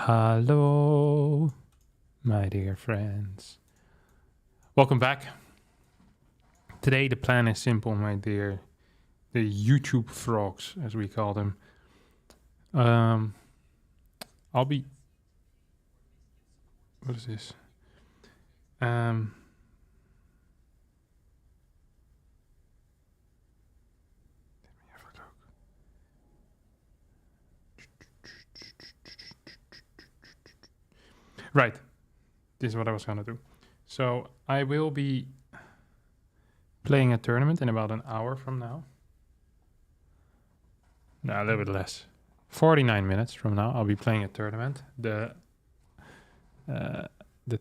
Hello, my dear friends. Welcome back. Today the plan is simple, my dear. The YouTube frogs, as we call them. I'll be... What is this? Let me have a look. Right. This is what I was going to do. So I will be playing a tournament in about an hour from now. No, a little bit less. 49 minutes from now, I'll be playing a tournament. The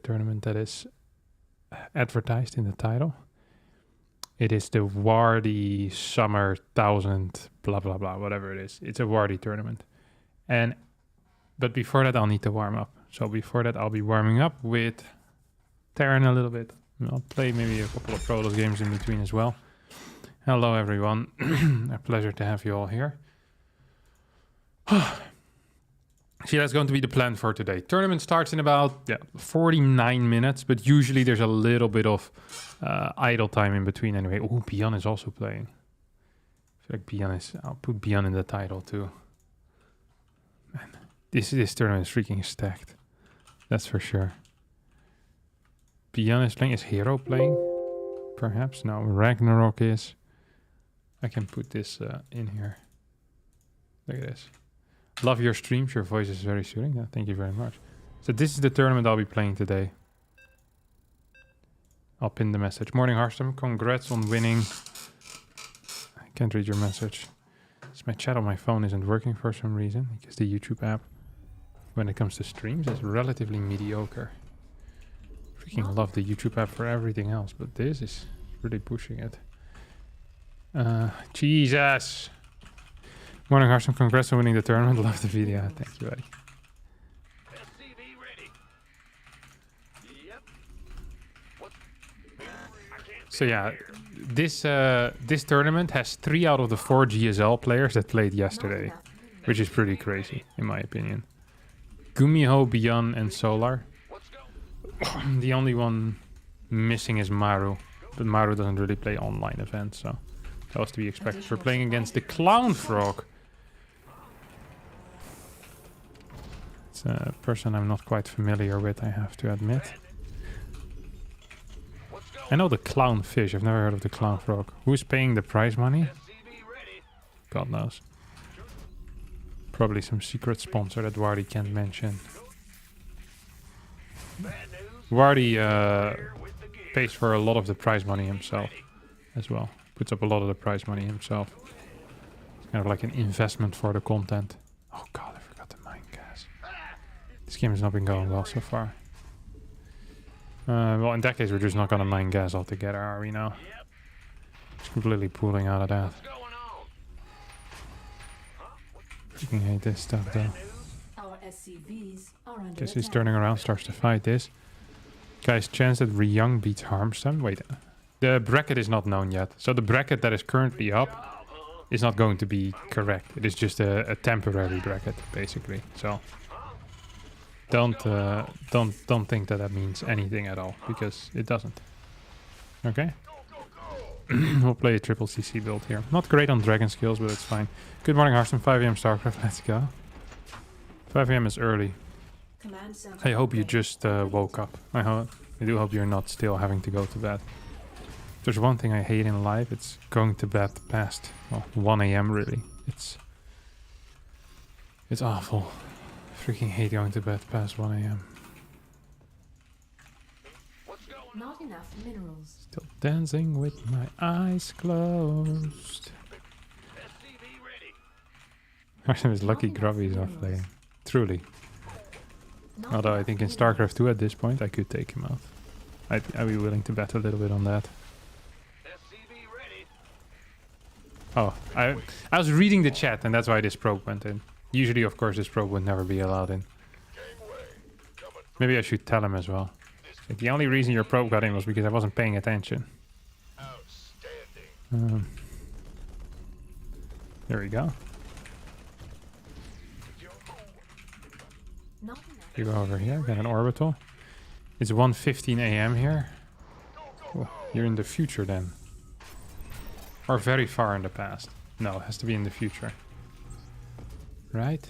tournament that is advertised in the title. It is the Wardy Summer 1000 blah blah blah, whatever it is. It's a Wardy tournament. But before that I'll need to warm up. So before that I'll be warming up with Terran a little bit. I'll play maybe a couple of Protoss games in between as well. Hello everyone. A pleasure to have you all here. See, that's going to be the plan for today. Tournament starts in about 49 minutes, but usually there's a little bit of idle time in between anyway. Oh, ByuN is also playing. I feel like ByuN is... I'll put ByuN in the title too. Man, this tournament is freaking stacked. That's for sure. ByuN is playing. Is Hero playing? Perhaps? No, Ragnarok is. I can put this in here. Look at this. Love your streams. Your voice is very soothing. Yeah, thank you very much. So this is the tournament I'll be playing today. I'll pin the message. Morning, Harstem. Congrats on winning. I can't read your message. My chat on my phone isn't working for some reason. Because the YouTube app, when it comes to streams, is relatively mediocre. Freaking love the YouTube app for everything else, but this is really pushing it. Jesus! Morning, Harstem. Congrats on winning the tournament. Love the video. Thank you, buddy. So yeah, this tournament has 3 out of the 4 GSL players that played yesterday, which is pretty crazy, in my opinion. Gumiho, ByuN, and Solar. The only one missing is Maru, but Maru doesn't really play online events, so that was to be expected. We're playing against the Clown Frog. It's a person I'm not quite familiar with, I have to admit. I know the Clown Fish, I've never heard of the Clown Frog. Who's paying the prize money? God knows. Probably some secret sponsor that Wardy can't mention. Wardy pays for a lot of the prize money himself as well. Puts up a lot of the prize money himself. It's kind of like an investment for the content. Oh god, I forgot the mine gas. This game has not been going well so far. Well, in that case, we're just not gonna mine gas altogether, are we now? Just completely pulling out of that. Freaking hate this stuff though. Guess he's turning around, starts to fight this. Guys, chance that ByuN beats Harstem. Wait, the bracket is not known yet. So the bracket that is currently up is not going to be correct. It is just a temporary bracket, basically. So don't think that means anything at all, because it doesn't. Okay. We'll play a triple CC build here. Not great on dragon skills, but it's fine. Good morning, Harstem. 5 AM StarCraft. Let's go. 5 AM is early. I hope you just woke up. I do hope you're not still having to go to bed. If there's one thing I hate in life, it's going to bed past 1 AM really. It's awful. Freaking hate going to bed past 1 AM. Not enough minerals. Still dancing with my eyes closed. Harstem is lucky Grubby's off playing. Truly. Although I think in StarCraft 2 at this point I could take him out. I'd be willing to bet a little bit on that. Oh, I was reading the chat and that's why this probe went in. Usually, of course, this probe would never be allowed in. Maybe I should tell him as well. Like, the only reason your probe got in was because I wasn't paying attention. There we go. Not enough. You go over here, get an orbital. It's 1:15 a.m. here. Oh, you're in the future then. Or very far in the past. No, it has to be in the future. Right?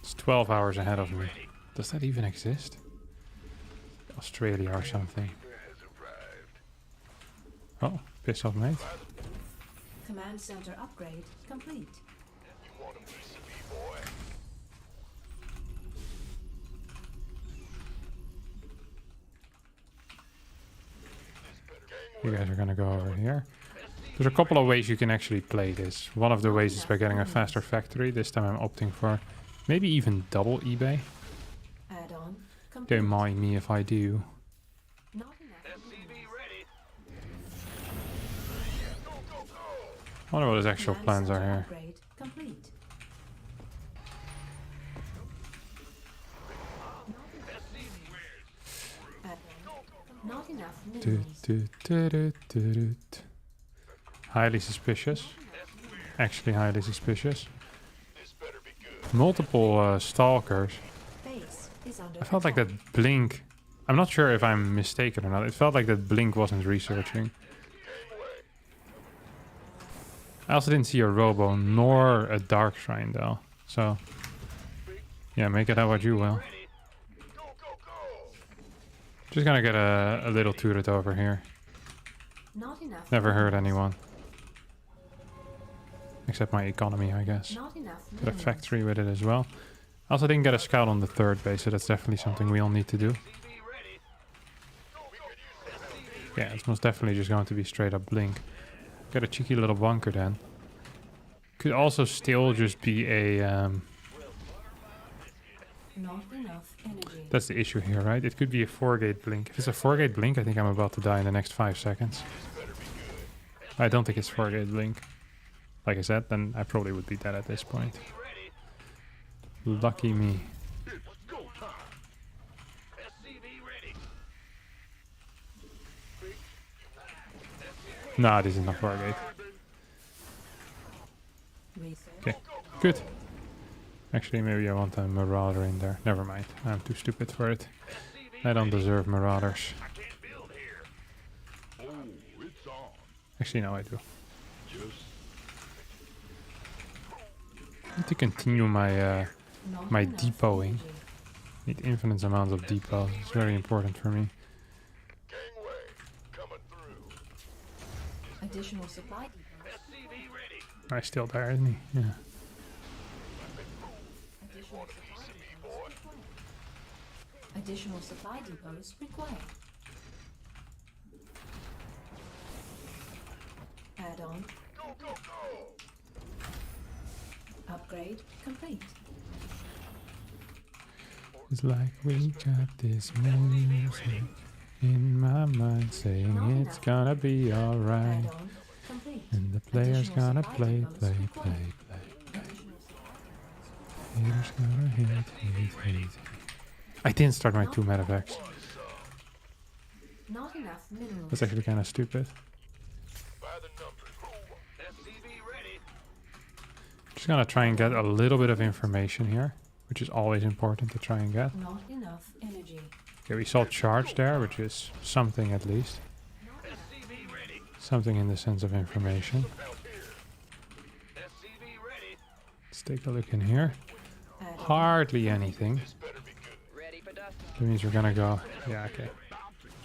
It's 12 hours ahead of me. Does that even exist? Australia or something. Oh, piss off, mate. Command center upgrade complete. You guys are gonna go over here. There's a couple of ways you can actually play this. One of the ways is by getting a faster factory. This time I'm opting for maybe even double eBay. Add-on complete. Don't mind me if I do. Not enough. I wonder what his actual Command plans are center here. upgrade complete. Add-on. Not enough minerals. Highly suspicious. Actually highly suspicious. Multiple stalkers. Base is under I felt like attack. that Blink... I'm not sure if I'm mistaken or not. It felt like that Blink wasn't researching. I also didn't see a Robo nor a Dark Shrine though. So, yeah, make it out what you will. Just gonna get a little turret over here. Not enough. Never hurt minerals. anyone. Except my economy, I guess. Not enough. Get a minerals. factory with it as well. I also didn't get a scout on the third base, so that's definitely something we all need to do. Yeah, it's most definitely just going to be straight up Blink. Got a cheeky little bunker then. Could also still just be a... Not enough energy. that's the issue here, right? It could be a 4-gate Blink. If it's a 4-gate Blink, I think I'm about to die in the next 5 seconds. I don't think it's 4-gate Blink. Like I said, then I probably would be dead at this point. Lucky me. Nah, this is not 4-gate. Research. Okay, good. Actually, maybe I want a Marauder in there. Never mind, I'm too stupid for it. I don't deserve Marauders. Actually, no, I do. Need to continue my Not my enough depoting. energy. Need infinite amounts of depots. It's very important for me. Additional supply depots. I still there, isn't he? Yeah. Additional supply depots required. Additional supply depots required. Add-on. Upgrade complete. It's like we got this music in my mind saying it's gonna be alright. Add-on complete. And the player's Additional gonna supply play, depots play, required. play. Additional supply Haters gonna hate. I didn't start my 2 medevacs. Not enough minerals. That's actually kind of stupid. Just gonna try and get a little bit of information here, which is always important to try and get. Not enough energy. Okay, we saw charge there, which is something at least. Something in the sense of information. Let's take a look in here. Add-on. Hardly anything. That means we're gonna go... Yeah, okay.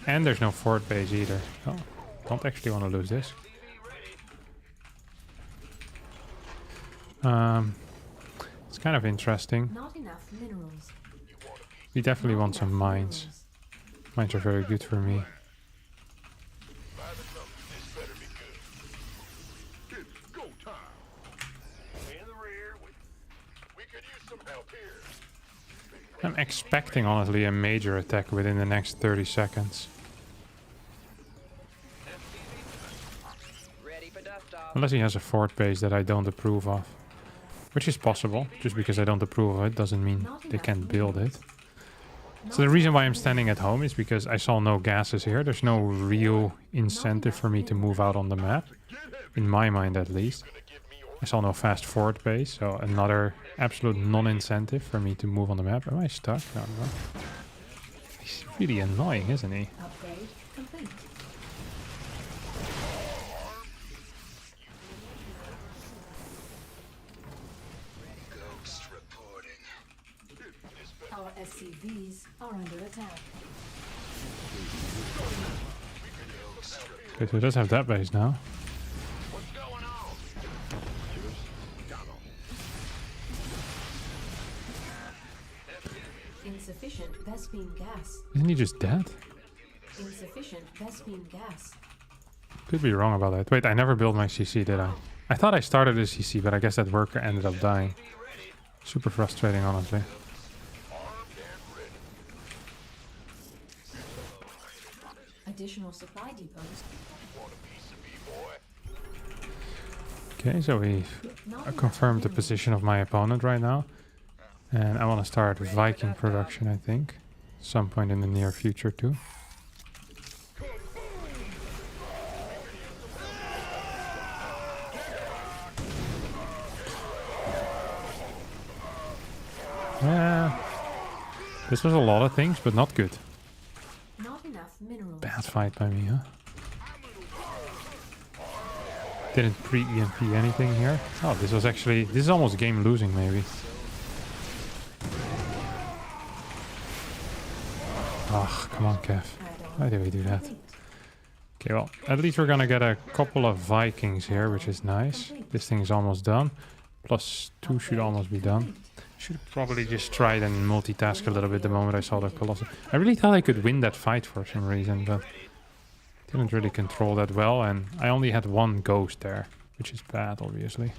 And there's no fort base either. Oh, don't actually want to lose this. It's kind of interesting. Not enough minerals. We definitely Not want some enough mines. minerals. Mines are very good for me. I'm expecting, honestly, a major attack within the next 30 seconds. Unless he has a fort base that I don't approve of. Which is possible. Just because I don't approve of it doesn't mean they can't build it. So the reason why I'm standing at home is because I saw no gases here. There's no real incentive for me to move out on the map. In my mind, at least. I saw no fast forward base, so another absolute non-incentive for me to move on the map. Am I stuck? No, no. He's really annoying, isn't he? Upgrade complete. Ghost reporting. Our SCVs are under attack. Okay, so he does have that base now. What's going on? Insufficient Vespine gas. Isn't he just dead? Insufficient Vespine gas. Could be wrong about that. Wait, I never built my CC, did I? I thought I started a CC, but I guess that worker ended up dying. Super frustrating, honestly. Additional supply depots. Okay, so we confirmed the position of my opponent right now. And I want to start Viking production, I think. Some point in the near future, too. Yeah. This was a lot of things, but not good. Not enough minerals. Bad fight by me, huh? Didn't pre-EMP anything here. Oh, this was actually... This is almost game losing, maybe. Oh, come on, Kev. Why did we do that? Okay, well, at least we're gonna get a couple of Vikings here, which is nice. This thing is almost done. +2 should almost be done. Should probably just try and multitask a little bit the moment I saw the Colossus. I really thought I could win that fight for some reason, but didn't really control that well, and I only had one ghost there, which is bad, obviously.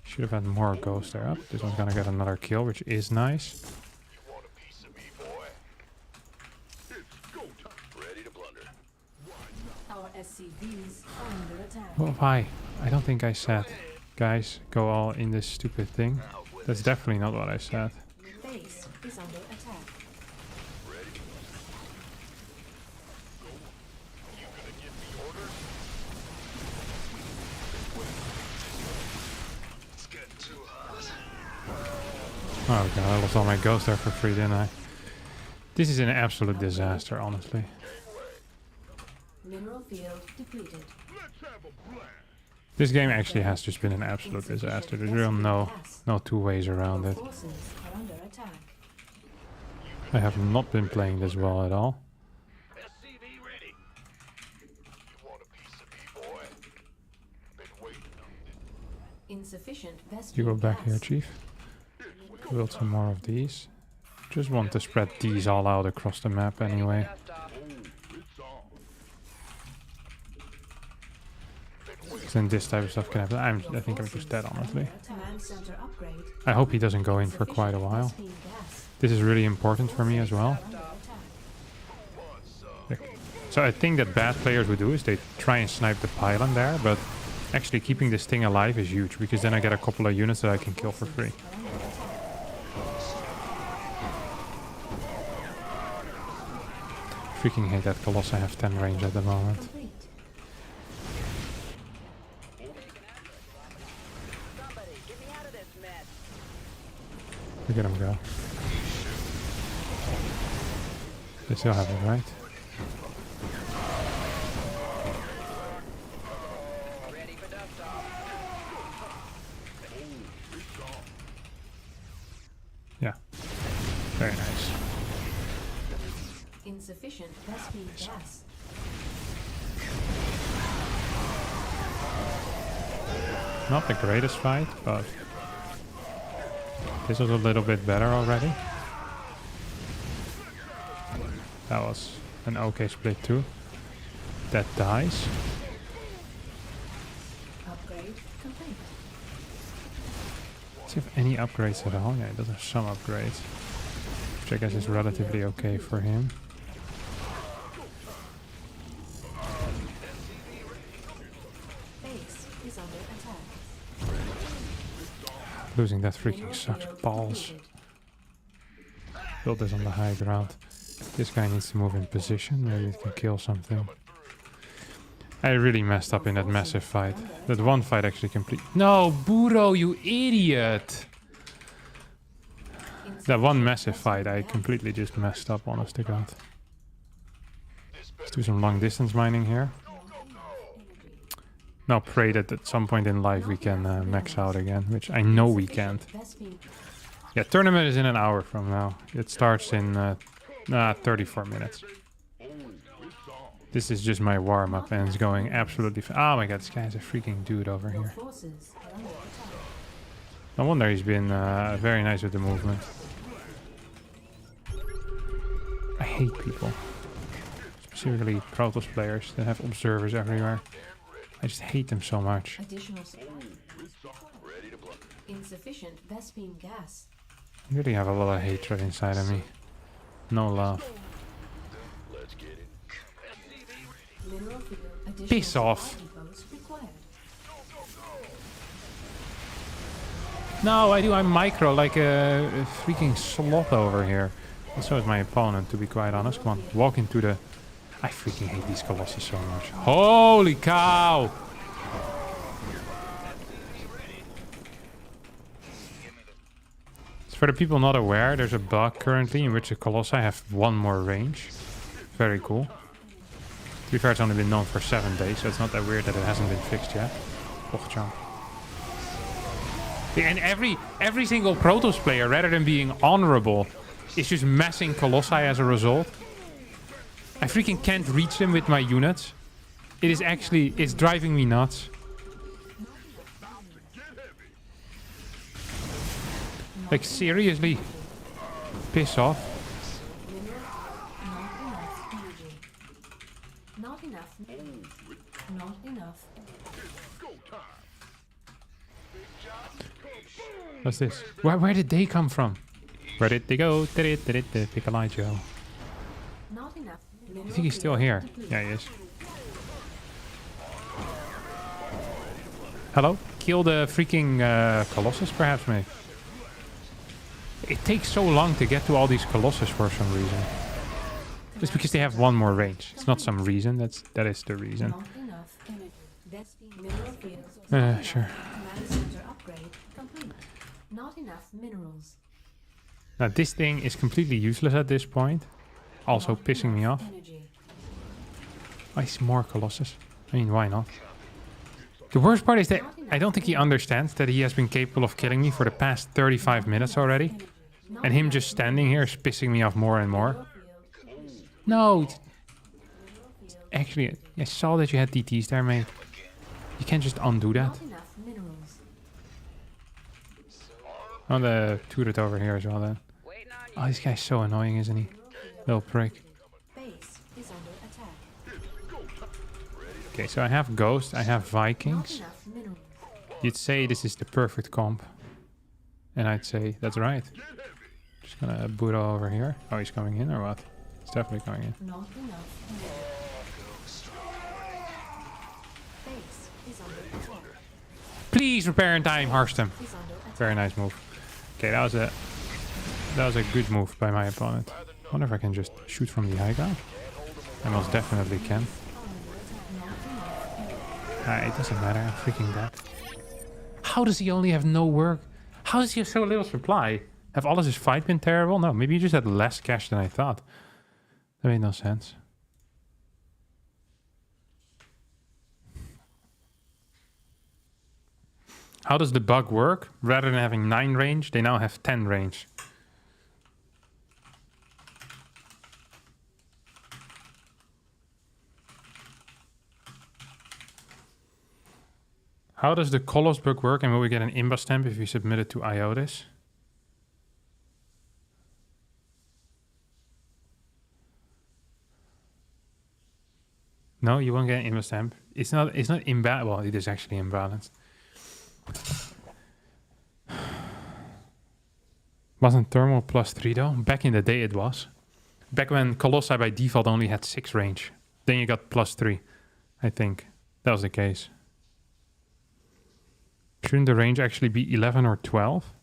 Should have had more ghosts there. Oh, this one's gonna get another kill, which is nice. You want a piece of me, boy? It's go time. Ready to blunder. Our SCVs are under attack. Oh, why? I don't think I said, guys, go all in this stupid thing. That's definitely not what I said. Base is under attack. Ready? You gonna give me orders? It's getting too hot. Oh god, I lost all my ghosts there for free, didn't I? This is an absolute disaster, honestly. Mineral field depleted. Let's have a blast. This game actually has just been an absolute disaster. There's real no two ways around it. Forces are under attack. I have not been playing this well at all. SCV ready. You want a piece of me, boy? Been waiting on this. Insufficient Vespine You go back gas. here, Chief. Build some more of these. Just want to spread these all out across the map anyway. Then this type of stuff can happen. I think I'm just dead, honestly. Command center upgrade. I hope he doesn't go in for quite a while. Vespine gas This is really important for me as well. under attack. So I think that bad players would do is they try and snipe the pylon there, but actually keeping this thing alive is huge, because then I get a couple of units that I can kill for free. Freaking hate that Colossus. I have 10 range at the moment. Complete. Look at him go. They still have it, right? Yeah. Very nice. Insufficient Vespine gas. Not the greatest fight, but this was a little bit better already. That was an okay split too. That dies. Upgrade complete. Does he have any upgrades at all? Yeah, he does have some upgrades. Which I guess is relatively okay for him. Base is under attack. Losing that freaking sucks balls. Build this on the high ground. This guy needs to move in position. Maybe it can kill something. I really messed up in that massive fight. That one fight actually complete. No, Buro, you idiot! That one massive fight, I completely just messed up, honest to God. Let's do some long distance mining here. Now pray that at some point in life we can max out again, which I know we can't. Yeah, tournament is in an hour from now. It starts in 34 minutes. This is just my warm-up and it's going absolutely oh my god, this guy's a freaking dude over here. No wonder he's been very nice with the movement. I hate people. Specifically Protoss players that have observers everywhere. I just hate them so much. Insufficient Vespene gas. I really have a lot of hatred inside of me. No love. Piss off. No, I'm micro like a freaking sloth over here. And so is my opponent, to be quite honest. Come on, walk into the... I freaking hate these Colossus so much. Holy cow! So for the people not aware, there's a bug currently in which the Colossi have one more range. Very cool. To be fair, it's only been known for 7 days, so it's not that weird that it hasn't been fixed yet. Ochchamp. And every single Protoss player, rather than being honorable, is just messing Colossi as a result. I freaking can't reach them with my units. It is actually, it's driving me nuts. Like, seriously? Piss off. Not enough. Not enough. What's this? Where did they come from? Where did they go? Piccolo. Not enough. I think he's still here. Yeah, he is. Hello? Kill the freaking Colossus, perhaps, mate. It takes so long to get to all these Colossus for some reason. Just because they have one more range. It's not some reason. That is the reason. Sure. Not enough minerals. Now this thing is completely useless at this point. Also pissing me off. Why is more Colossus? I mean, why not? The worst part is that I don't think he understands that he has been capable of killing me for the past 35 minutes already. And him just standing here is pissing me off more and more. No! Actually, I saw that you had DTs there, mate. You can't just undo that. Oh, the turret over here as well then. Oh, this guy's so annoying, isn't he? Little prick. Okay, so I have Ghost, I have Vikings. You'd say this is the perfect comp. And I'd say, that's right. Just gonna boot over here. Oh, he's coming in or what? He's definitely coming in. Please repair in time, Harstem. Very nice move. Okay, that was a good move by my opponent. I wonder if I can just shoot from the high ground. I most definitely can. It doesn't matter, I'm freaking dead. How does he only have no work? How does he have so little supply? Have all of his fight been terrible? No, maybe he just had less cash than I thought. That made no sense. How does the bug work? Rather than having 9 range, they now have 10 range. How does the Colossus bug work, and will we get an imba stamp if we submit it to IOTIS? No, you won't get an imba stamp. It's not imbalanced. Well, it is actually imbalanced. Wasn't thermal +3 though? Back in the day it was. Back when Colossi by default only had 6 range. Then you got +3. I think. That was the case. Shouldn't the range actually be 11 or 12?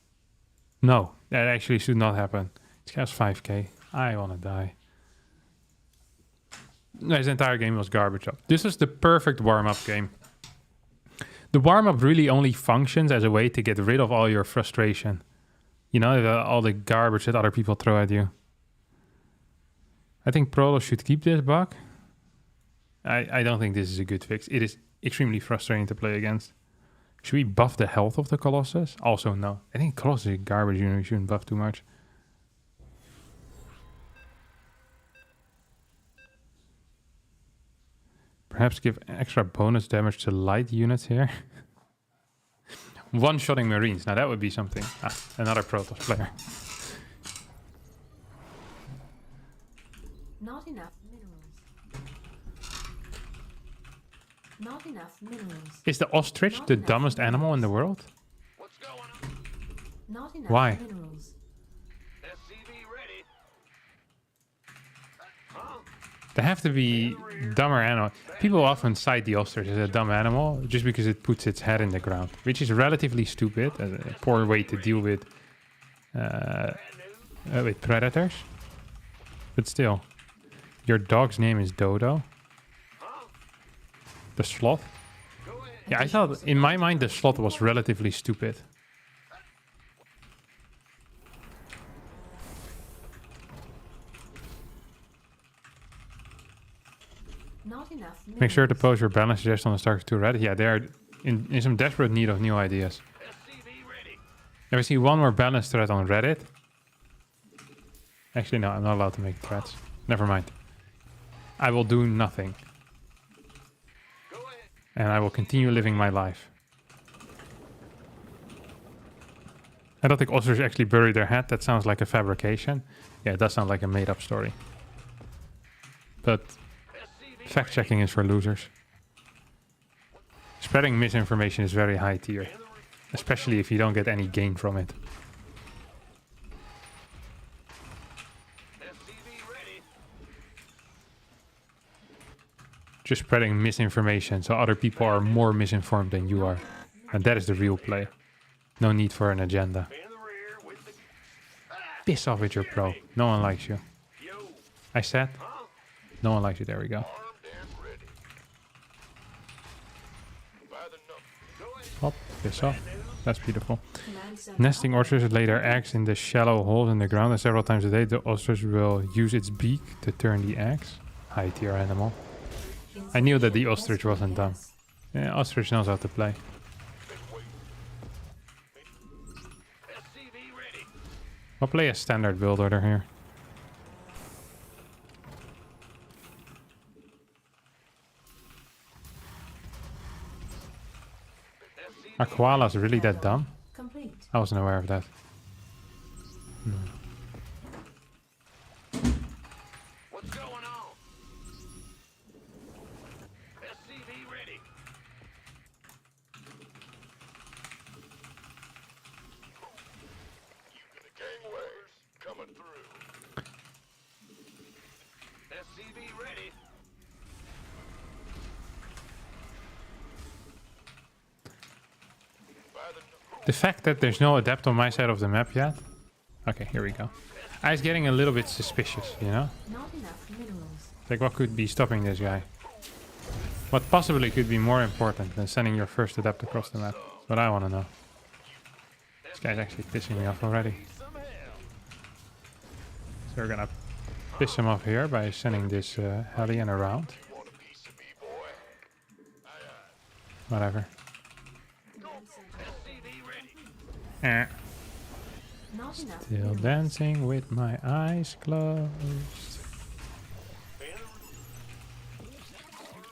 No, that actually should not happen. This guy's 5k. I wanna die. This entire game was garbage up. This is the perfect warm-up game. The warm-up really only functions as a way to get rid of all your frustration. You know, all the garbage that other people throw at you. I think Prolo should keep this bug. I don't think this is a good fix. It is extremely frustrating to play against. Should we buff the health of the Colossus? Also, no. I think Colossus is garbage, you know, you shouldn't buff too much. Perhaps give extra bonus damage to light units here. One-shotting Marines. Now that would be something. Ah, another Protoss player. Not enough minerals. Not enough minerals. Is the ostrich the dumbest animal in the world? What's going on? Not enough Why? minerals. SCV ready. Huh? There have to be dumber animals. People often cite the ostrich as a dumb animal just because it puts its head in the ground, which is relatively stupid, a poor way to deal with predators. But still, your dog's name is Dodo. The sloth. Yeah, I thought in my mind the sloth was relatively stupid. Not enough minerals. Make sure to post your balance suggestion on the Stark 2 Reddit. Yeah, they are in some desperate need of new ideas. SCV ready. If I see one more balance thread on Reddit. Actually, no, I'm not allowed to make threads. Never mind. I will do nothing. Go ahead. And I will continue living my life. I don't think ostriches actually bury their head. That sounds like a fabrication. Yeah, it does sound like a made-up story. But fact-checking is for losers. Spreading misinformation is very high tier. Especially if you don't get any gain from it. SCV ready. Just spreading misinformation so other people are more misinformed than you are. And that is the real play. No need for an agenda. In the rear with the Piss off with your pro. No one likes you. yo. I said, no one likes you. There we go. Armed and ready. By the number. Go ahead. Hop, piss off. That's beautiful. Command center Nesting ostriches lay their eggs in the shallow holes in the ground, and several times a day the ostrich will use its beak to turn the eggs. High tier animal. I knew that the ostrich wasn't dumb. Yeah, ostrich knows how to play. SCV ready. I'll play a standard build order here. Are koalas really that dumb? complete. I wasn't aware of that. What's going on? SCV ready. The gangways coming through. SCV ready. By the number. The fact that there's no adapt on my side of the map yet. Okay, here we go. I was getting a little bit suspicious, you know? Not enough minerals. Like, what could be stopping this guy? What possibly could be more important than sending your first adapt across the map? That's what I want to know. This guy's actually pissing me off already. Some hell. So we're gonna piss him off here by sending this hellion around. Want a piece of me, boy? Whatever. SCV ready. Eh. Not enough Still minerals. dancing with my eyes closed.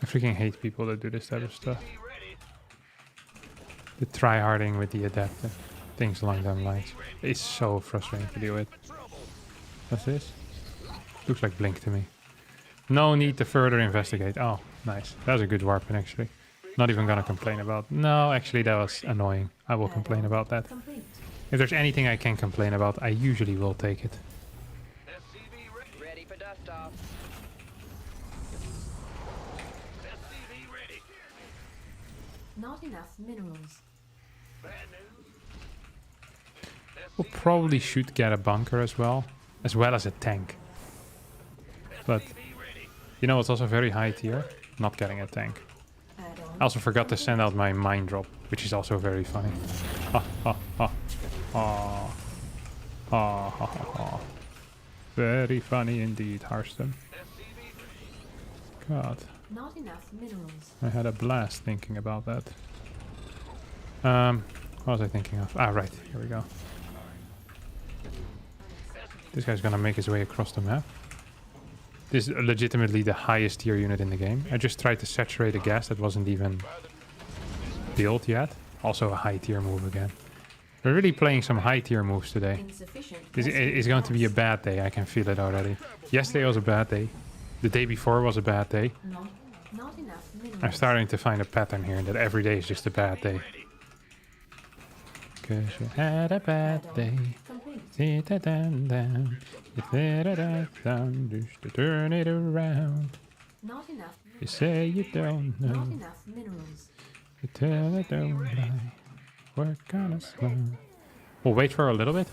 I freaking hate people that do this type of stuff. SCV ready. The try-harding with the adapt and things along them lines. It's so frustrating to deal with. What's this? Looks like Blink to me. No need to further investigate. Oh, nice. That's a good weapon, actually. Not even gonna complain about. No, actually, that was annoying. I will complain about that. Complete. If there's anything I can complain about, I usually will take it. SCV ready. Ready for dust off. SCV ready. Not enough minerals. Bad news. We'll probably should get a bunker as well as a tank. But SCV ready. You know what's also very high tier? Not getting a tank. Add-on. I also forgot to send out my mine drop, which is also very funny. Ha ha ha. Ha. Ha ha ha ha. Very funny indeed, Harstem. God, Not enough minerals. I had a blast thinking about that. What was I thinking of? Ah, right, here we go. This guy's gonna make his way across the map. This is legitimately the highest tier unit in the game. I just tried to saturate a gas that wasn't even built yet. Also a high tier move again. We're really playing some high tier moves today. Insufficient. This is going to be a bad day. I can feel it already. Yesterday was a bad day. The day before was a bad day. Not enough minerals. I'm starting to find a pattern here that every day is just a bad day. Cause you had a bad day. Complete. Sit-a-dum-dum. You sit-a-dum-dum. Just to turn it around. Not enough. You say you don't Not know. enough minerals. You tell it don't lie. Work on a slow. We'll wait for a little bit.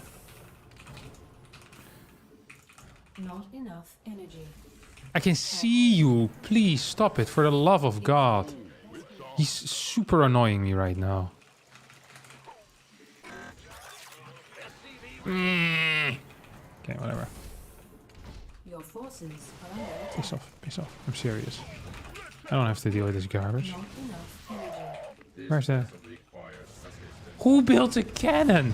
Not enough energy. I can see you. Please stop it for the love of God. He's super annoying me right now. Okay, whatever. Your forces are under attack. Piss off. Piss off. I'm serious. I don't have to deal with this garbage. Not enough energy. Where's the... Who built a cannon?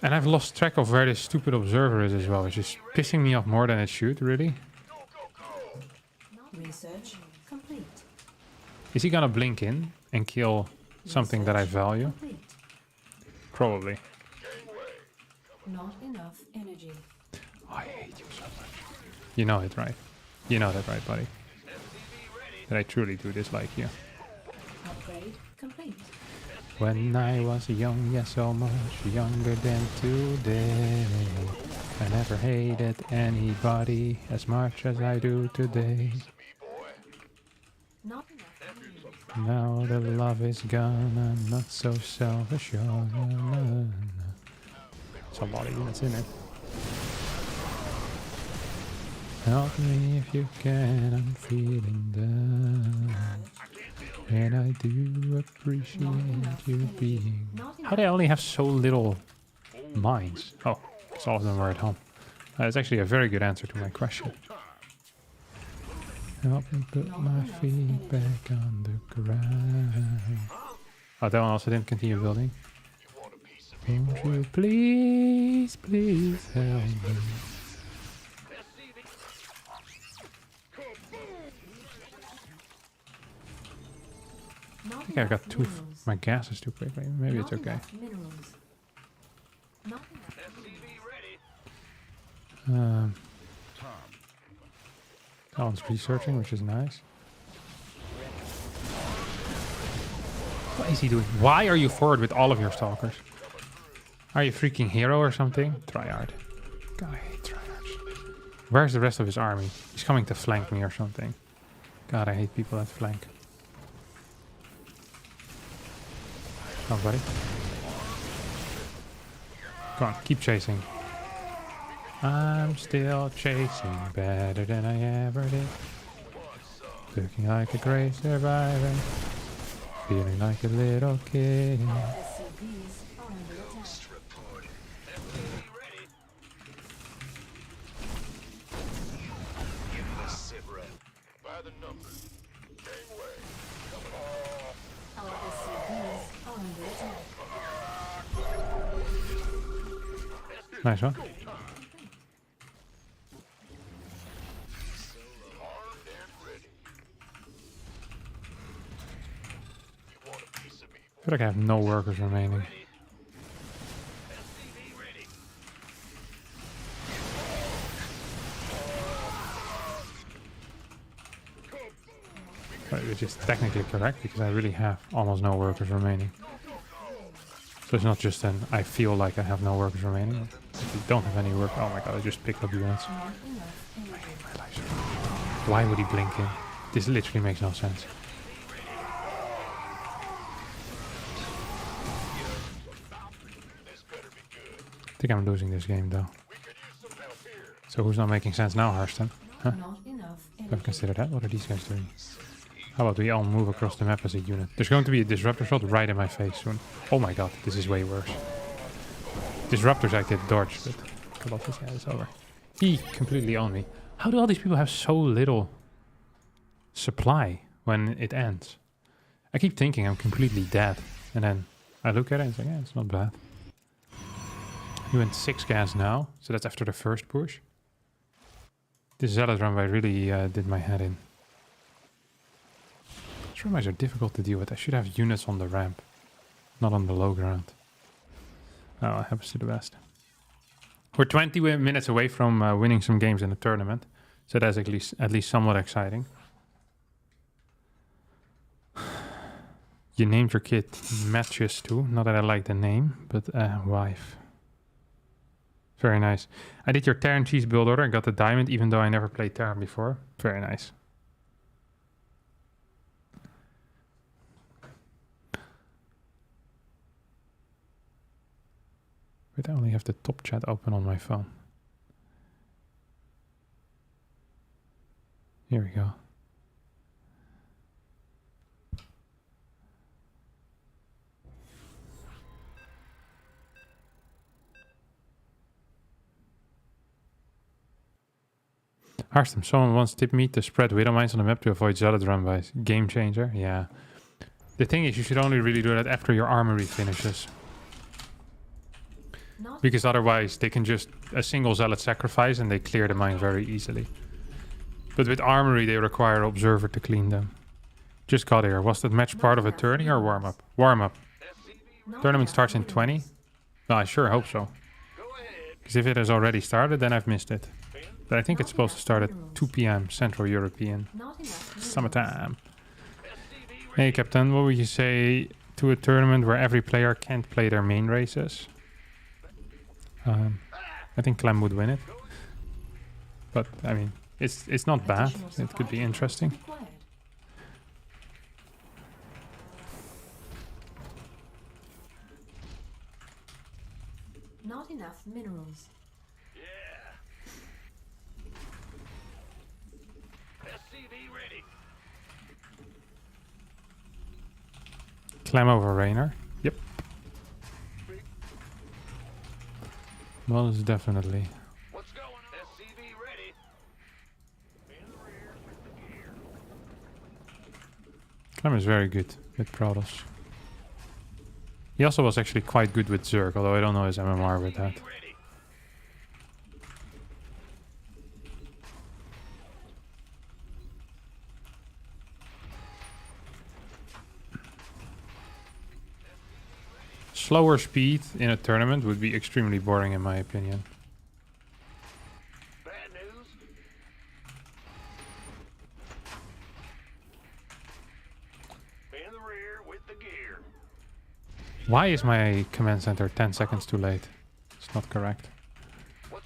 And I've lost track of where this stupid observer is as well, which is pissing me off more than it should, really. Research complete. Is he gonna blink in and kill something that I value? Complete. Probably. Not enough energy. I hate you so much. You know it, right? You know that, right, buddy? That I truly do dislike you. Upgrade complete. When I was young, yes, so much younger than today, I never hated anybody as much as I do today. Not enough energy. Now the love is gone, I'm not so self-assured. Somebody that's in it. Help me if you can, I'm feeling down. And I do appreciate you being... How do I only have so little mines? Oh, because all of them were at home. That's actually a very good answer to my question. Help me put my feet back on the ground. Oh, that one also didn't continue building. Won't you please, please help me? I think I got too... My gas is too quick. Maybe it's okay. That one's researching, which is nice. What is he doing? Why are you forward with all of your stalkers? Are you a freaking hero or something? Tryhard. God, I hate tryhards. Where's the rest of his army? He's coming to flank me or something. God, I hate people that flank. Come on, buddy. Come on, keep chasing. I'm still chasing better than I ever did. Looking like a great survivor. Feeling like a little kid. Nice one. I feel like I have no workers remaining. Which is technically correct because I really have almost no workers remaining. So it's not just an I feel like I have no workers remaining. If you don't have any work, oh my god, I just picked up units. Why would he blink in? This literally makes no sense. think I'm losing this game though. We could use some help here. So who's not making sense now, Harstem? Huh? Not enough Don't energy. consider that. What are these guys doing? How about we all move across the map as a unit? There's going to be a disruptor shot right in my face soon. Oh my god, this is way worse. Disruptors I could dodge, but Colossus, yeah, it's over. He completely owned me. How do all these people have so little supply when it ends? I keep thinking I'm completely dead. And then I look at it and it's like, yeah, it's not bad. He went 6 gas now, so that's after the first push. This Zealot runway really did my head in. These runways are difficult to deal with. I should have units on the ramp, not on the low ground. Oh, it happens to the best. We're 20 minutes away from winning some games in the tournament, so that's at least somewhat exciting. You named your kid Matches too. Not that I like the name, but wife. Very nice. I did your Terran cheese build order. I got the diamond, even though I never played Terran before. Very nice. Wait, I only have the top chat open on my phone. Here we go. Harstem, someone once tipped me to spread widow mines on the map to avoid Zealot runways. Game changer, yeah. The thing is, you should only really do that after your armory finishes. Because otherwise, they can just a single Zealot sacrifice and they clear the mine very easily. But with armory, they require Observer to clean them. Just got here. Was that match part of a tourney or warm-up? Warm-up. Tournament starts in 20? Well, I sure hope so. Because if it has already started, then I've missed it. But I think it's supposed to start at 2 p.m. Central European summertime. Hey Captain, what would you say to a tournament where every player can't play their main races? I think Clem would win it. But I mean, it's not bad. It could be interesting. Not enough minerals. Clem over Rainer. Yep. Most definitely. What's going on? SCV ready. In the rear with the gear. Clem is very good with Protoss. He also was actually quite good with Zerg, although I don't know his MMR with that. Slower speed in a tournament would be extremely boring in my opinion. Bad news. In the rear with the gear. Why is my command center 10 seconds too late? It's not correct.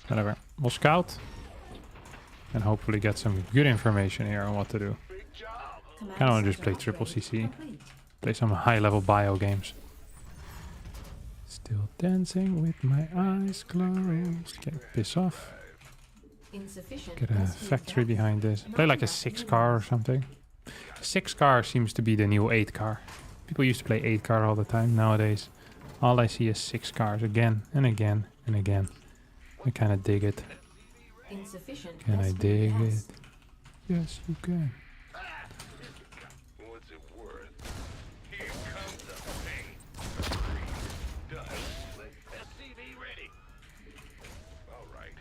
Whatever. We'll scout. And hopefully get some good information here on what to do. Big job. I don't want to just play triple CC. Play some high level bio games. Still dancing with my eyes closed. Okay, piss off. Get a factory behind this. Play like a 6 car or something. 6 car seems to be the new 8 car. People used to play 8 car all the time. Nowadays, all I see is 6 cars again and again and again. I kind of dig it. Can I dig it? Yes, you can. What's it worth? Here comes the pain. Done. SCV ready. All right.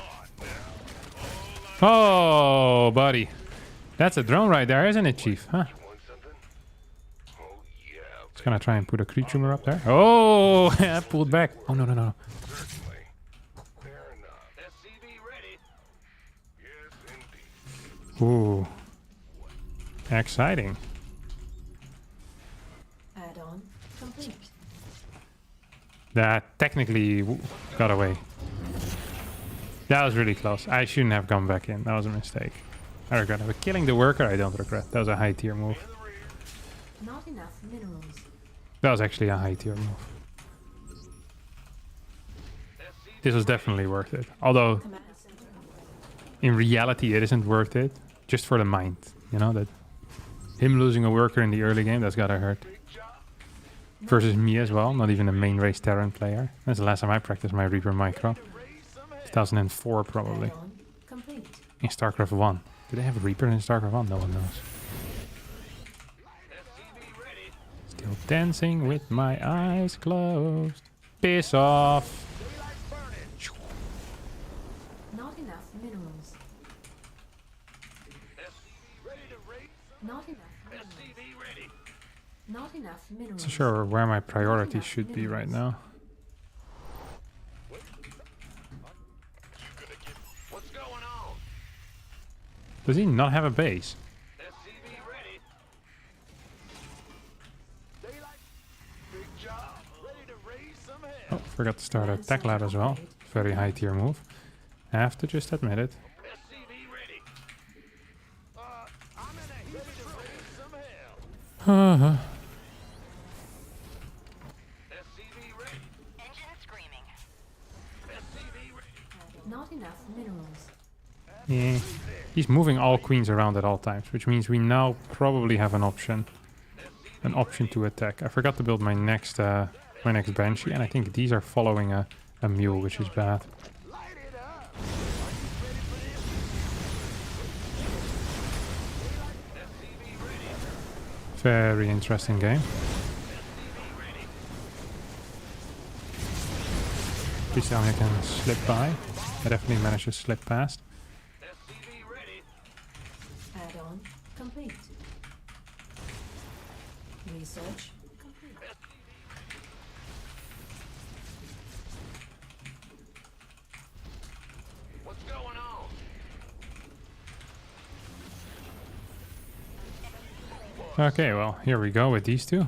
On now. Oh, buddy. That's a drone right there, isn't it, Chief? Huh? Want something? Oh yeah. It's gonna try and put a creature up there. Oh, I pulled back. Oh, no, no, no. Certainly. Fair enough. SCV ready. Yes, indeed. Ooh. Exciting. Add-on complete. That technically got away. That was really close. I shouldn't have gone back in. That was a mistake. I regret it. But killing the worker, I don't regret. That was a high tier move. Not enough minerals. That was actually a high tier move. this was definitely worth it. Although, Command center. in reality, it isn't worth it. Just for the mind. You know, that him losing a worker in the early game, that's gotta hurt. Versus me as well, not even a main race Terran player. That's the last time I practiced my Reaper Micro. 2004 probably. Add-on complete. In StarCraft 1. Do they have a Reaper in StarCraft 1? No one knows. Still dancing with my eyes closed. Piss off. Not enough minerals. Not enough minerals. Not enough minerals. Not sure where my priorities should be right now. What's going on? Does he not have a base? SCV ready. Daylight. Big job. Ready to raise some hell. Oh, forgot to start a tech lab as well. Very high tier move. I have to just admit it. SCV ready. I'm in a heat to raise some hell. SCV ready. Engine screaming. SCV ready. Not enough minerals. Yeah. He's moving all queens around at all times, which means we now probably have an option. An option to attack. I forgot to build my next Banshee, and I think these are following a mule, which is bad. Light it up. Very interesting game. Please tell me I can slip by. I definitely managed to slip past. SCV ready. Add-on complete. Research complete. What's going on? Okay, well, here we go with these two.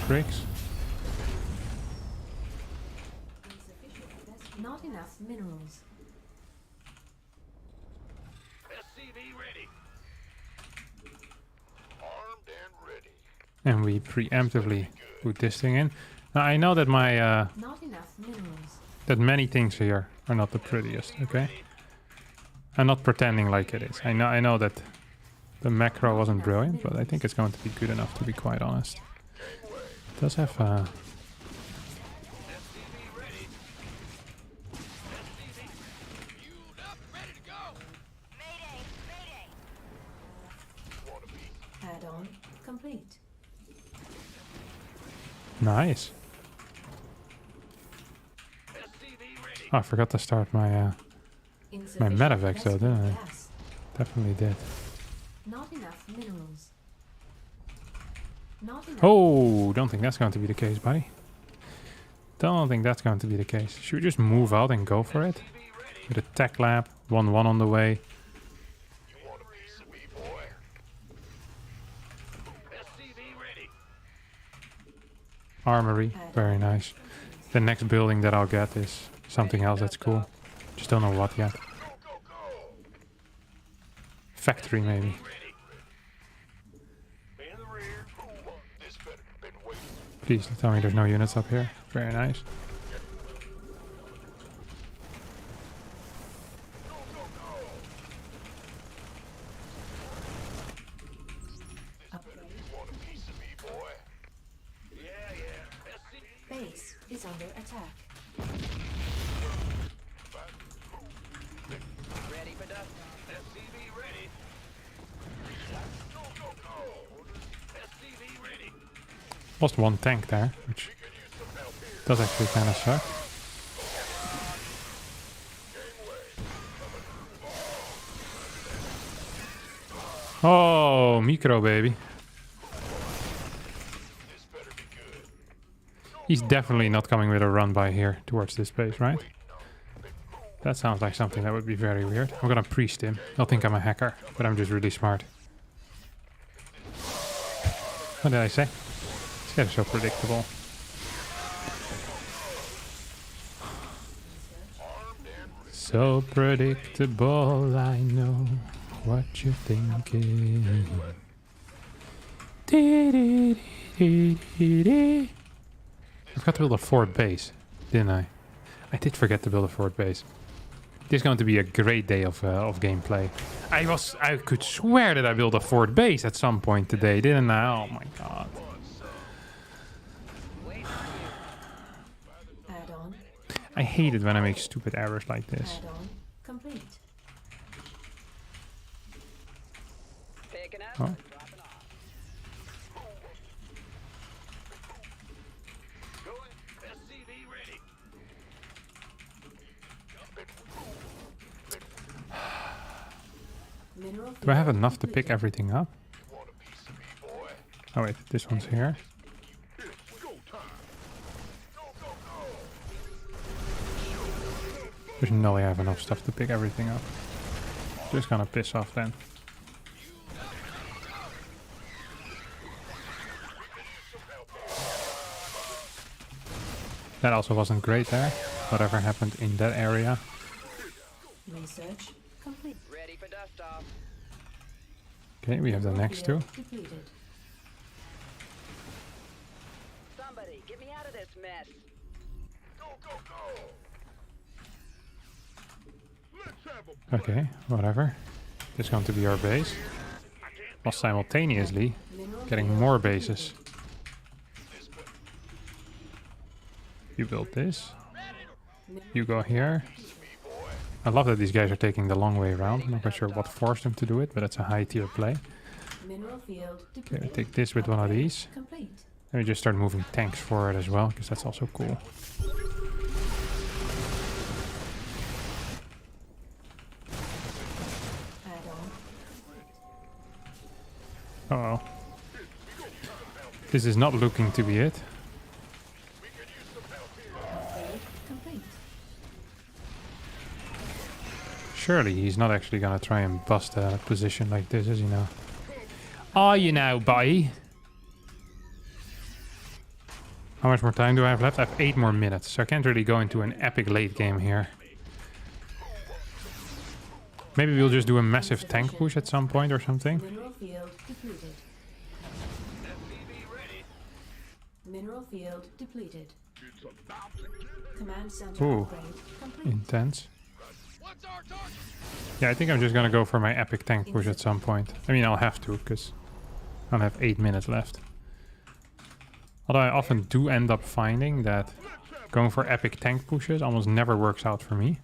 Bricks. Not enough minerals. SCV ready. Armed and ready. And we preemptively put this thing in. Now I know that my Not enough minerals. that many things here are not the prettiest, okay? I'm not pretending like it is. I know that the macro wasn't brilliant, but I think it's going to be good enough to be quite honest. It does have SCV ready. SCV. Fueled up, ready to go. Mayday! Mayday! Want to be Add-on complete. nice. SCV ready. Oh, I forgot to start my Insufficient medevacs though, didn't I? gas. Definitely did. Not enough minerals. Not enough. Oh, don't think that's going to be the case, buddy. Don't think that's going to be the case. Should we just move out and go for it? With a tech lab, 1-1 on the way. You want a piece of me, boy? SCV ready. Armory, very nice. The next building that I'll get is something else that's cool. Just don't know what yet. Go, go, go. Factory maybe. In the rear. This better been waiting. Please tell me there's no units up here. Very nice. Go, go, go. Upgrade. You want a piece of me, boy? Yeah, yeah. SCV. Base is under attack. Ready for dust. SCV ready. Go, go, go. SCV ready. Lost one tank there, which Could use some help here. does actually kind of suck. Oh, micro baby. This better be good. He's definitely not coming with a run by here towards this base, right? That sounds like something that would be very weird. I'm gonna priest him. He'll think I'm a hacker, but I'm just really smart. What did I say? This guy is so predictable. So predictable, I know what you're thinking. I forgot to build a 4th base, didn't I? I did forget to build a fort base. This is going to be a great day of gameplay. I could swear that I built a fort base at some point today, didn't I? Oh my god. Add-on. I hate it when I make stupid errors like this. Add-on complete. Picking up, Oh. dropping off. Going. SCV ready. Mineral Do I have field enough to pick completed. everything up? You want a piece of me, boy? Oh wait, this one's here. It's go time. Go, go, go. There's no way I have enough stuff to pick everything up. Just gonna piss off then. That also wasn't great there. Whatever happened in that area. Research complete. Ready for dust off. Okay, we have the Mineral next two. field depleted. Somebody, get me out of this mess. Go, go, go. Let's have a Okay, whatever. This is going to be our base. While simultaneously Mineral getting field more depleted. bases. You build this. You go here. I love that these guys are taking the long way around. I'm not quite sure what forced them to do it, but it's a high tier play. Mineral field Okay, we depleted. take this with one of these. Complete. And we just start moving tanks forward as well, because that's also cool. Add-on. Uh oh. This is not looking to be it. Upgrade complete. Surely he's not actually gonna try and bust a position like this, is he now? Are you now, buddy? How much more time do I have left? I have 8 more minutes, so I can't really go into an epic late game here. Maybe we'll just do a massive tank push at some point or something. Mineral field depleted. Mineral field depleted. Command center Ooh. upgrade complete. Intense. Yeah, I think I'm just gonna go for my epic tank push at some point. I mean, I'll have to, because I'll have 8 minutes left. Although I often do end up finding that going for epic tank pushes almost never works out for me.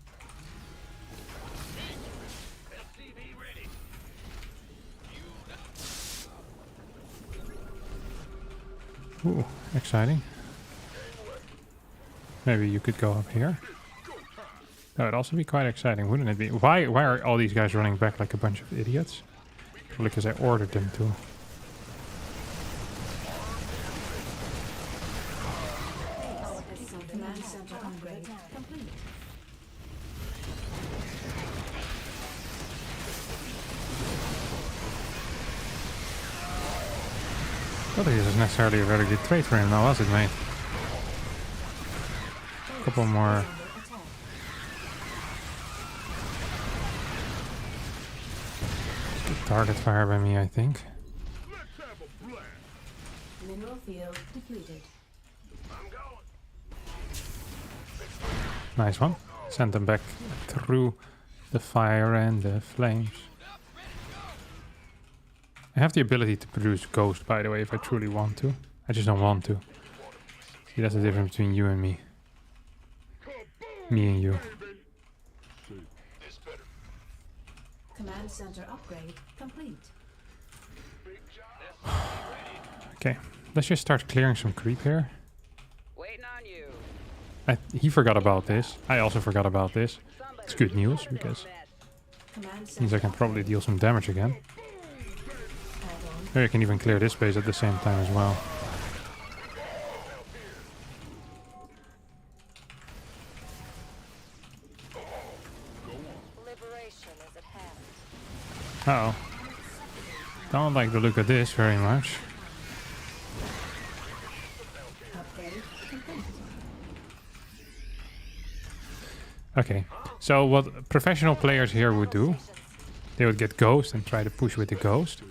Ooh, exciting. Maybe you could go up here. That would also be quite exciting, wouldn't it be? Why are all these guys running back like a bunch of idiots? Probably because I ordered them to. Command center upgrade complete. I don't think this is necessarily a very good trade for him now, was it, mate? A couple more. Under attack. Good target fire by me, I think. Mineral field depleted. Nice one. Send them back through the fire and the flames. I have the ability to produce ghost, by the way, if I truly want to. I just don't want to. See, that's the difference between you and me. Me and you. Command center upgrade complete. Okay, let's just start clearing some creep here. Waiting on you. He forgot about this. I also forgot about this. Somebody, It's good news, get out of this because mess. Command means center I can probably deal some damage again. add-on. Maybe I can even clear this base at the same time as well. Liberation is at hand. Uh oh. Don't like the look of this very much. Upgrade complete. Okay, so what professional players here would do, they would get ghost and try to push with the ghost.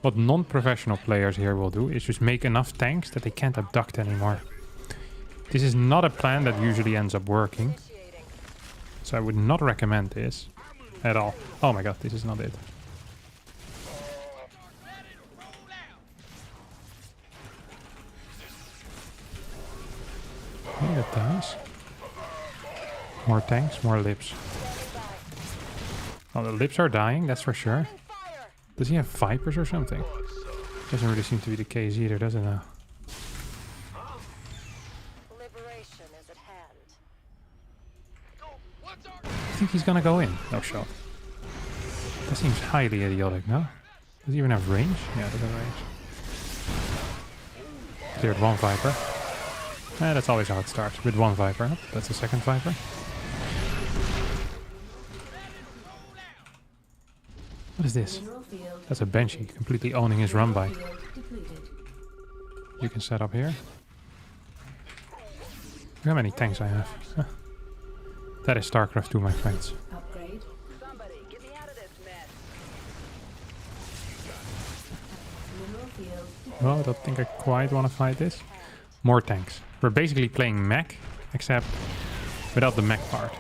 What non-professional players here will do is just make enough tanks that they can't abduct anymore. This is not a plan that usually ends up working. So I would not recommend this at all. Oh my god, this is not it. Okay, that dies. More tanks, more lips. Oh, the lips are dying, that's for sure. Does he have vipers or something? Doesn't really seem to be the case either, does it now? Liberation is at hand. I think he's gonna go in. No shot. That seems highly idiotic, no? Does he even have range? Yeah, it does have range. Cleared one viper. That's always how it starts, with one viper. Oh, that's the second viper. What is this? Mineral field That's a Banshee, completely owning his run by. field depleted. You can set up here. Look how many tanks I have. Huh. That is StarCraft 2, my friends. Upgrade. Somebody, get me out of this mess. Mineral field depleted. Well, I don't think I quite want to fight this. More tanks. We're basically playing mech, except without the mech part.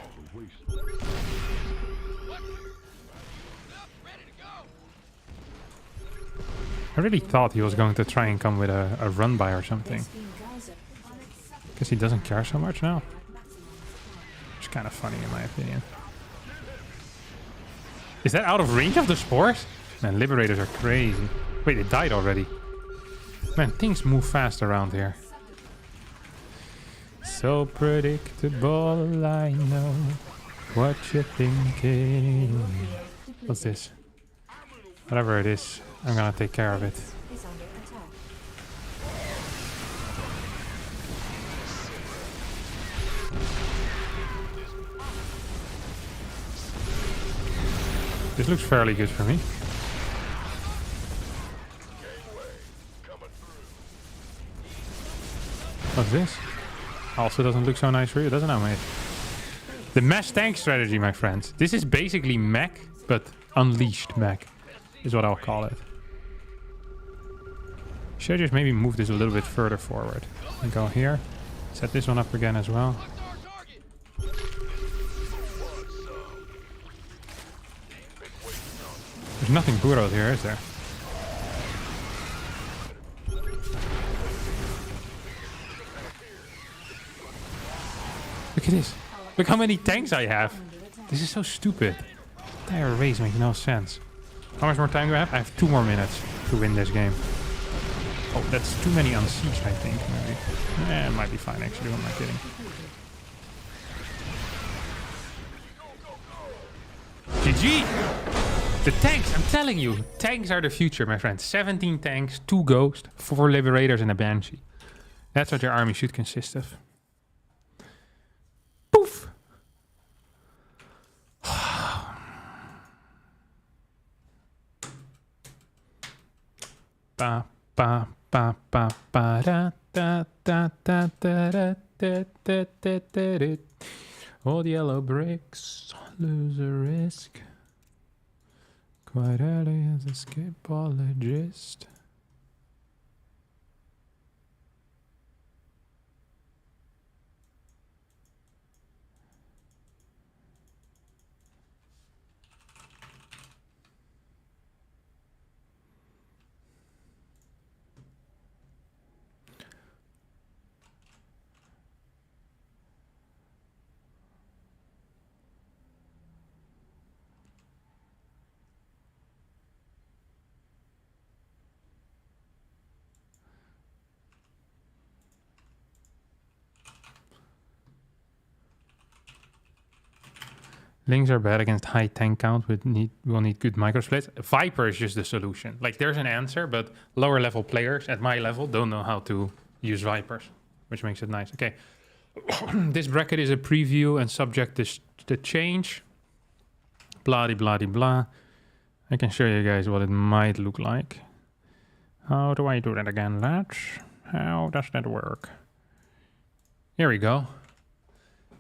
I really thought he was going to try and come with a run by or something. Steam geyser. Because he doesn't care so much now. It's kind of funny in my opinion. Is that out of range of the spores? Man, liberators are crazy. Wait, it died already. Man, things move fast around here. So predictable, I know what you're thinking. What's this? Whatever it is, I'm gonna take care of it. Is under attack. This looks fairly good for me. What's this? Also doesn't look so nice for you, doesn't it, mate? The mass tank strategy, my friends. This is basically mech, but unleashed mech, is what I'll call it. Should I just maybe move this a little bit further forward? And go here. Set this one up again as well. There's nothing burrowed here, is there? Look at this. Look how many tanks I have. This is so stupid. The entire race makes no sense. How much more time do I have? I have 2 more minutes to win this game. Oh, that's too many unsieged, I think, maybe. It might be fine, actually. What am I kidding? GG! The tanks, I'm telling you. Tanks are the future, my friends. 17 tanks, 2 ghosts, 4 liberators, and a banshee. That's what your army should consist of. Poof! Ba ba ba ba ba da da da da da da da da da da da. Old yellow bricks lose a risk. Quite early as a skipologist. Lings are bad against high tank count. We'll need good microsplits. Viper is just the solution. Like, there's an answer, but lower level players at my level don't know how to use Vipers, which makes it nice. Okay, this bracket is a preview and subject to change. Blah de blah de blah. I can show you guys what it might look like. How do I do that again, lads? How does that work? Here we go.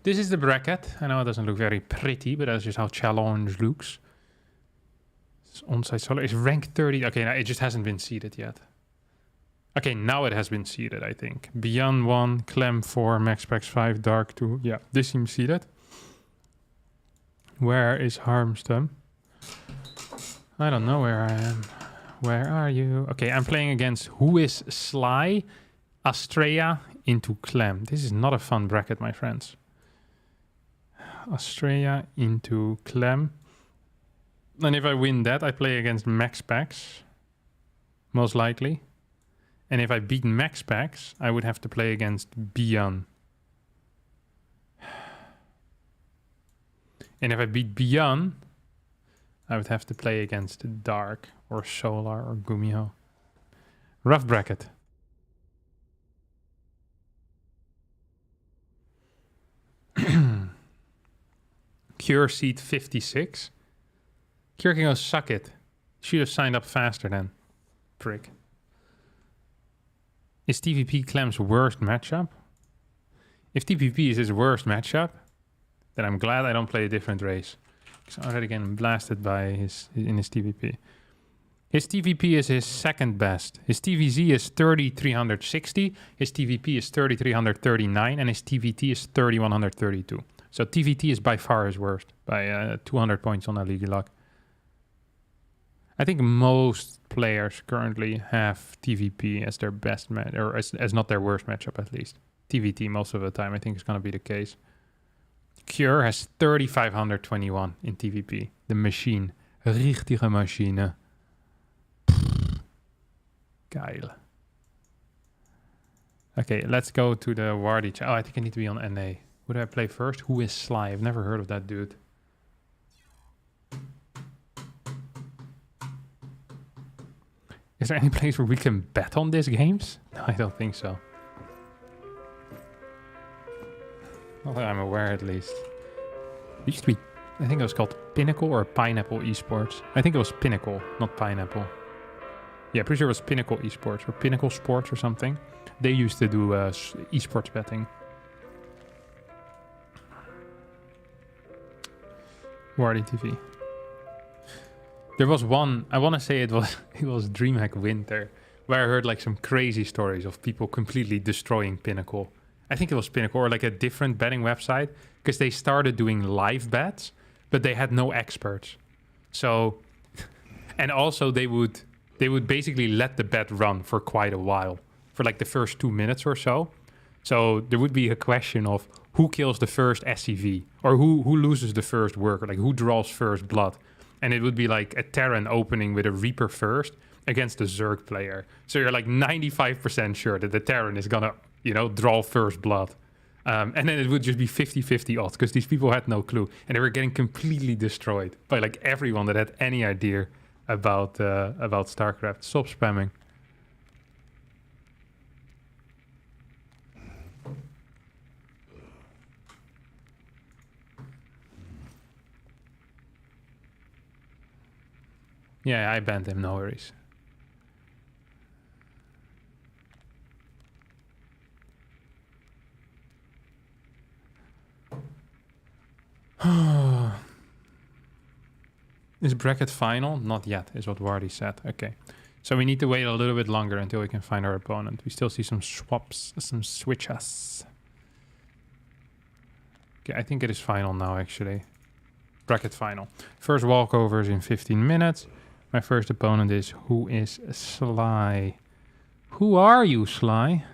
This is the bracket. I know it doesn't look very pretty, but that's just how challenge looks. It's on-site solar. It's rank 30. Okay, now it just hasn't been seeded yet. Okay, now it has been seeded, I think. ByuN 1, Clem 4, MaxPax 5, Dark 2. Yeah, this seems seeded. Where is Harstem? I don't know where I am. Where are you? Okay, I'm playing against Who is Sly, Astrea into Clem. This is not a fun bracket, my friends. Astrea into Clem. And if I win that, I play against MaxPax. Most likely. And if I beat MaxPacks, I would have to play against ByuN. And if I beat ByuN, I would have to play against Dark or Solar or Gumiho. Rough bracket. Cure seat 56. Cure can go suck it. Should have signed up faster then. Prick. Is TVP Clem's worst matchup? If TVP is his worst matchup, then I'm glad I don't play a different race. Because I'm already getting blasted by his TVP. His TVP is his second best. His TVZ is 3360. His TVP is 3339. And his TVT is 3132. So TVT is by far his worst. By 200 points on a league luck. I think most players currently have TVP as their best match, or as not their worst matchup at least. TVT most of the time I think is going to be the case. Cure has 3521 in TVP. The machine. Richtige Maschine. Geil. Okay, let's go to the Wardy. Oh, I think I need to be on NA. Who do I play first? Who is Sly? I've never heard of that dude. Is there any place where we can bet on these games? No, I don't think so. Not that I'm aware, at least. It used to be, I think it was called Pinnacle or Pineapple Esports. I think it was Pinnacle, not Pineapple. Yeah, pretty sure it was Pinnacle Esports or Pinnacle Sports or something. They used to do esports betting. Wardy TV. There was one, I want to say it was DreamHack Winter, where I heard like some crazy stories of people completely destroying Pinnacle. I think it was Pinnacle or like a different betting website, because they started doing live bets, but they had no experts. So, and also they would basically let the bet run for quite a while, for like the first 2 minutes or so. So there would be a question of who kills the first SCV, or who loses the first worker, like who draws first blood. And it would be like a Terran opening with a Reaper first against a Zerg player. So you're like 95% sure that the Terran is gonna, draw first blood. And then it would just be 50-50 odds, because these people had no clue. And they were getting completely destroyed by like everyone that had any idea about StarCraft. Stop spamming. Yeah, I banned him, no worries. Is bracket final? Not yet, is what Wardy said. Okay. So we need to wait a little bit longer until we can find our opponent. We still see some swaps, some switches. Okay, I think it is final now, actually. Bracket final. First walkovers in 15 minutes. My first opponent is Who is Sly? Who are you, Sly?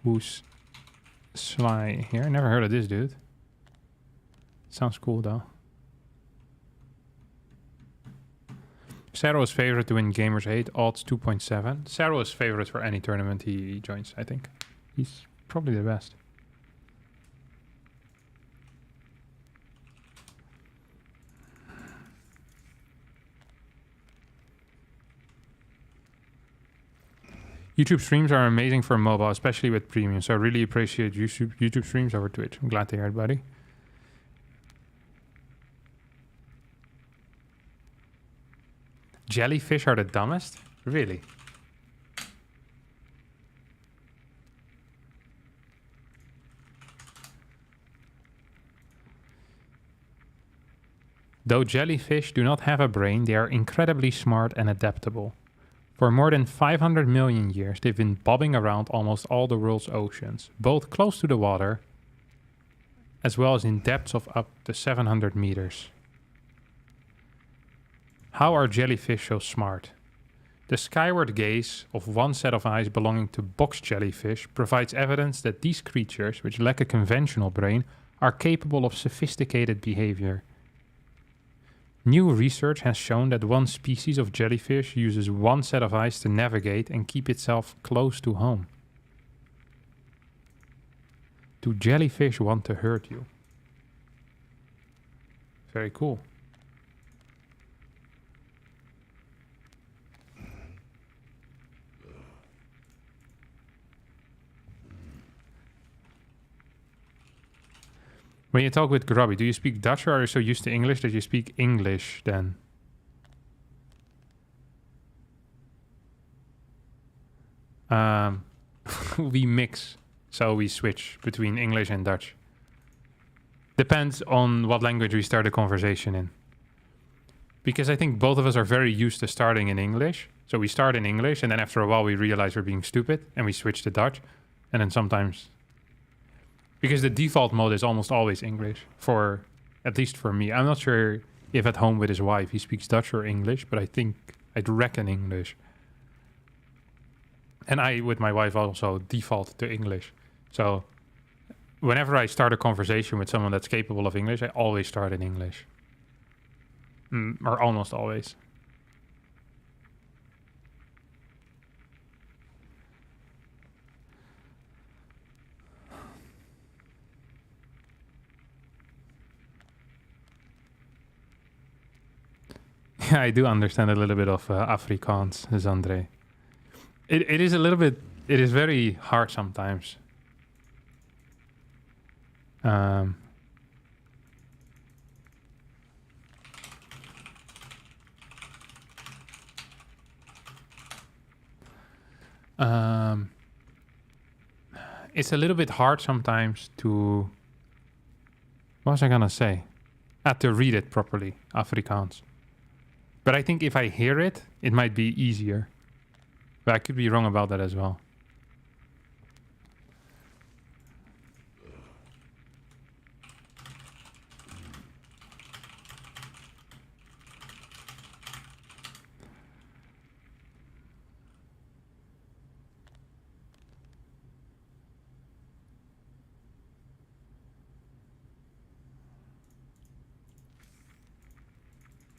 Who's Sly here? Never heard of this dude. Sounds cool though. Saro is favorite to win Gamers 8, odds 2.7. Saro is favorite for any tournament he joins, I think. He's probably the best. YouTube streams are amazing for mobile, especially with premium. So I really appreciate YouTube streams over Twitch. I'm glad to hear it, buddy. Jellyfish are the dumbest? Really? Though jellyfish do not have a brain, they are incredibly smart and adaptable. For more than 500 million years, they've been bobbing around almost all the world's oceans, both close to the water as well as in depths of up to 700 meters. How are jellyfish so smart? The skyward gaze of one set of eyes belonging to box jellyfish provides evidence that these creatures, which lack a conventional brain, are capable of sophisticated behavior. New research has shown that one species of jellyfish uses one set of eyes to navigate and keep itself close to home. Do jellyfish want to hurt you? Very cool. When you talk with Grubby, do you speak Dutch or are you so used to English that you speak English then? We mix, so we switch between English and Dutch. Depends on what language we start a conversation in. Because I think both of us are very used to starting in English. So we start in English and then after a while we realize we're being stupid and we switch to Dutch. And then sometimes... Because the default mode is almost always English, for at least for me. I'm not sure if at home with his wife he speaks Dutch or English, but I'd reckon English. And I, with my wife, also default to English. So whenever I start a conversation with someone that's capable of English, I always start in English. Or almost always. Yeah, I do understand a little bit of Afrikaans, Zandre. It is a little bit... It is very hard sometimes. It's a little bit hard sometimes to... What was I gonna say? To read it properly, Afrikaans. But I think if I hear it, it might be easier. But I could be wrong about that as well.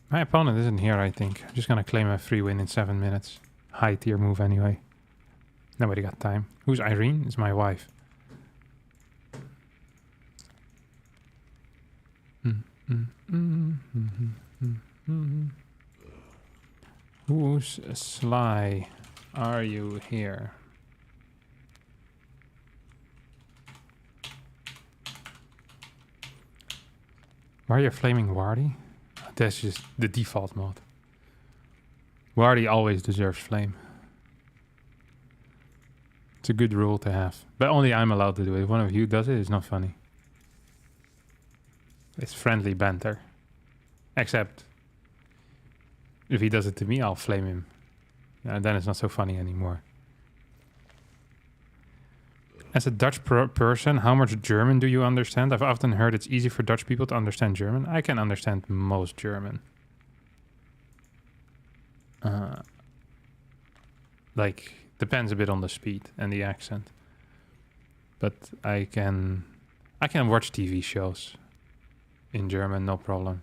My opponent isn't here, I think. I'm just gonna claim a free win in 7 minutes. High tier move anyway. Nobody got time. Who's Irene? It's my wife. Who's Sly? Are you here? Why are you flaming Wardy? That's just the default mode. Wardy always deserves flame. It's a good rule to have. But only I'm allowed to do it. If one of you does it, it's not funny. It's friendly banter. Except if he does it to me, I'll flame him. And then it's not so funny anymore. As a Dutch person, how much German do you understand? I've often heard it's easy for Dutch people to understand German. I can understand most German. Like, depends a bit on the speed and the accent. But I can watch TV shows in German, no problem.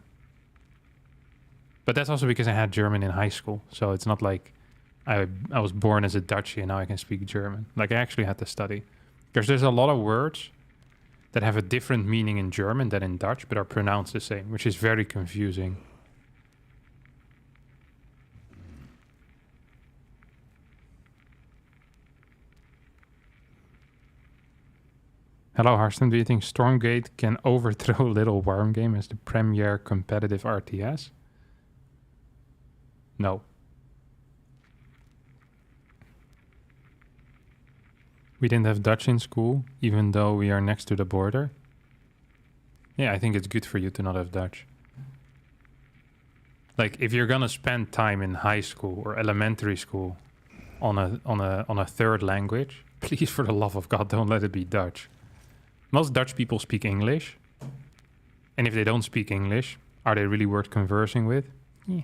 But that's also because I had German in high school. So it's not like I was born as a Dutchie and now I can speak German. Like, I actually had to study. Because there's a lot of words that have a different meaning in German than in Dutch, but are pronounced the same, which is very confusing. Hello, Harstem. Do you think Stormgate can overthrow Little Worm Game as the premier competitive RTS? No. We didn't have Dutch in school, even though we are next to the border. Yeah, I think it's good for you to not have Dutch. Like, if you're gonna spend time in high school or elementary school on a third language, please, for the love of God, don't let it be Dutch. Most Dutch people speak English, And if they don't speak English, are they really worth conversing with? Yeah.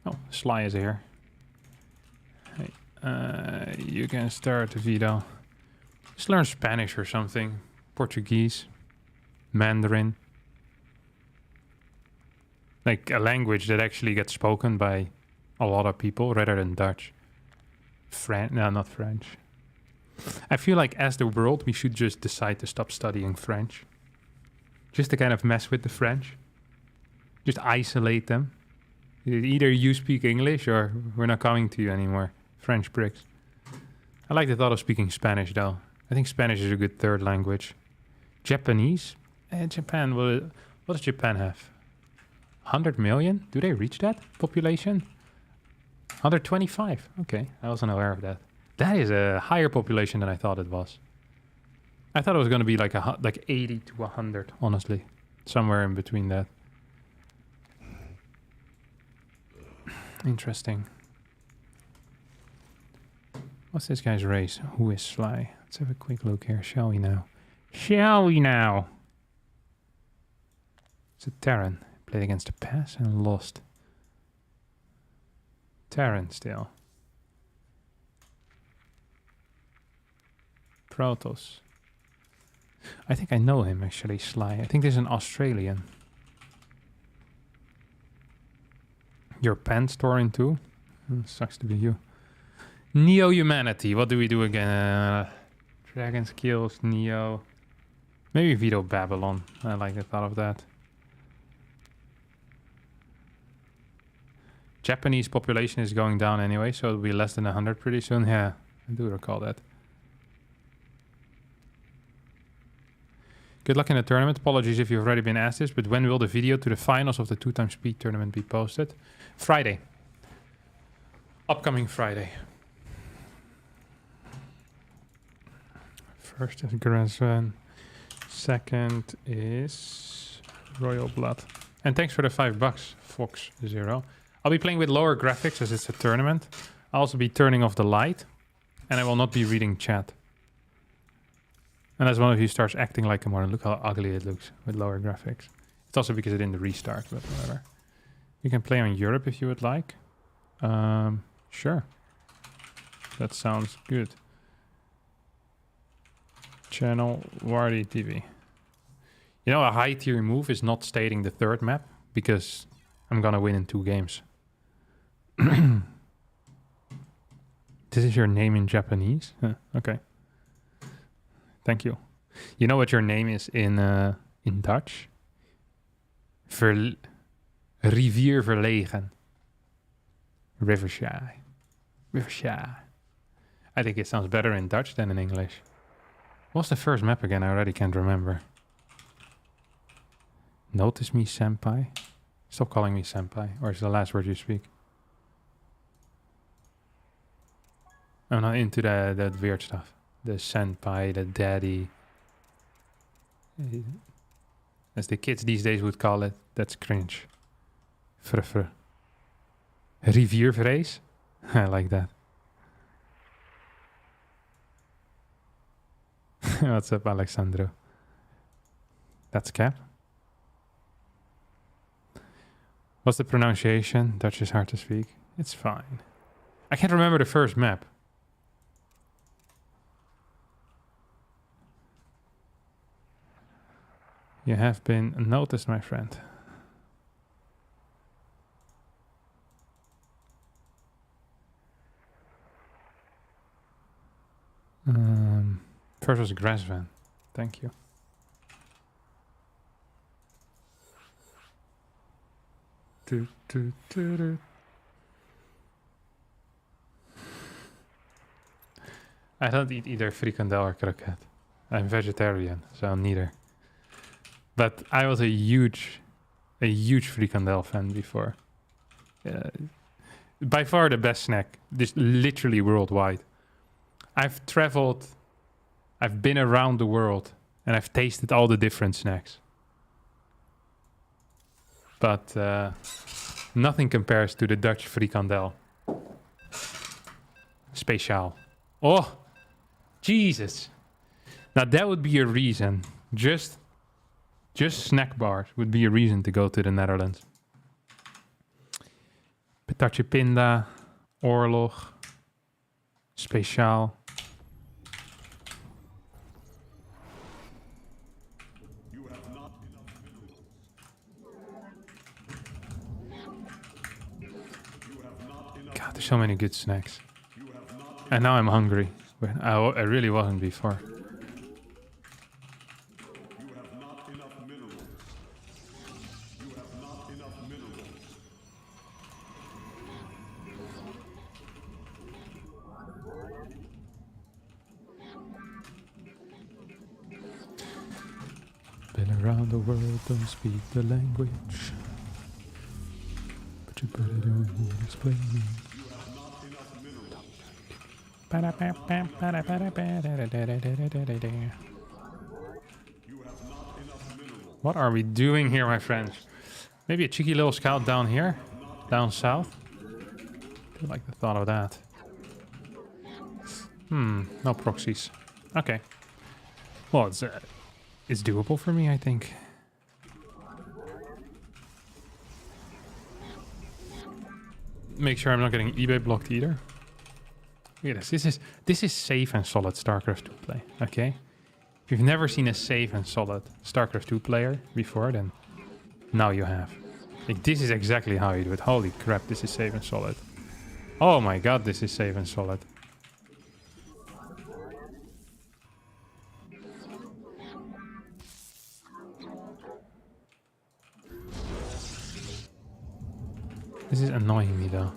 Oh, Sly is here. Hey, you can start, Vito. Just learn Spanish or something. Portuguese. Mandarin. Like a language that actually gets spoken by a lot of people rather than Dutch. No, not French. I feel like as the world, we should just decide to stop studying French. Just to kind of mess with the French. Just isolate them. Either you speak English or we're not coming to you anymore. French bricks. I like the thought of speaking Spanish though. I think Spanish is a good third language. Japanese? Japan, what does Japan have? 100 million? Do they reach that population? 125. Okay, I wasn't aware of that. That is a higher population than I thought it was. I thought it was going to be like 80 to 100, honestly. Somewhere in between that. Interesting. What's this guy's race? Who is Sly? Let's have a quick look here, shall we now? Shall we now? It's a Terran. Played against the pass and lost. Terran still. Protoss. I think I know him actually, Sly. I think this is an Australian. Your pen storing too? Sucks to be you. Neo-Humanity. What do we do again? Dragon Skills, Neo. Maybe Vito Babylon. I like the thought of that. Japanese population is going down anyway, so it'll be less than 100 pretty soon. Yeah, I do recall that. Good luck in the tournament. Apologies if you've already been asked this, but when will the video to the finals of the 2x speed tournament be posted? Friday. Upcoming Friday. First is Grazvan. Second is Royal Blood. And thanks for the $5, Fox0. I'll be playing with lower graphics as it's a tournament. I'll also be turning off the light. And I will not be reading chat. And as one of you starts acting like a modern, look how ugly it looks with lower graphics. It's also because it didn't restart, but whatever. You can play on Europe if you would like. Sure. That sounds good. Channel Wardy TV. You know, a high tier move is not stating the third map because I'm gonna win in 2 games. This is your name in Japanese? Okay. Thank you. You know what your name is in Dutch? Rivier verlegen. Riverside. Riverside. I think it sounds better in Dutch than in English. What's the first map again? I already can't remember. Notice me, senpai. Stop calling me senpai, or is the last word you speak? I'm not into that weird stuff. The senpai, the daddy. As the kids these days would call it, that's cringe. Fruffer. Riviervrees? I like that. What's up, Alexandro? That's Cap. What's the pronunciation? Dutch is hard to speak. It's fine. I can't remember the first map. You have been noticed, my friend. First was Grassvan. Thank you. I don't eat either frikandel or croquette. I'm vegetarian, so neither. But I was a huge frikandel fan before. By far the best snack, just literally worldwide. I've traveled, I've been around the world, and I've tasted all the different snacks. But nothing compares to the Dutch frikandel. Speciaal. Oh, Jesus. Now that would be a reason. Just snack bars would be a reason to go to the Netherlands. Patatje pinda, oorlog, speciaal. God, there's so many good snacks. And now I'm hungry. I really wasn't before. Been around the world, don't speak the language. But you better don't need explaining. What are we doing here, my friends? Maybe a cheeky little scout down here? Down south? I do like the thought of that. No proxies. Okay. Well, it's doable for me, I think. Make sure I'm not getting eBay blocked either. Look at this. This is safe and solid StarCraft 2 play. Okay. If you've never seen a safe and solid StarCraft 2 player before, then now you have. Like, this is exactly how you do it. Holy crap, this is safe and solid. Oh my god, this is safe and solid. This is annoying me though.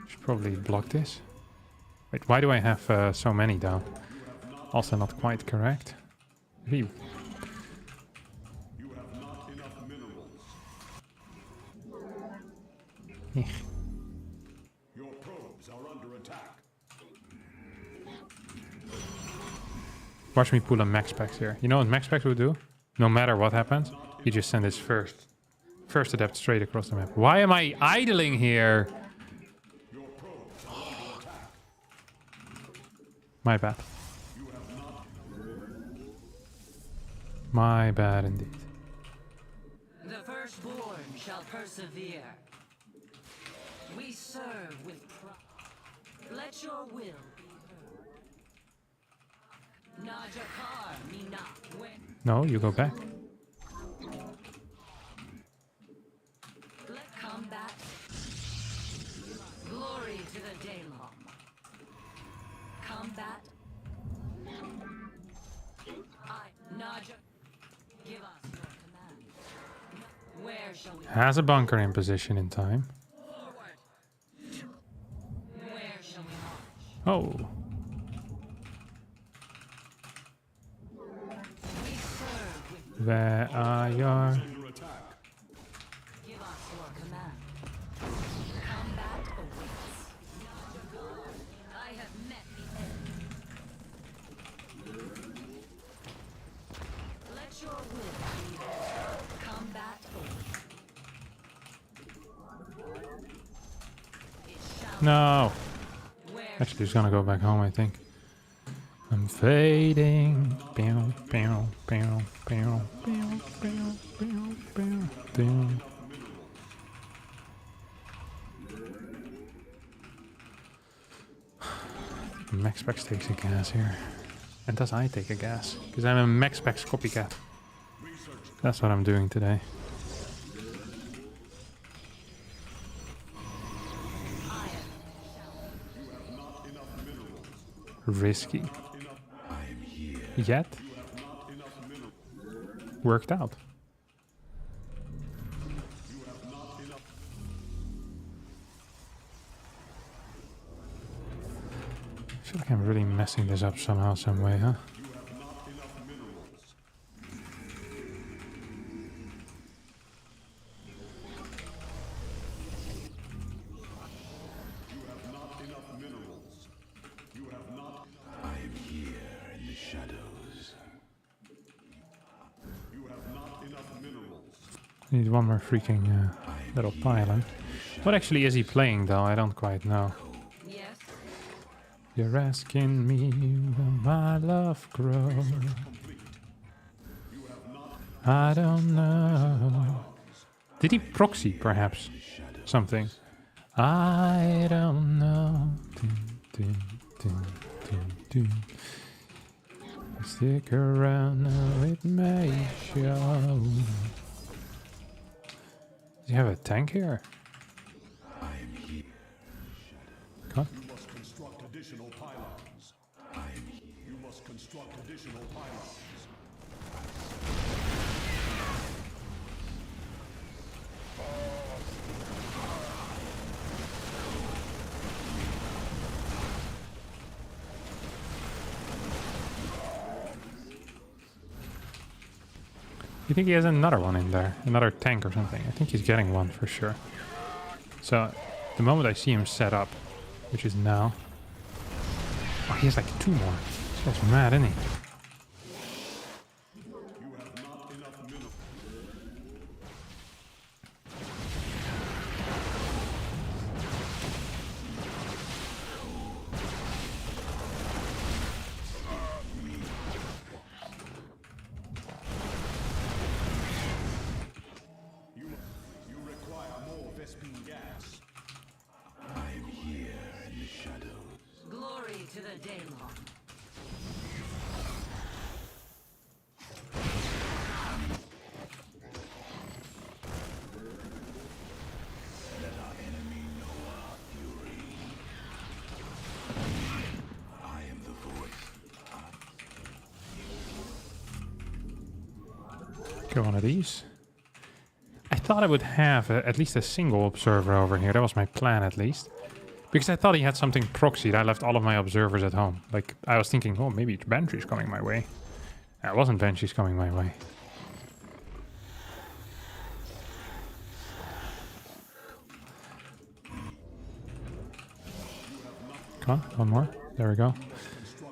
Should probably block this. Wait, why do I have so many down? Also not quite correct. Maybe. Your probes are under attack. Watch me pull a MaxPax here. You know what MaxPax would do? No matter what happens, you just send this first adept straight across the map. Why am I idling here? My bad. My bad indeed. The firstborn shall persevere. We serve with pride. Let your will be heard. Najakar me not when. No, you go back. Let combat. Glory to the Daylom. Combat. Naja. Give us your command. Where shall we? Has a bunker in position in time. Where shall we march? Oh. We serve with. Where are your... Under attack. Give us your command. Combat awaits. I have met the end. Let your will be heard. Combat awaits. It shall No. where Actually, he's gonna go back home, I think. I'm fading. Bow, bow, bow, bow, bow, bow, bow, bow, bow. MaxPax takes a gas here. And does I take a gas? Because I'm a MaxPax copycat. That's what I'm doing today. Risky. Yet worked out. I feel like I'm really messing this up somehow, some way, huh? Need one more freaking little pylon. What actually is he playing though? I don't quite know. yes. You're asking me will my love grow? I don't know. Did he proxy, perhaps? Something. I don't know. Dun, dun, dun, dun. Stick around now, it may show. Does he have a tank here? Come on. You must construct additional pylons. You must construct additional pylons. You think he has another one in there? Another tank or something? I think he's getting one for sure. So, the moment I see him set up, which is now... Oh, he has like 2 more. This guy's mad, isn't he? Glory to the Daylon. Go one of these. I thought I would have at least a single observer over here. That was my plan, at least. Because I thought he had something proxied. I left all of my observers at home. Like, I was thinking, oh, maybe it's Banshee's coming my way. It wasn't Banshee's coming my way. Come on, one more. There we go.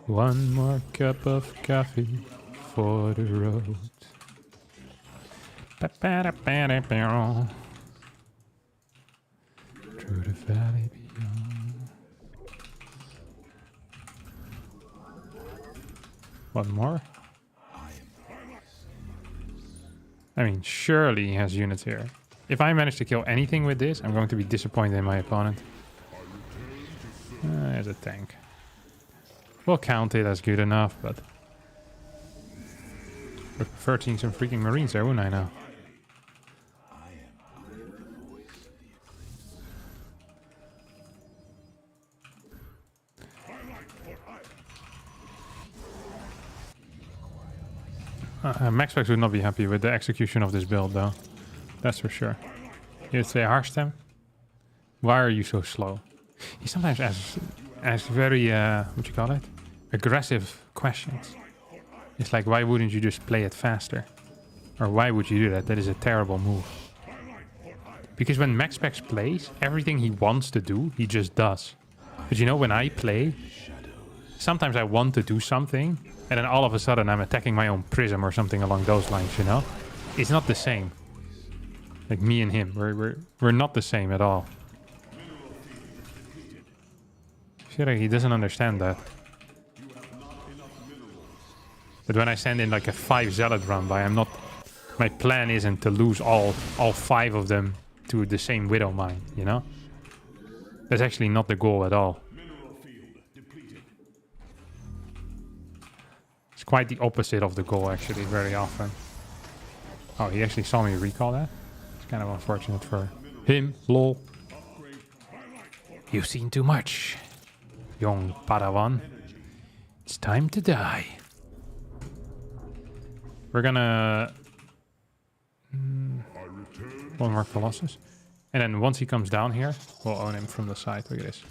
One more cup of coffee for the road. Through the valley beyond. One more. I mean, surely he has units here. If I manage to kill anything with this, I'm going to be disappointed in my opponent. There's a tank. We'll count it as good enough, but... I prefer seeing some freaking Marines there, wouldn't I now? MaxPax would not be happy with the execution of this build, though. That's for sure. You'd say, Harstem, why are you so slow? He sometimes asks very, what you call it? Aggressive questions. It's like, why wouldn't you just play it faster? Or why would you do that? That is a terrible move. Because when MaxPax plays, everything he wants to do, he just does. But you know, when I play, sometimes I want to do something, and then all of a sudden I'm attacking my own prism or something along those lines, you know? It's not the same. Like me and him, we're not the same at all. He doesn't understand that. But when I send in like a 5 Zealot run by, I'm not... My plan isn't to lose all 5 of them to the same Widow mine, you know? That's actually not the goal at all. It's quite the opposite of the goal, actually, very often. Oh, he actually saw me recall that? It's kind of unfortunate for him, lol. You've seen too much, young Padawan. It's time to die. We're gonna... one more Colossus. And then once he comes down here, we'll own him from the side. Look at this.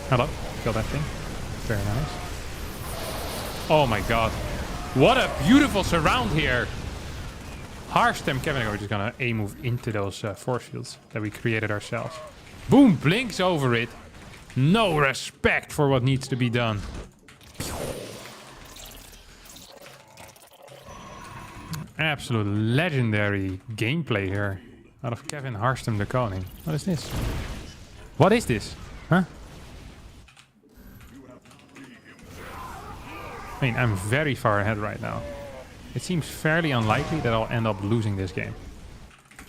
Hello. Kill that thing. Very nice. Oh my god. What a beautiful surround here. Harstem Kevin, we're just gonna A-move into those force fields that we created ourselves. Boom! Blinks over it. No respect for what needs to be done. Absolute legendary gameplay here. Out of Kevin Harstem the Koning. What is this? What is this? Huh? I mean, I'm very far ahead right now. It seems fairly unlikely that I'll end up losing this game.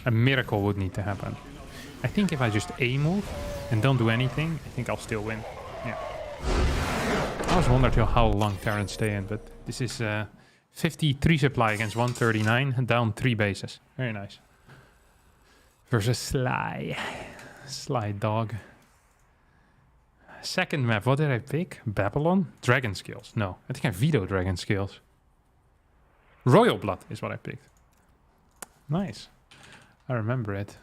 A miracle would need to happen. I think if I just A-move and don't do anything, I think I'll still win. Yeah. I was wondering how long Terrans stay in, but this is 53 supply against 139, down 3 bases. Very nice. Versus Sly. Sly dog. Second map, what did I pick? Babylon? Dragon Skills. No, I think I vetoed Dragon Skills. Royal Blood is what I picked. Nice. I remember it.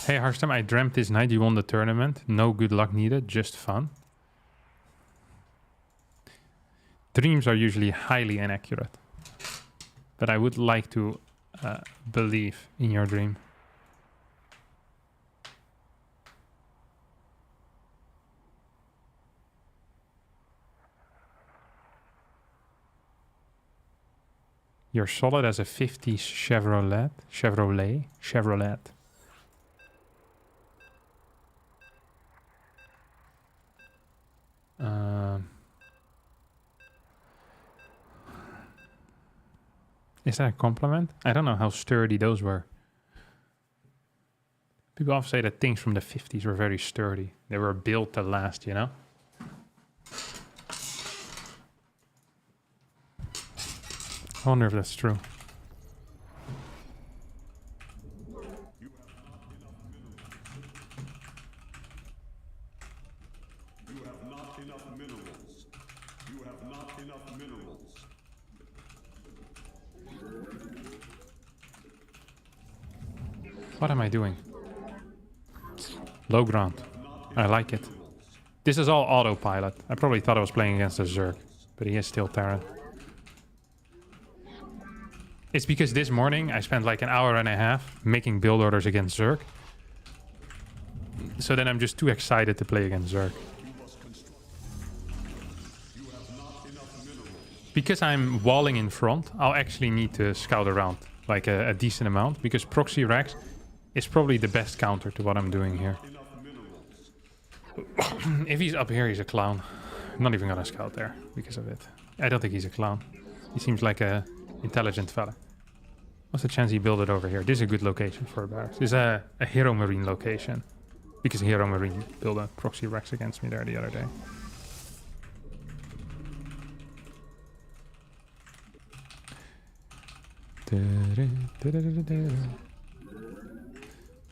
Hey Harstem, I dreamt this night you won the tournament. No good luck needed, just fun. Dreams are usually highly inaccurate. But I would like to believe in your dream. You're solid as a 50s Chevrolet. Is that a compliment? I don't know how sturdy those were. People often say that things from the 50s were very sturdy. They were built to last, you know? I wonder if that's true. You have not enough minerals. You have not enough minerals. What am I doing? Low ground. I like it. This is all autopilot. I probably thought I was playing against a Zerg, but he is still Terran. It's because this morning I spent like an hour and a half making build orders against Zerg. So then I'm just too excited to play against Zerg. Because I'm walling in front, I'll actually need to scout around like a decent amount, because Proxy Rex is probably the best counter to what I'm doing here. If he's up here, he's a clown. I'm not even gonna scout there because of it. I don't think he's a clown. He seems like a intelligent fella. What's the chance he built it over here? This is a good location for a barracks. This is a Hero Marine location. Because Hero Marine built a Proxy Rex against me there the other day.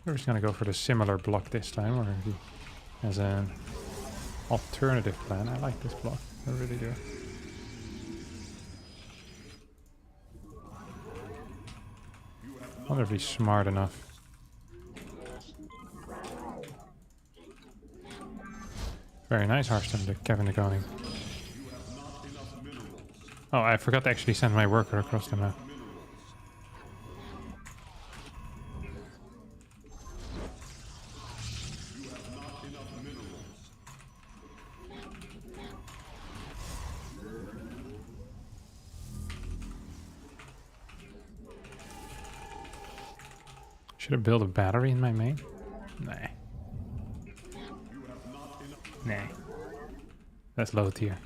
We're just gonna go for the similar block this time, or as an alternative plan. I like this block. I really do. I wonder if he's smart enough. Very nice, Harstem, the Kevin the Koning. Oh, I forgot to actually send my worker across the map. Should I build a battery in my main? Nah. Nah. That's low tier.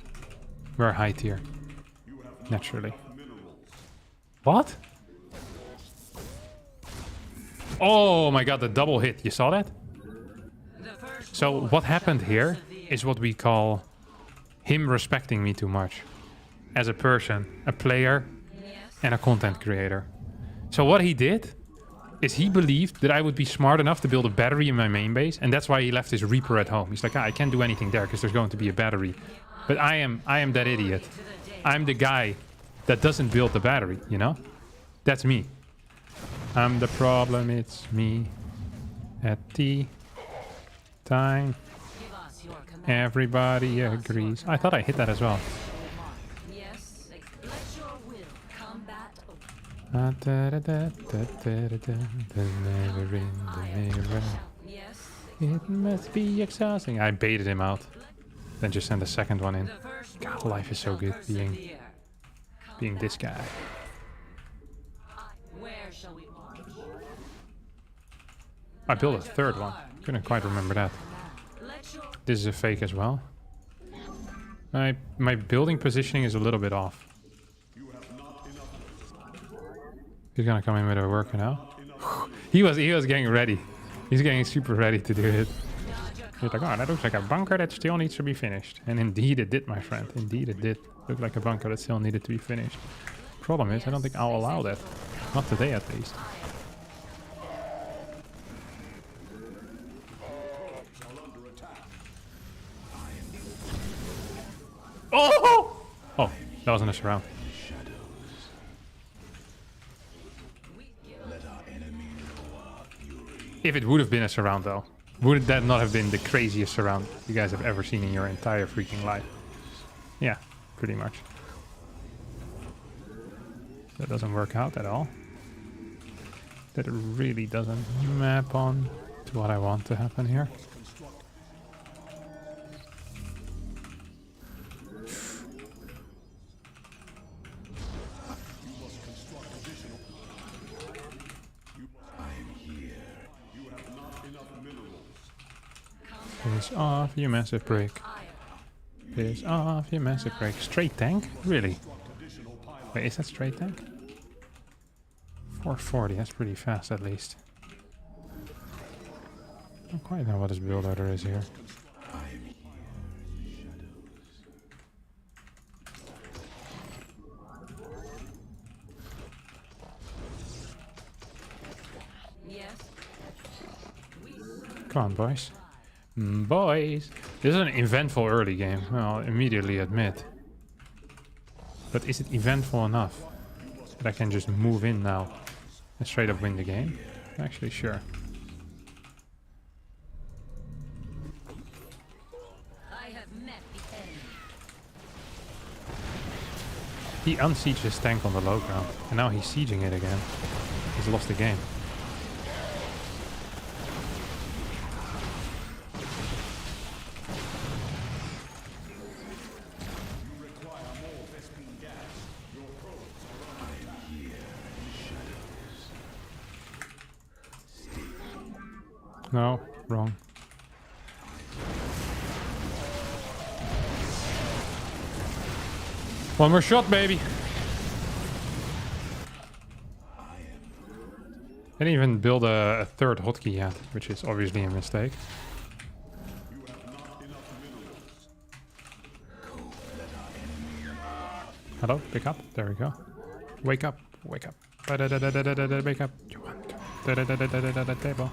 We're high tier. Naturally. What? Oh my god, the double hit. You saw that? So what happened here is what we call him respecting me too much. As a person, a player, and a content creator. So what he did is he believed that I would be smart enough to build a battery in my main base, and that's why he left his Reaper at home. He's like, I can't do anything there because there's going to be a battery. But I am that idiot. I'm the guy that doesn't build the battery, you know? That's me. I'm the problem, it's me. At the time, everybody agrees. I thought I hit that as well. Yes, let your will combat. The never in the mirror. Yes, It must be exhausting. I baited him out. Then just send the second one in. God, life is so good being this guy. Where shall we march? I built a third one. Couldn't quite remember that. Let your This is a fake as well. My building positioning is a little bit off. He's gonna come in with a worker now. he was getting ready. He's getting super ready to do it. He's like, oh, that looks like a bunker that still needs to be finished. And indeed it did, my friend. Indeed it did. Look like a bunker that still needed to be finished. Problem is, I don't think I'll allow that. Not today, at least. Oh! Oh, that wasn't a surround. If it would have been a surround, though, would that not have been the craziest surround you guys have ever seen in your entire freaking life? Yeah, pretty much. That doesn't work out at all. That really doesn't map on to what I want to happen here. Piss off, you massive prick. Piss off, you massive prick. Straight tank? Really? Wait, is that straight tank? 440, that's pretty fast at least. I don't quite know what his build order is here. yes. Come on, boys. Boys! This is an eventful early game, I'll immediately admit. But is it eventful enough that I can just move in now and straight up win the game? Actually, sure. I have met the enemy. He unsieged his tank on the low ground, and now he's sieging it again. He's lost the game. No, wrong. One more shot, baby. I didn't even build a third hotkey yet, which is obviously a mistake. Hello, pick up. There we go. Wake up, wake up. Wake up. You want to table.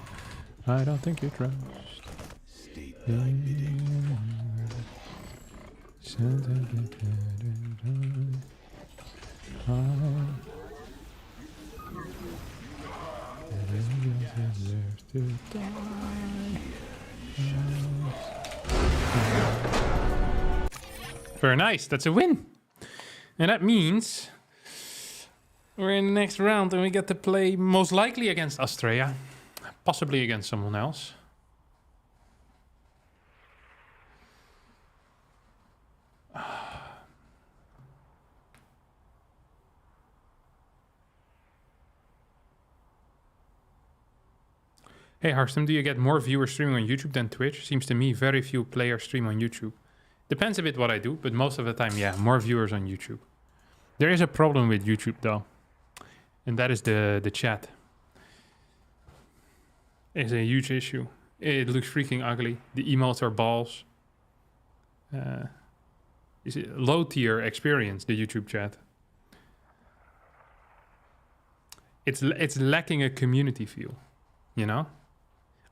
I don't think you trust. Very nice, that's a win. And that means we're in the next round and we get to play most likely against Australia. Possibly against someone else. Hey Harstem, do you get more viewers streaming on YouTube than Twitch? Seems to me very few players stream on YouTube. Depends a bit what I do, but most of the time, yeah, more viewers on YouTube. There is a problem with YouTube though, and that is the chat. It's a huge issue. It looks freaking ugly. The emails are balls. It's a low tier experience, the YouTube chat. It's lacking a community feel, you know?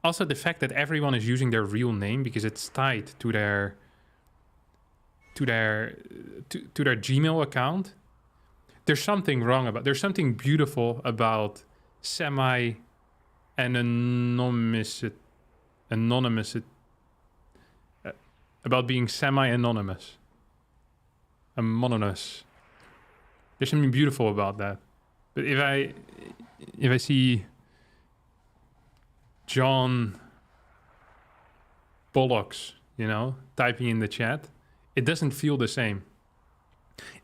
Also the fact that everyone is using their real name because it's tied to their Gmail account. There's something wrong about, there's something beautiful about anonymous, about being semi-anonymous. Anonymous. There's something beautiful about that. But if I see John Bollocks, you know, typing in the chat, it doesn't feel the same.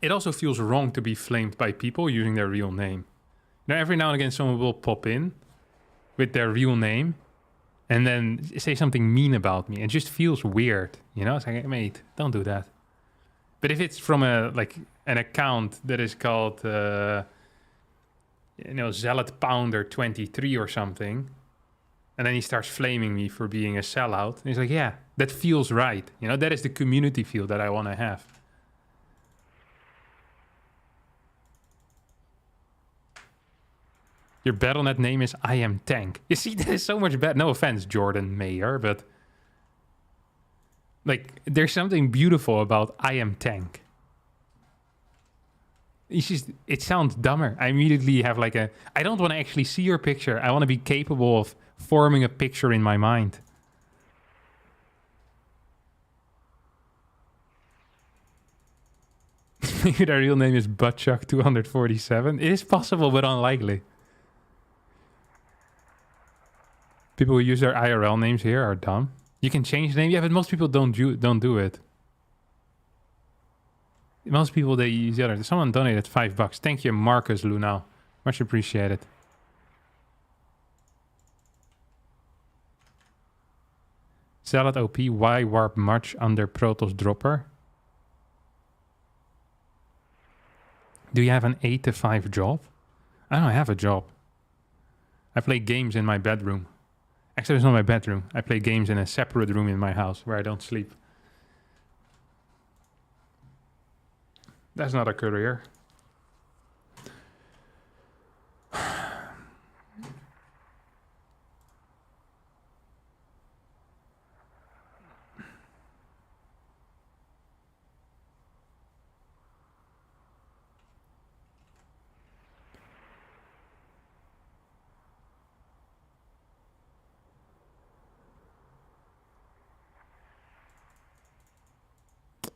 It also feels wrong to be flamed by people using their real name. Now, every now and again, someone will pop in with their real name and then say something mean about me. It just feels weird, you know? It's like, mate, don't do that. But if it's from an account that is called, Zealot Pounder 23 or something, and then he starts flaming me for being a sellout, and he's like, yeah, that feels right. You know, that is the community feel that I want to have. Your Battle.net name is I Am Tank. You see, that is so much better. No offense, Jordan Mayer, but like, there's something beautiful about I Am Tank. It sounds dumber. I immediately have like I don't want to actually see your picture. I want to be capable of forming a picture in my mind. Maybe their real name is Buttchuck247. It is possible, but unlikely. People who use their IRL names here are dumb. You can change the name, yeah, but most people don't do it. Most people, they use the other. Someone donated $5. Thank you, Marcus Lunau. Much appreciated. Salad OP, why warp much under Protoss dropper? Do you have an 8 to 5 job? I don't have a job. I play games in my bedroom. Actually, it's not my bedroom. I play games in a separate room in my house where I don't sleep. That's not a career.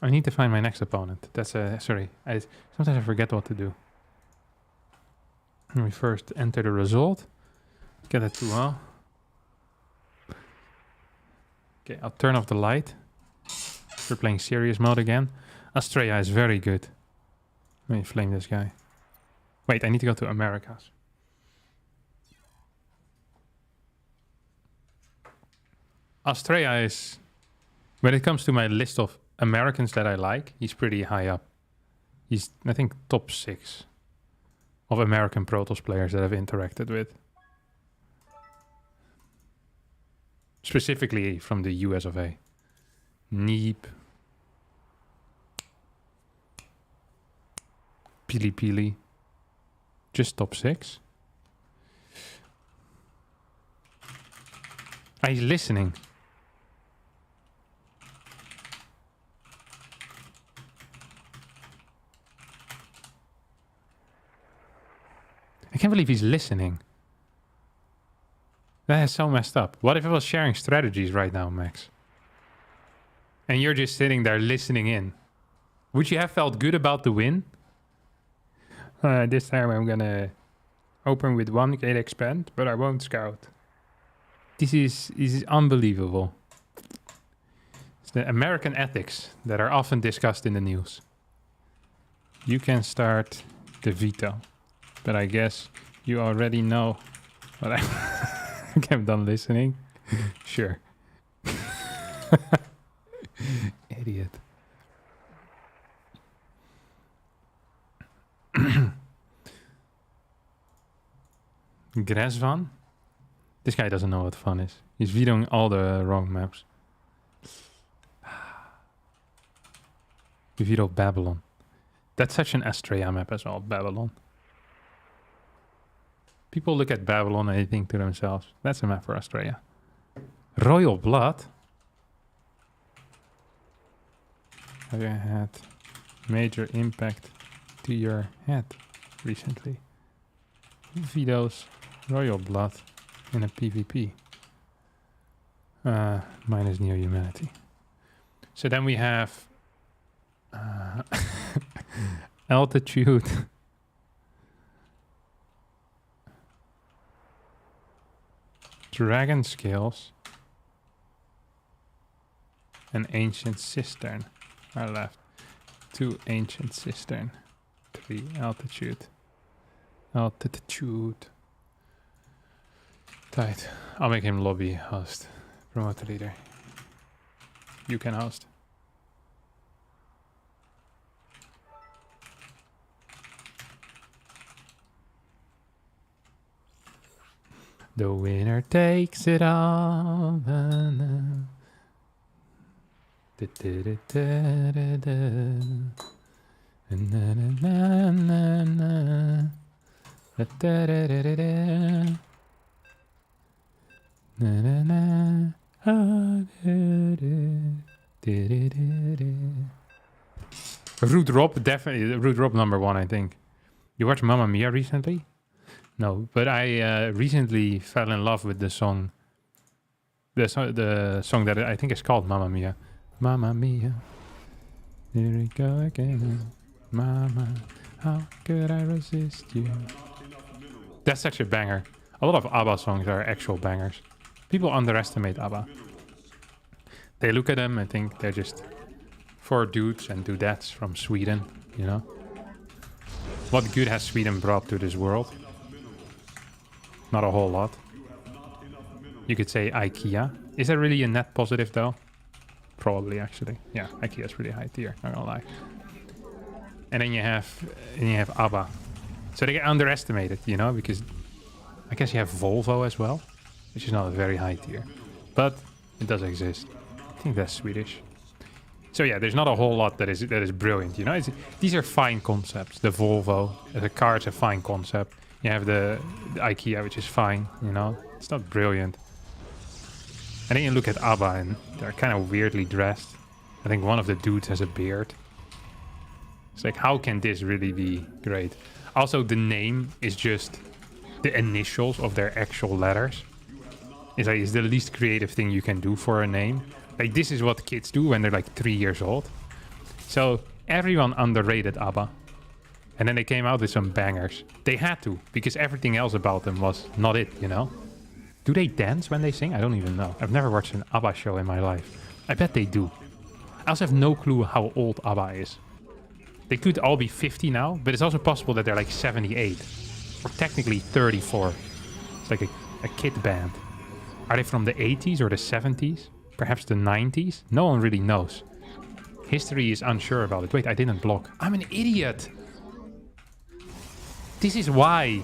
I need to find my next opponent. That's sorry. Sometimes I forget what to do. Let me first enter the result. Get it too well. Okay, I'll turn off the light. We're playing serious mode again. Australia is very good. Let me flame this guy. Wait, I need to go to Americas. Australia is, when it comes to my list of Americans that I like, he's pretty high up. He's, I think, top 6 of American Protoss players that I've interacted with. Specifically from the US of A. Neep. Pili Pili. Just top 6. Ah, he's listening. I can't believe he's listening. That is so messed up. What if I was sharing strategies right now, Max? And you're just sitting there listening in. Would you have felt good about the win? This time I'm gonna open with 1 gate expand, but I won't scout. This is unbelievable. It's the American ethics that are often discussed in the news. You can start the veto. But I guess you already know what I'm done listening. Sure. Idiot. Gresvan? This guy doesn't know what fun is. He's vetoing all the wrong maps. We vetoed Babylon. That's such an Astrea map as well, Babylon. People look at Babylon and they think to themselves, that's a map for Australia. Royal Blood? Have you had major impact to your head recently? Who vetoes Royal Blood in a PvP? Mine is Near Humanity. So then we have Altitude. Dragon Scales and Ancient Cistern are left. 2 Ancient Cistern, 3 Altitude. Altitude. Tight. I'll make him lobby host. Promote the leader. You can host. The winner takes it all. Root Rob, definitely Root Rob #1, I think. You watched Mamma Mia recently? No, but I recently fell in love with the song. The song that I think is called Mamma Mia. Mamma Mia, here we go again. Mama, how could I resist you? That's such a banger. A lot of ABBA songs are actual bangers. People underestimate ABBA. They look at them and think they're just for dudes and dudettes from Sweden, you know? What good has Sweden brought to this world? Not a whole lot. You could say IKEA. Is that really a net positive though? Probably, actually. Yeah, IKEA is really high tier, not gonna lie. And then you have ABBA. So they get underestimated, you know, because I guess you have Volvo as well, which is not a very high tier, but it does exist. I think that's Swedish. So yeah, there's not a whole lot that is brilliant, you know. These are fine concepts. The Volvo as a car is a fine concept. You have the IKEA, which is fine, you know. It's not brilliant. And then you look at ABBA and they're kind of weirdly dressed. I think one of the dudes has a beard. It's like, how can this really be great? Also, the name is just the initials of their actual letters. It's like, it's the least creative thing you can do for a name. Like, this is what kids do when they're like 3 years old. So everyone underrated ABBA. And then they came out with some bangers. They had to, because everything else about them was not it, you know? Do they dance when they sing? I don't even know. I've never watched an ABBA show in my life. I bet they do. I also have no clue how old ABBA is. They could all be 50 now, but it's also possible that they're like 78. Or technically 34. It's like a kid band. Are they from the 80s or the 70s? Perhaps the 90s? No one really knows. History is unsure about it. Wait, I didn't block. I'm an idiot! This is why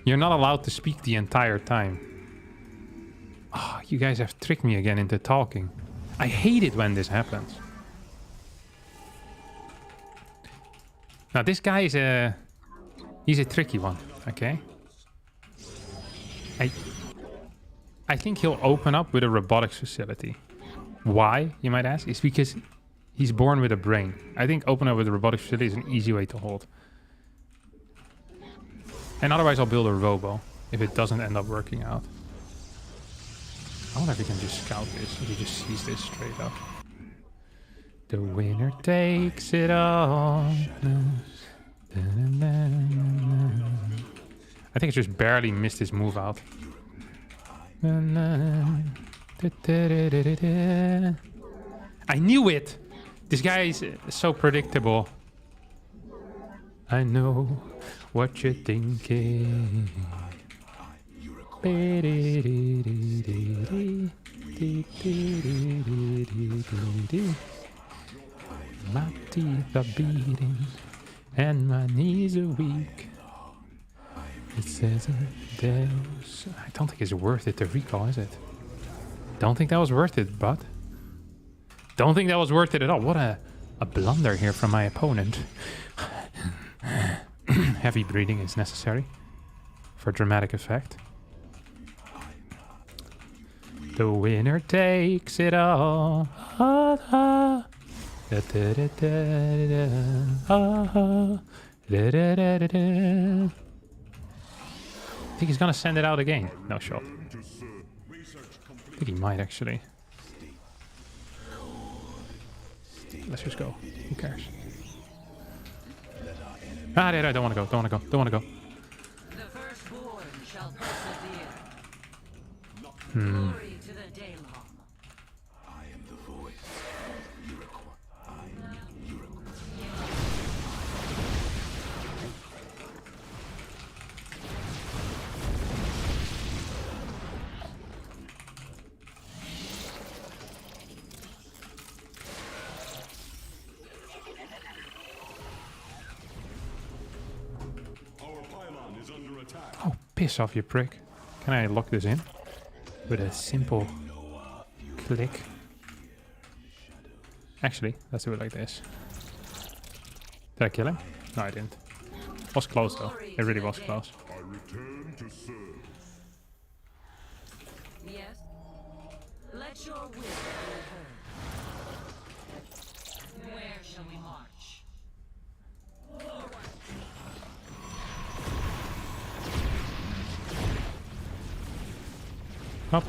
you're not allowed to speak the entire time. Oh, you guys have tricked me again into talking. I hate it when this happens. Now this guy is he's a tricky one, okay? I think he'll open up with a robotics facility. Why, you might ask? It's because he's born with a brain. I think open up with a robotics facility is an easy way to hold. And otherwise I'll build a robo if it doesn't end up working out. I wonder if he can just scout this, if he just sees this straight up. The winner takes it all. I think it's just barely missed his move out. I knew it! This guy is so predictable. I know what you're thinking. My teeth are bleeding and my knees are weak. It says there's... I don't think it's worth it to recall, is it? Don't think that was worth it, but... Don't think that was worth it at all. What a blunder here from my opponent. Heavy breathing is necessary for dramatic effect. The winner takes it all. I think he's gonna send it out again. No shot. I think he might actually. Let's just go. Who cares? Ah, I don't want to go. Don't want to go. Don't want to go. The firstborn shall persevere. Hmm. Glory to the Daylong. I am the voice. You require. Oh, piss off, you prick. Can I lock this in? With a simple click. Actually, let's do it like this. Did I kill him? No, I didn't. Was close though. It really was close. I return to serve. Yes. Let your will be heard. Where shall we march? Up.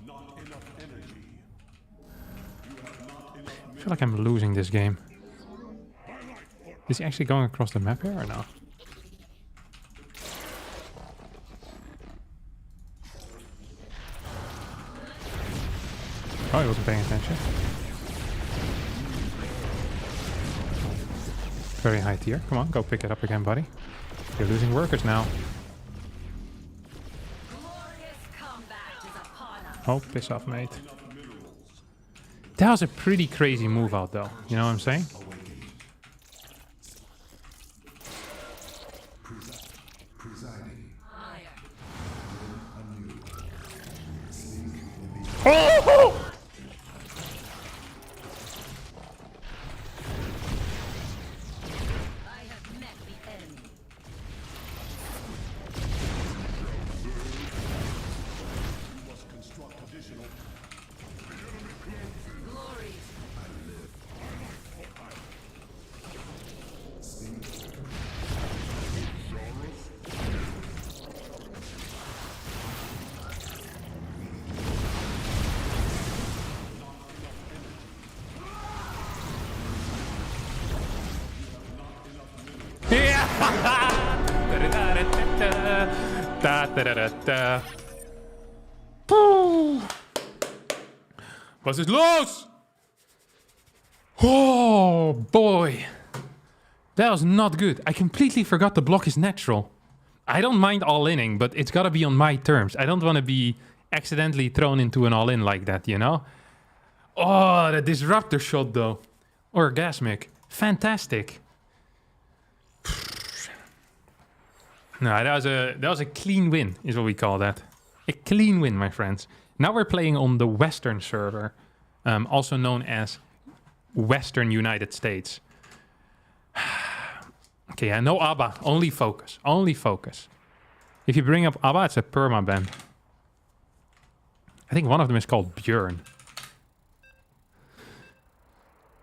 Not enough energy. You have not enough I feel like I'm losing this game. Is he actually going across the map here or no? Oh, he wasn't paying attention. Very high tier. Come on, go pick it up again, buddy. You're losing workers now. Glorious combat is upon us. Oh, piss off, mate. That was a pretty crazy move out, though. You know what I'm saying? presiding. Oh! I have met the enemy. You must construct additional. Glory. Was is los? Oh boy, that was not good. I completely forgot the block is natural. I don't mind all-inning, but it's gotta be on my terms. I don't want to be accidentally thrown into an all-in like that, you know? Oh, the disruptor shot though. Orgasmic. Fantastic. No, that was a clean win, is what we call that. A clean win, my friends. Now we're playing on the Western server, also known as Western United States. Okay, yeah, no ABBA. Only focus. Only focus. If you bring up ABBA, it's a permaban. I think one of them is called ByuN.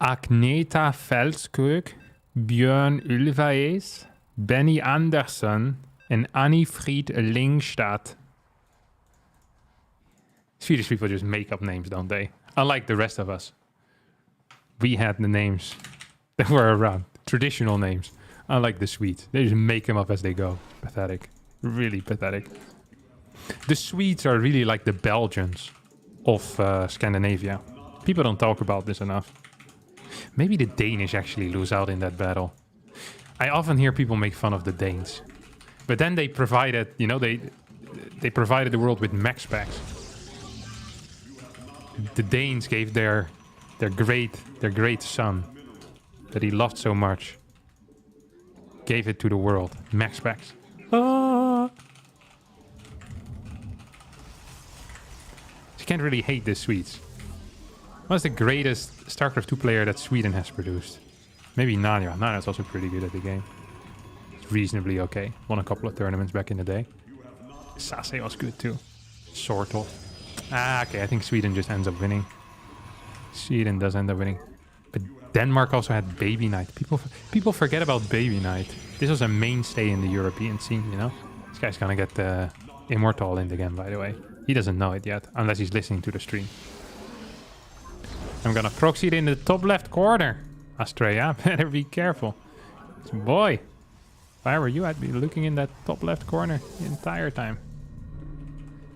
Agneta Veldskog, Björn Ulvaeus, Benny Andersson, and Annie Fried Lingstad. Swedish people just make up names, don't they? Unlike the rest of us. We had the names that were around. Traditional names. Unlike the Swedes. They just make them up as they go. Pathetic. Really pathetic. The Swedes are really like the Belgians of Scandinavia. People don't talk about this enough. Maybe the Danish actually lose out in that battle. I often hear people make fun of the Danes. But then they provided, you know, they provided the world with MaxPax. The Danes gave their great son that he loved so much, gave it to the world. MaxPacks. Ah. You can't really hate the Swedes. What's the greatest StarCraft 2 player that Sweden has produced? Maybe Nanya. Nanya's also pretty good at the game. It's reasonably okay. Won a couple of tournaments back in the day. Sase was good too. Sort of. Ah, okay. I think Sweden just ends up winning. Sweden does end up winning. But Denmark also had Baby Knight. People forget about Baby Knight. This was a mainstay in the European scene, you know? This guy's gonna get Immortal in again, by the way. He doesn't know it yet, unless he's listening to the stream. I'm gonna proxy it in the top left corner. Australia, better be careful. Boy, if I were you, I'd be looking in that top left corner the entire time.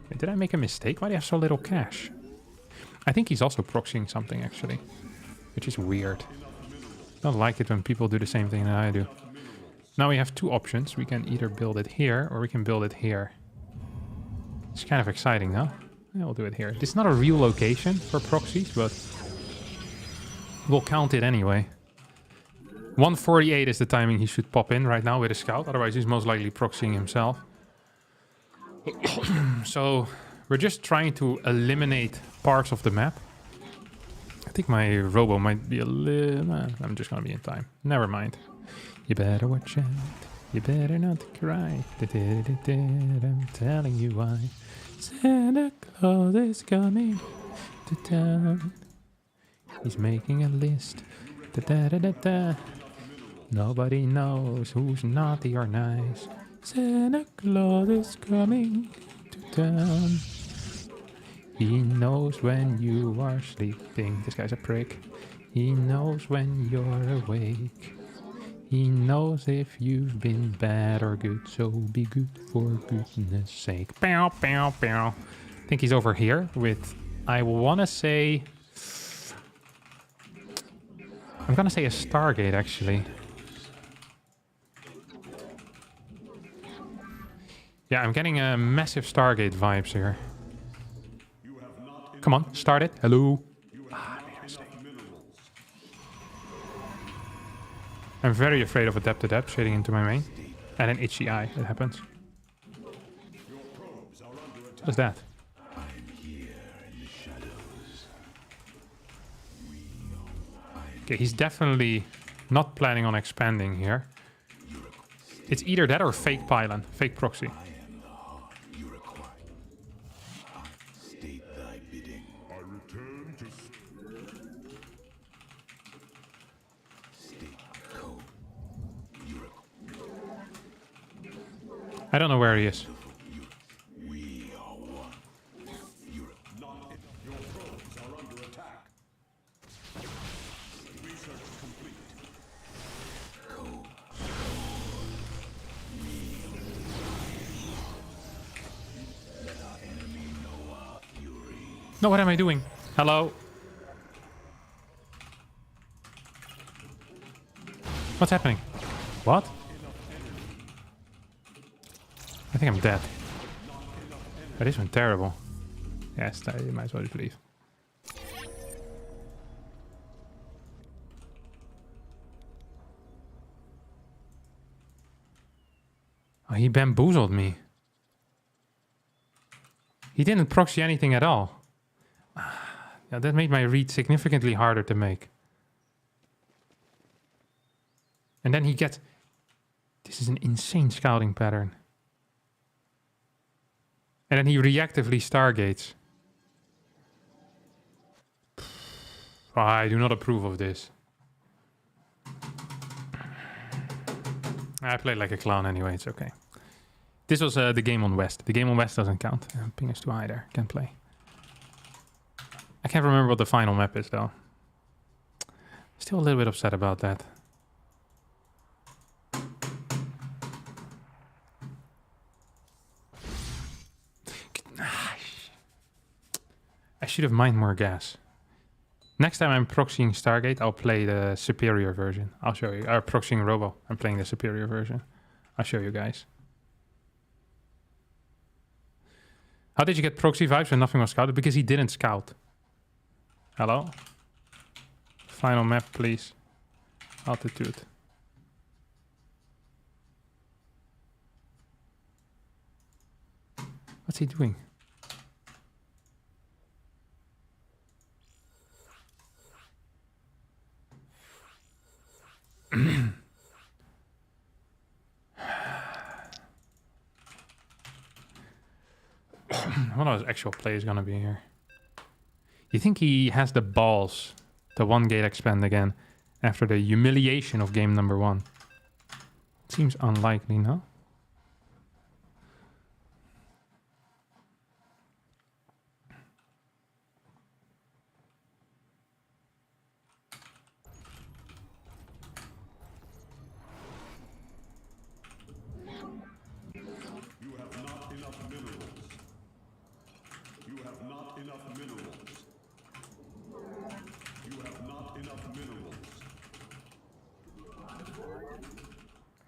Wait, did I make a mistake? Why do you have so little cash? I think he's also proxying something, actually. Which is weird. Don't like it when people do the same thing that I do. Now we have two options. We can either build it here, or we can build it here. It's kind of exciting, huh? Yeah, we'll do it here. This is not a real location for proxies, but we'll count it anyway. 148 is the timing he should pop in right now with a scout. Otherwise, he's most likely proxying himself. So we're just trying to eliminate parts of the map. I think my robo might be a little... I'm just gonna be in time. Never mind. You better watch out. You better not cry. I'm telling you why. Santa Claus is coming to town. He's making a list. Nobody knows who's naughty or nice. Santa Claus is coming to town. He knows when you are sleeping. This guy's a prick. He knows when you're awake. He knows if you've been bad or good. So be good for goodness sake. Pow, pow, pow. I think he's over here with... I want to say... I'm going to say a Stargate, actually. Yeah, I'm getting a massive Stargate vibes here. Come on, start it. Hello. I made a mistake. I'm very afraid of a depth-to-depth shading into my main. And an itchy eye, it happens. What is that? Okay, he's definitely not planning on expanding here. It's either that or fake pylon, fake proxy. I don't know where he is. No, what am I doing? Hello? What's happening? What? I think I'm dead. That is one terrible. Yes, you might as well just leave. Oh, he bamboozled me. He didn't proxy anything at all. Yeah, that made my read significantly harder to make. And then he gets... This is an insane scouting pattern. And then he reactively stargates. Oh, I do not approve of this. I played like a clown anyway, it's okay. This was the game on West. The game on West doesn't count. Ping is too high there, can't play. I can't remember what the final map is though. Still a little bit upset about that. I should have mined more gas. Next time I'm proxying Stargate, I'll play the superior version. I'll show you. Or proxying Robo. I'm playing the superior version. I'll show you guys. How did you get proxy vibes when nothing was scouted? Because he didn't scout. Hello? Final map, please. Altitude. What's he doing? What are his actual plays gonna be here? You think he has the balls to one gate expand again after the humiliation of game number 1? Seems unlikely, no?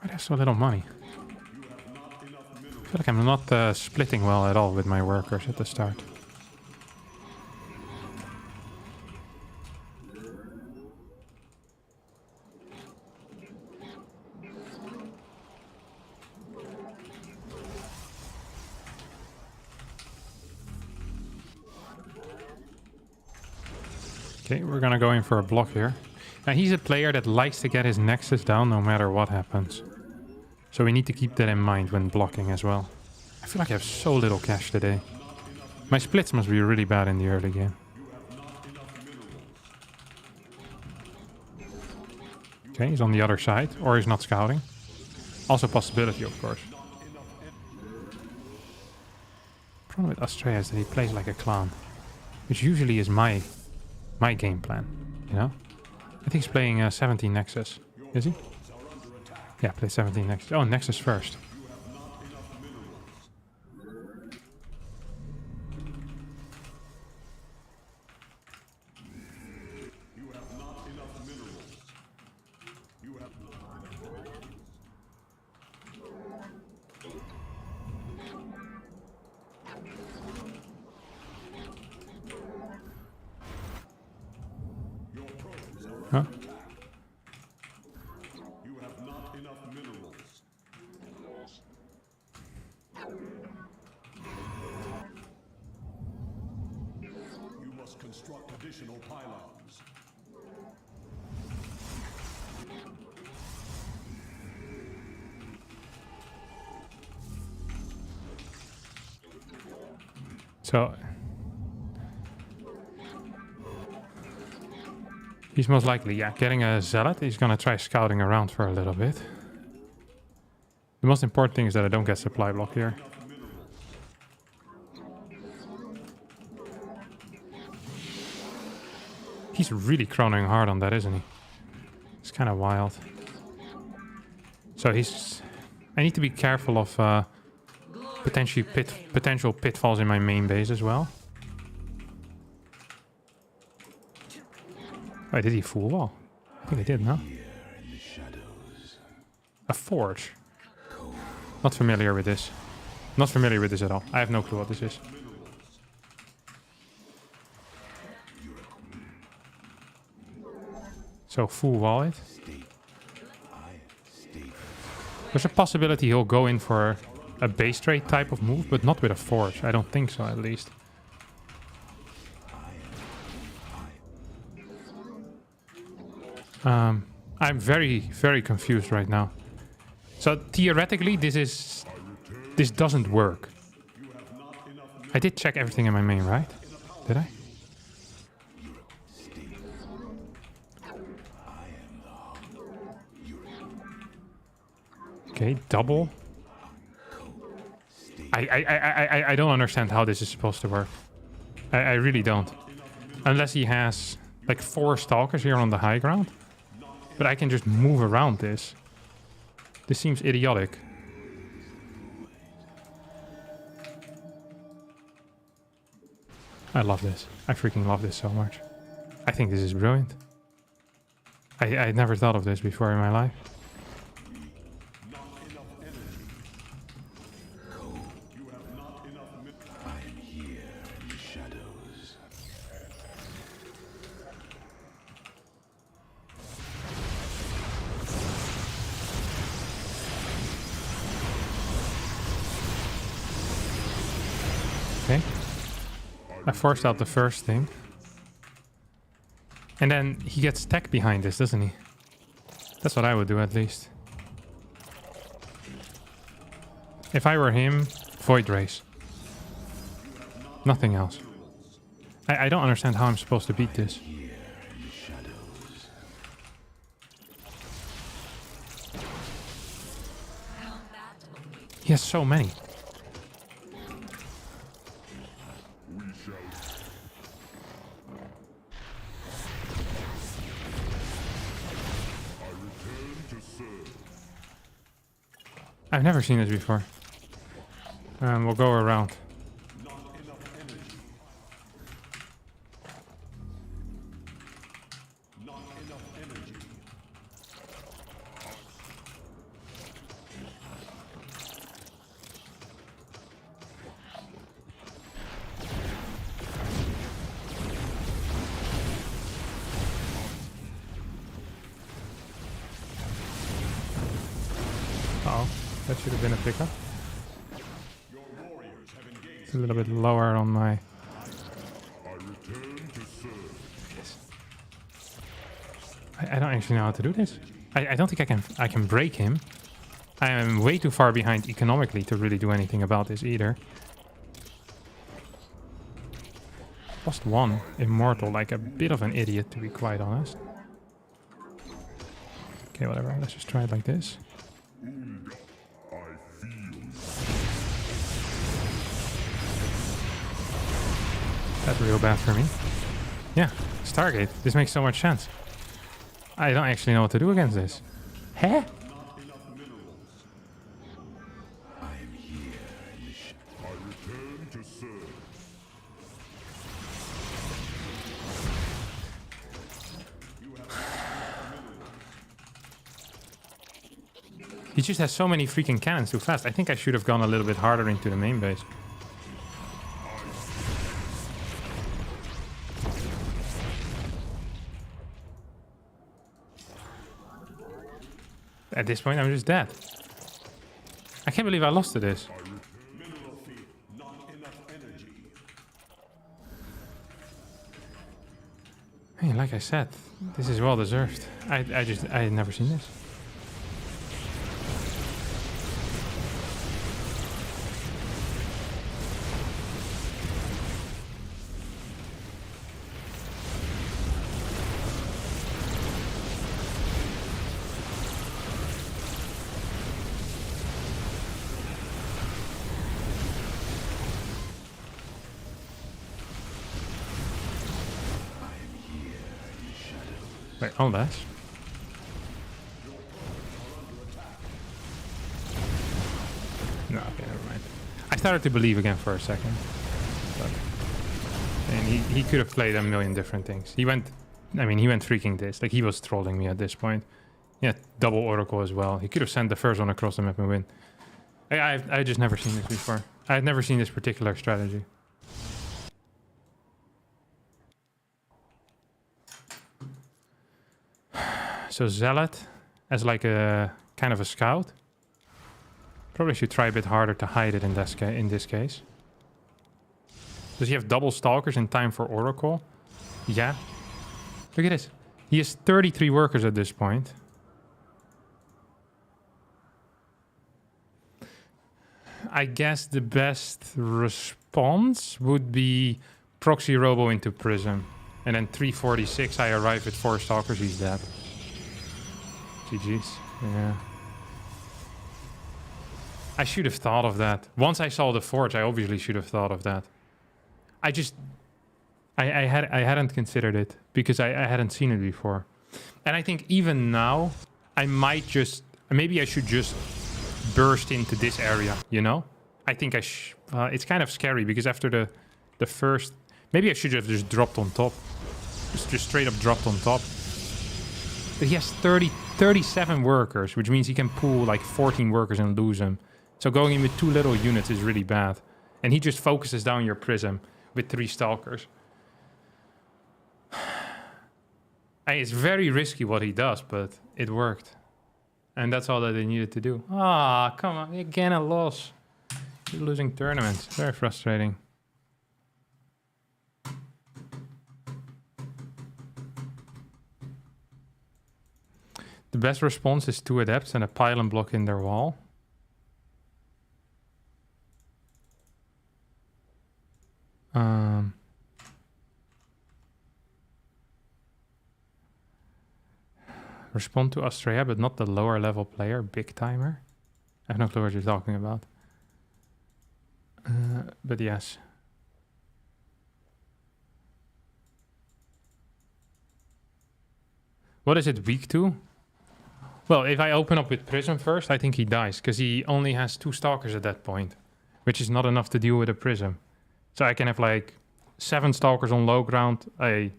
Why there's so little money? I feel like I'm not splitting well at all with my workers at the start. Okay, we're gonna go in for a block here. Now he's a player that likes to get his nexus down no matter what happens. So we need to keep that in mind when blocking as well. I feel like I have so little cash today. My splits must be really bad in the early game. Okay, he's on the other side, or he's not scouting. Also possibility, of course. Problem with Australia is that he plays like a clown, which usually is my game plan, you know? I think he's playing 17 Nexus. Is he? Yeah, play 17 Nexus. Oh, Nexus first. Huh? You have not enough minerals. You must construct additional pylons. So he's most likely, yeah, getting a zealot. He's gonna try scouting around for a little bit. The most important thing is that I don't get supply block here. He's really chronoing hard on that, isn't he? It's kind of wild. So he's... I need to be careful of potential pitfalls in my main base as well. Oh, did he full wall? I think he did, no? A forge. Not familiar with this. Not familiar with this at all. I have no clue what this is. So full wall it. There's a possibility he'll go in for a base trade type of move, but not with a forge. I don't think so, at least. I'm very, very confused right now. So theoretically, this doesn't work. I did check everything in my main, right? Did I? Okay, double. I don't understand how this is supposed to work. I really don't. Unless he has like 4 stalkers here on the high ground. But I can just move around this. This seems idiotic. I love this. I freaking love this so much. I think this is brilliant. I never thought of this before in my life. Okay. I forced out the first thing. And then he gets tech behind this, doesn't he? That's what I would do, at least. If I were him, Void Race. Nothing else. I don't understand how I'm supposed to beat this. He has so many. I've never seen this before. We'll go around. Uh-oh. That should have been a pickup. It's a little bit lower on my... I return to serve. Yes. I don't actually know how to do this. I don't think I can break him. I am way too far behind economically to really do anything about this either. Lost one. Immortal, like a bit of an idiot to be quite honest. Okay, whatever. Let's just try it like this. That's real bad for me. Yeah, Stargate. This makes so much sense. I don't actually know what to do against this. Huh? He just has so many freaking cannons too fast. I think I should have gone a little bit harder into the main base. At this point, I'm just dead. I can't believe I lost to this. Hey, like I said, this is well deserved. I had never seen this. Wait, oh, that's... No, okay, never mind. I started to believe again for a second. But... And he could have played a million different things. He went... I mean, he went freaking this. Like, he was trolling me at this point. Yeah, double Oracle as well. He could have sent the first one across the map and win. I just never seen this before. I had never seen this particular strategy. So Zealot as like a kind of a scout. Probably should try a bit harder to hide it in this case. Does he have double stalkers in time for Oracle? Yeah. Look at this. He has 33 workers at this point. I guess the best response would be proxy robo into Prism. And then 346, I arrive with 4 stalkers, he's dead. GG's. Yeah. I should have thought of that. Once I saw the forge, I obviously should have thought of that. I hadn't considered it because I hadn't seen it before. And I think even now, I might just... Maybe I should just burst into this area, you know? I think it's kind of scary because after the first... Maybe I should have just dropped on top. Just straight up dropped on top. But he has 37 workers, which means he can pull like 14 workers and lose them. So going in with 2 little units is really bad. And he just focuses down your Prism with 3 stalkers. It's very risky what he does, but it worked. And that's all that they needed to do. Ah, come on. Again, a loss. You're losing tournaments. Very frustrating. The best response is 2 adepts and a pylon block in their wall. Respond to Australia, but not the lower level player, big timer. I have no clue what you're talking about. But yes. What is it weak to? Well, if I open up with Prism first, I think he dies, because he only has 2 stalkers at that point, which is not enough to deal with a Prism. So I can have like 7 stalkers on low ground, I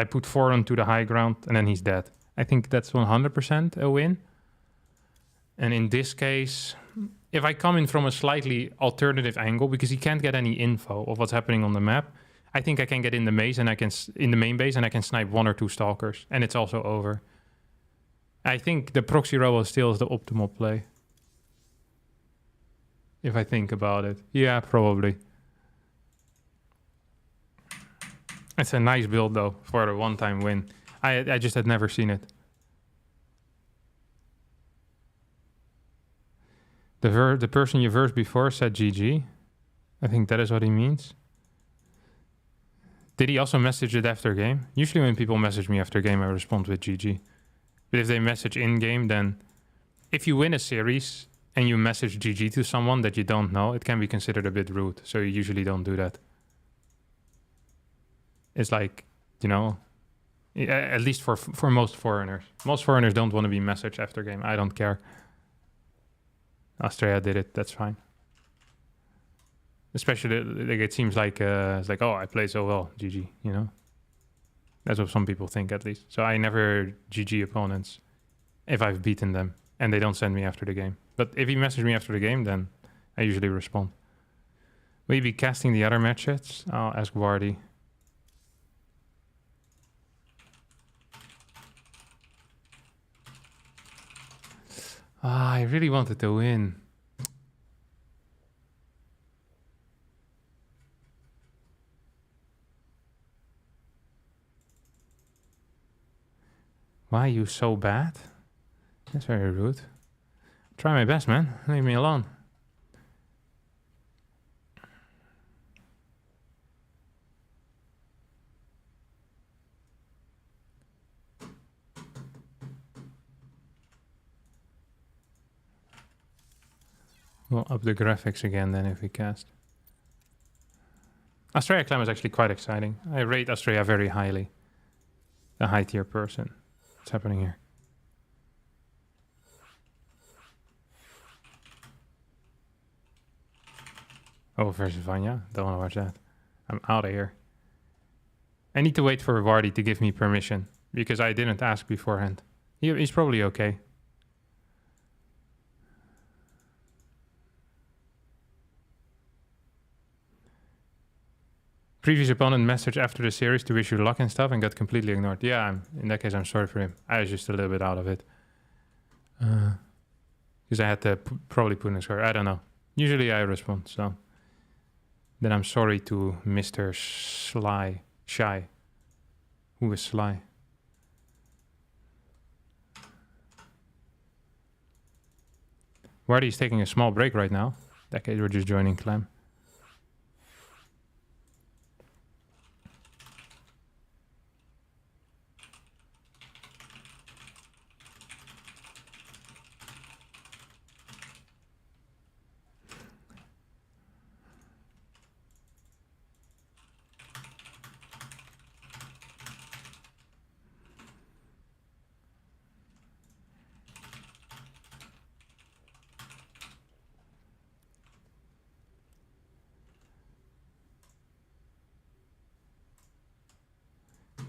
put 4 onto the high ground, and then he's dead. I think that's 100% a win. And in this case, if I come in from a slightly alternative angle, because he can't get any info of what's happening on the map, I think I can get in the maze and in the main base, and I can snipe 1 or 2 stalkers, and it's also over. I think the proxy robo still is the optimal play. If I think about it. Yeah, probably. It's a nice build though, for a one-time win. I just had never seen it. The person you versed before said GG. I think that is what he means. Did he also message it after game? Usually when people message me after game, I respond with GG. But if they message in-game, then... If you win a series and you message GG to someone that you don't know, it can be considered a bit rude. So you usually don't do that. It's like, you know... At least for most foreigners. Most foreigners don't want to be messaged after game. I don't care. Australia did it. That's fine. Especially, like, it seems like it's like, oh, I played so well, GG. You know, that's what some people think at least. So I never GG opponents if I've beaten them and they don't send me after the game. But if he messaged me after the game, then I usually respond. Will you be casting the other matches? I'll ask Wardy. I really wanted to win. Why are you so bad? That's very rude. Try my best, man. Leave me alone. We'll up the graphics again then if we cast. Australia Clem is actually quite exciting. I rate Australia very highly. A high tier person. What's happening here? Oh, versus Vanya. Don't want to watch that. I'm out of here. I need to wait for Vardy to give me permission because I didn't ask beforehand. He's probably okay. Previous opponent messaged after the series to wish you luck and stuff and got completely ignored. Yeah, in that case, I'm sorry for him. I was just a little bit out of it. Because I had to probably put in a score. I don't know. Usually I respond, so. Then I'm sorry to Mr. Shy. Who is Sly? Wardy is taking a small break right now. In that case, we're just joining Clem.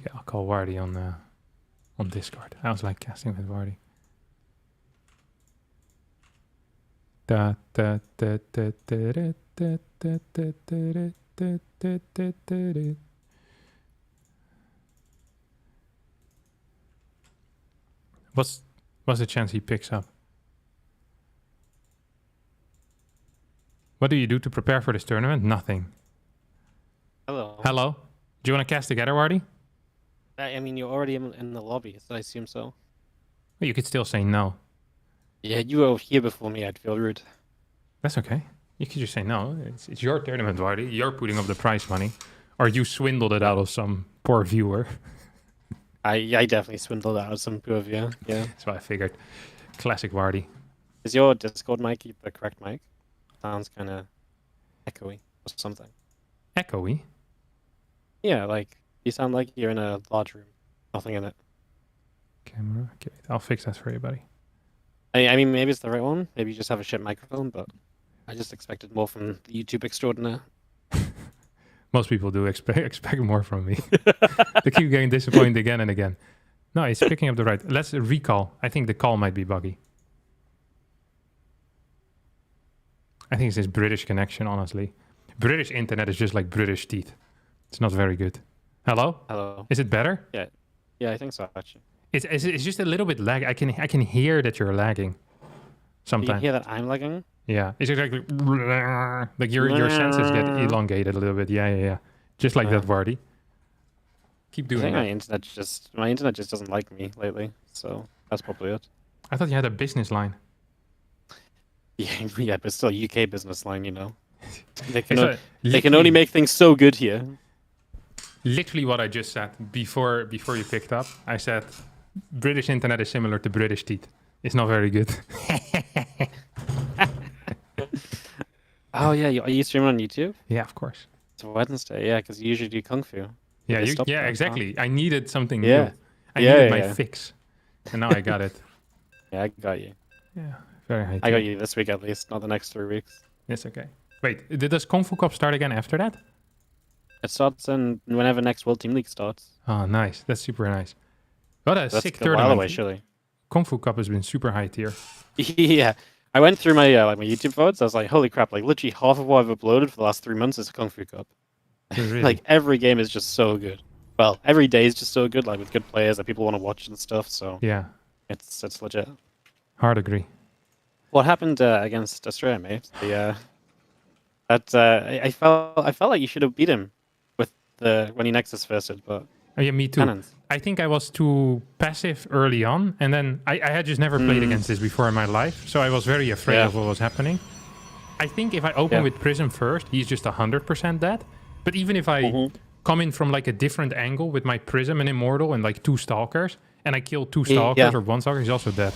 Yeah, I'll call Wardy on Discord. I was like casting with Wardy. What's the chance he picks up? What do you do to prepare for this tournament? Nothing. Hello. Hello? Do you want to cast together, Wardy? I mean, you're already in the lobby, so I assume so. Well, you could still say no. Yeah, you were here before me. I'd feel rude. That's okay. You could just say no. It's your tournament, Wardy. You're putting up the prize money. Or you swindled it out of some poor viewer. I definitely swindled out some poor viewer. Yeah. That's what I figured. Classic Wardy. Is your Discord mic the correct mic? Sounds kind of echoey or something. Echoey? Yeah, like you sound like you're in a large room. Nothing in it. Camera. Okay, I'll fix that for you, buddy. I mean, maybe it's the right one. Maybe you just have a shit microphone, but I just expected more from the YouTube extraordinaire. Most people do expect more from me. They keep getting disappointed again and again. No, it's picking up the right. Let's recall. I think the call might be buggy. I think it's this British connection, honestly. British internet is just like British teeth. It's not very good. Hello? Hello. Is it better? Yeah, I think so, actually. It's just a little bit lag. I can hear that you're lagging. Do you Sometimes. hear that I'm lagging? Yeah. It's exactly like your senses get elongated a little bit. Yeah. Just like that, Wardy. Keep I doing think that. my internet just doesn't like me lately, so that's probably it. I thought you had a business line. Yeah, yeah, but still UK business line, you know. They can, So, they can only literally- make things so good here. Literally what I just said before you picked up. I said British internet is similar to British teeth. It's not very good. Oh yeah, are you streaming on YouTube? Yeah, of course. It's Wednesday, yeah, because you usually do Kung Fu. Yeah, They stopped yeah, that, huh? exactly. I needed something Yeah. new. I Yeah, needed yeah, my yeah. fix. And now I got it. Yeah, I got you. Yeah, very high. I got tier. you this week at least, not the next 3 weeks. It's okay. Wait, does Kung Fu Cup start again after that? It starts in whenever next World Team League starts. Oh, nice. That's super nice. What a That's sick a while tournament. away, surely. Kung Fu Cup has been super high tier. Yeah, I went through my my YouTube votes. I was like, holy crap! Like literally half of what I've uploaded for the last 3 months is Kung Fu Cup. Really? Like every game is just so good. Well, every day is just so good. Like with good players that people want to watch and stuff. So Yeah, it's legit. hard agree. What happened against Australia, mate? I felt like you should have beat him with when he Nexus firsted, but Oh, yeah, me too. cannons. I think I was too passive early on, and then I had just never played against this before in my life, so I was very afraid Yeah. of what was happening. I think if I open Yeah. with Prism first, he's just 100% dead. But even if I come in from like a different angle with my Prism and Immortal and like 2 Stalkers, and I kill 2 Stalkers Yeah. or 1 Stalker, he's also dead.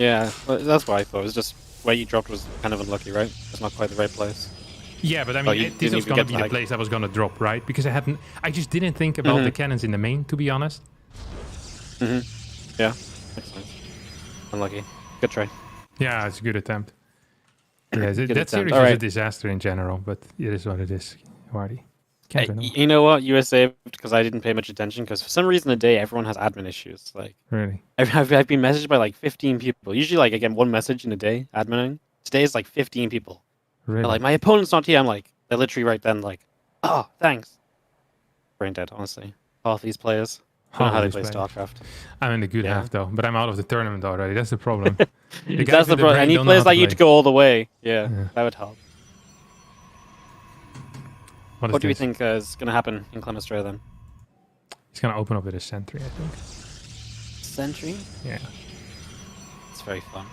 Yeah, well, that's what I thought. It was just where you dropped was kind of unlucky, right? It's not quite the right place. Yeah, but I Oh, mean, you this didn't was even gonna get be the lag. place I was gonna drop, right? Because I just didn't think about the cannons in the main, to be honest. Yeah, makes sense. Unlucky. Good try. Yeah, it's a good attempt. Yeah, Good that attempt. series All was a right. disaster in general, but it is what it is, Wardy. Can't win them. You know what? You were saved because I didn't pay much attention because for some reason today everyone has admin issues. Like Really. I've been messaged by like 15 people. Usually like I get one message in a day admining. Today is like 15 people. Really? They're like, my opponent's not here. I'm like, they're literally right then like, oh, thanks. Brain dead, honestly. Half these players. I don't know how they play StarCraft. I'm in the good Yeah. half though, but I'm out of the tournament already. That's the problem. The guys That's the with problem. brain I need don't know players how to like you to play. go all the way. Yeah, Yeah. that would help. What What do we this? think is going to happen in Clem Australia then? He's gonna open up with a sentry, I think. Sentry? Yeah. It's very fun.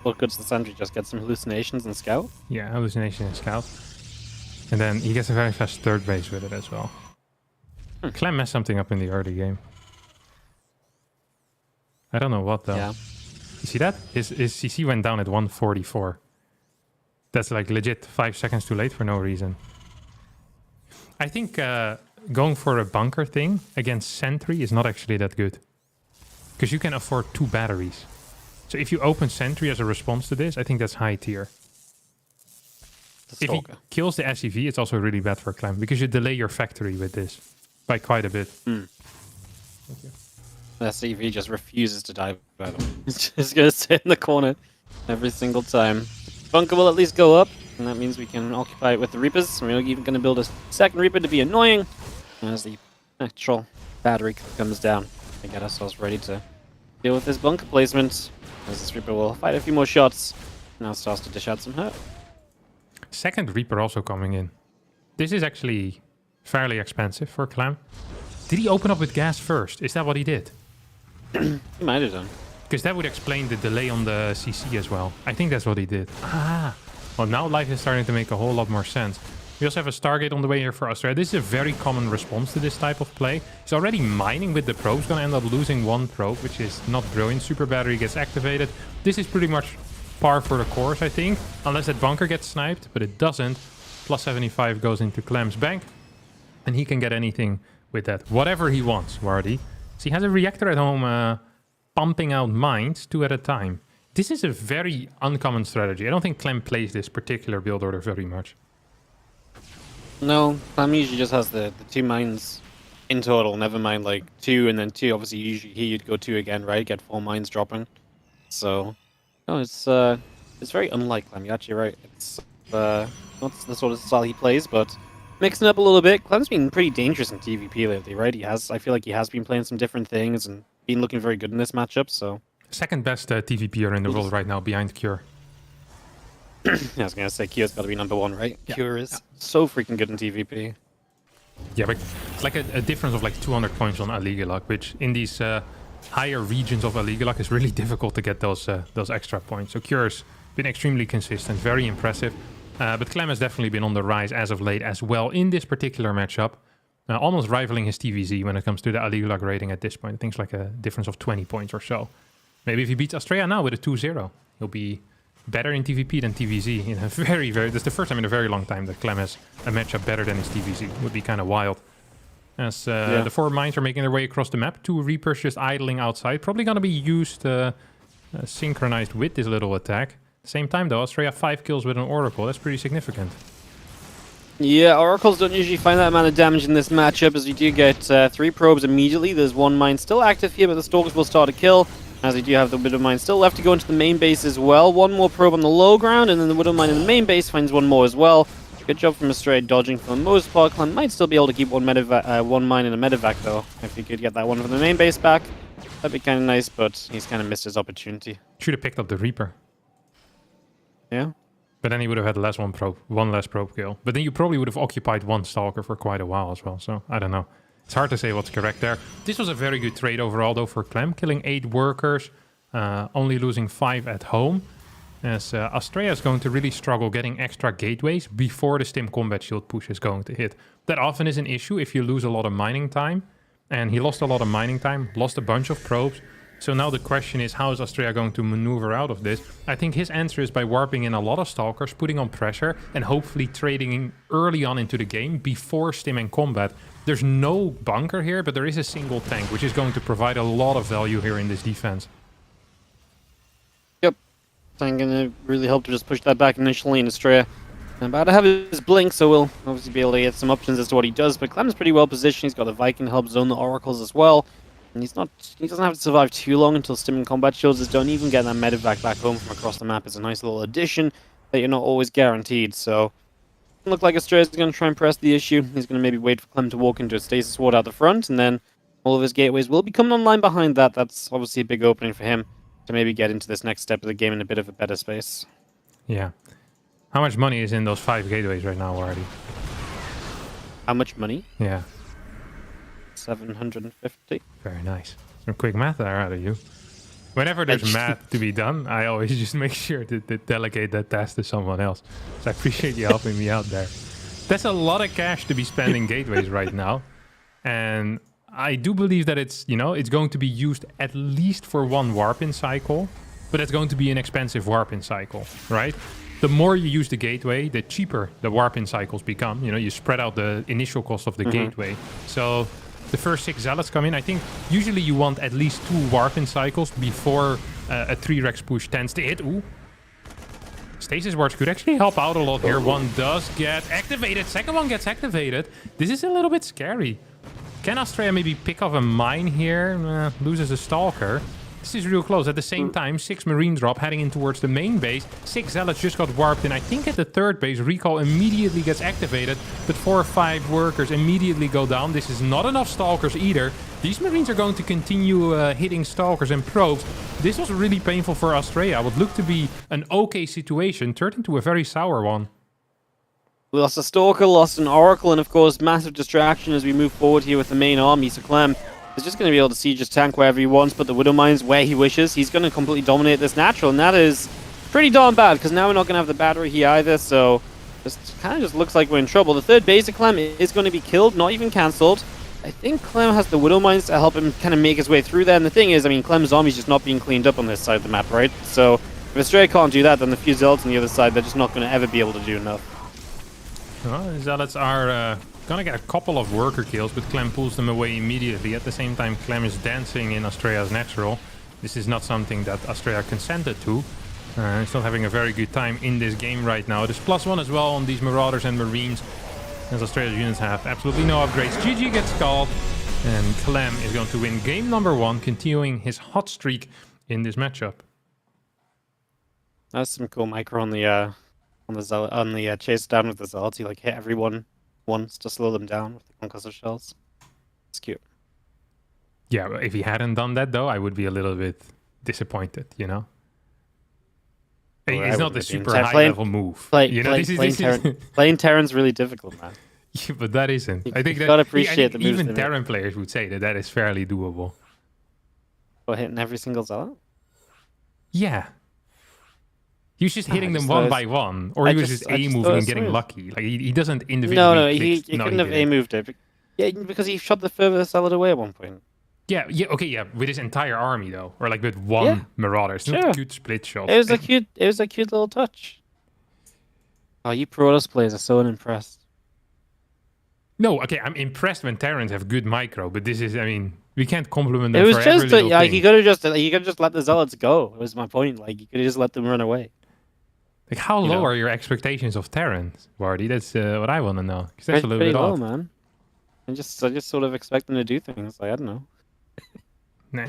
What good's the Sentry? Just get some hallucinations and scout? Yeah, hallucination and scout. And then he gets a very fast third base with it as well. Clem messed something up in the early game. I don't know what though. Yeah. You see that? His CC went down at 144. That's like legit 5 seconds too late for no reason. I think going for a bunker thing against Sentry is not actually that good. Because you can afford 2 batteries. So if you open Sentry as a response to this, I think that's high tier. The If he Stalker. kills the SCV, it's also really bad for Clem. Because you delay your factory with this. By quite a bit. The CV just refuses to die, by the way. It's just going to sit in the corner every single time. Bunker will at least go up, and that means we can occupy it with the Reapers. We're even going to build a second Reaper to be annoying as the actual battery comes down and get ourselves ready to deal with this bunker placement. As this Reaper will fight a few more shots. Now starts to dish out some hurt. Second Reaper also coming in. This is actually fairly expensive for Clem. Did he open up with gas first? Is that what he did? He might have done. Because that would explain the delay on the CC as well. I think that's what he did. Ah. Well, now life is starting to make a whole lot more sense. We also have a Stargate on the way here for Australia. This is a very common response to this type of play. He's already mining with the probes. Going to end up losing 1 probe, which is not brilliant. Super battery gets activated. This is pretty much par for the course, I think. Unless that bunker gets sniped, but it doesn't. Plus 75 goes into Clem's bank. And he can get anything with that. Whatever he wants, Wardy. So he has a reactor at home pumping out mines 2 at a time. This is a very uncommon strategy. I don't think Clem plays this particular build order very much. No, Clem usually just has the 2 mines in total, never mind like 2 and then 2. Obviously, usually here you'd go 2 again, right? Get 4 mines dropping. So, no, it's very unlike Clem. You're actually right. It's not the sort of style he plays, but mixing up a little bit. Clem's been pretty dangerous in TVP lately, right? I feel like he has been playing some different things and been looking very good in this matchup. So, Second best TVPer in the world right now behind Cure. yeah, I was gonna say Kyo's got to be number 1, right? Cure is so freaking good in TVP. Yeah, but it's like a difference of like 200 points on Aligulak, which in these higher regions of Aligulak is really difficult to get those extra points. So Cure's been extremely consistent, very impressive. But Clem has definitely been on the rise as of late as well in this particular matchup. Almost rivaling his TVZ when it comes to the Aligulak rating at this point. I think it's like a difference of 20 points or so. Maybe if he beats Astrea now with a 2-0, he'll be better in TVP than TVZ in a very... That's the first time in a very long time that Clem has a matchup better than his TVZ. Would be kind of wild. As the 4 mines are making their way across the map. 2 Reapers just idling outside. Probably going to be used synchronized with this little attack. At the same time though, Astrea 5 kills with an Oracle. That's pretty significant. Yeah, Oracles don't usually find that amount of damage in this matchup, as you do get 3 probes immediately. There's 1 mine still active here, but the Stalkers will start a kill, as we do have the Widow mine still left to go into the main base as well. 1 more probe on the low ground, and then the Widow mine in the main base finds 1 more as well. Good job from Astrea dodging for the most part. Clem might still be able to keep 1 mine in a medevac, though. If he could get that one from the main base back, that'd be kind of nice, but he's kind of missed his opportunity. Should have picked up the Reaper. Yeah. But then he would have had one less probe kill. But then you probably would have occupied 1 Stalker for quite a while as well. So, I don't know. It's hard to say what's correct there. This was a very good trade overall, though, for Clem. Killing 8 workers, only losing 5 at home. As Astrea is going to really struggle getting extra gateways before the Stim Combat Shield push is going to hit. That often is an issue if you lose a lot of mining time. And he lost a lot of mining time, lost a bunch of probes. So now the question is, how is Astrea going to maneuver out of this? I think his answer is by warping in a lot of Stalkers, putting on pressure, and hopefully trading in early on into the game before Stim and Combat. There's no bunker here, but there is a single tank, which is going to provide a lot of value here in this defense. Yep. I'm going to really help to just push that back initially, and Astrea about to have his blink, so we'll obviously be able to get some options as to what he does. But Clem's pretty well positioned. He's got the Viking help zone the Oracles as well. And he doesn't have to survive too long until Stim and Combat Shields is done. Even getting that medevac back home from across the map is a nice little addition that you're not always guaranteed. So, it look like Astrea is going to try and press the issue. He's going to maybe wait for Clem to walk into a stasis ward out the front, and then all of his gateways will be coming online behind that. That's obviously a big opening for him to maybe get into this next step of the game in a bit of a better space. Yeah. How much money is in those 5 gateways right now already? How much money? Yeah. 750. Very nice. Some quick math there out of you. Whenever there's math to be done, I always just make sure to delegate that task to someone else. So I appreciate you helping me out there. That's a lot of cash to be spending gateways right now. And I do believe that it's going to be used at least for 1 warp-in cycle. But it's going to be an expensive warp-in cycle, right? The more you use the gateway, the cheaper the warp-in cycles become. You spread out the initial cost of the gateway. So the first 6 zealots come in. I think usually you want at least 2 warp-in cycles before a 3-rex push tends to hit. Ooh. Stasis wards could actually help out a lot here. 1 does get activated. Second one gets activated. This is a little bit scary. Can Astrea maybe pick off a mine here? Loses a Stalker. This is real close. At the same time, 6 Marine drop heading in towards the main base. 6 Zealots just got warped in. I think at the 3rd base, Recall immediately gets activated. But 4 or 5 workers immediately go down. This is not enough Stalkers either. These Marines are going to continue hitting Stalkers and probes. This was really painful for Astrea. What looked to be an okay situation turned into a very sour one. We lost a Stalker, lost an Oracle, and of course, massive distraction as we move forward here with the main army. So Clem is just going to be able to siege his tank wherever he wants, but the Widow Mines where he wishes. He's going to completely dominate this natural, and that is pretty darn bad, because now we're not going to have the battery here either, so just kind of just looks like we're in trouble. The 3rd base of Clem is going to be killed, not even cancelled. I think Clem has the Widow Mines to help him kind of make his way through there, and the thing is, I mean, Clem's army's just not being cleaned up on this side of the map, right? So if Astrea can't do that, then the few Zealots on the other side, they're just not going to ever be able to do enough. Well, the Zealots are gonna get a couple of worker kills, but Clem pulls them away immediately. At the same time, Clem is dancing in Astrea's natural. This is not something that Astrea consented to. He's still having a very good time in this game right now. There's +1 as well on these Marauders and Marines, as Astrea's units have absolutely no upgrades. GG gets called, and Clem is going to win game number 1, continuing his hot streak in this matchup. That's some cool micro on the chase down with the Zealots. He like hit everyone once to slow them down with the concussive shells. It's cute. Yeah, if he hadn't done that though, I would be a little bit disappointed, It's not the super high level move. Playing Terran's really difficult, man. Yeah, but that isn't. I think You that gotta I appreciate think the moves even they make. Terran players would say that that is fairly doable. For hitting every single zealot? Yeah. He was just hitting I them just one thought by it's- one, or I he was just- just I just A-moving thought and it's getting smooth. lucky. Like, he doesn't No, individually he click. couldn't he have did it. A-moved it. Yeah, because he shot the furthest zealot away at one point. Yeah, okay, yeah, with his entire army, though. Or, like, with one Yeah, Marauder. It's not sure. a good split shot. It was a cute little touch. Oh, you Protoss players are so unimpressed. No, okay, I'm impressed when Terrans have good micro, but this is, I mean, we can't compliment them It was for every just little like thing. you could have just let the zealots go. Was my point. Like you could have just let them run away. Like, how you low know. are your expectations of Terrans, Wardy? That's what I want to know. Because that's a little Pretty bit low, odd. man. I just sort of expect them to do things. Like I don't know. Nah.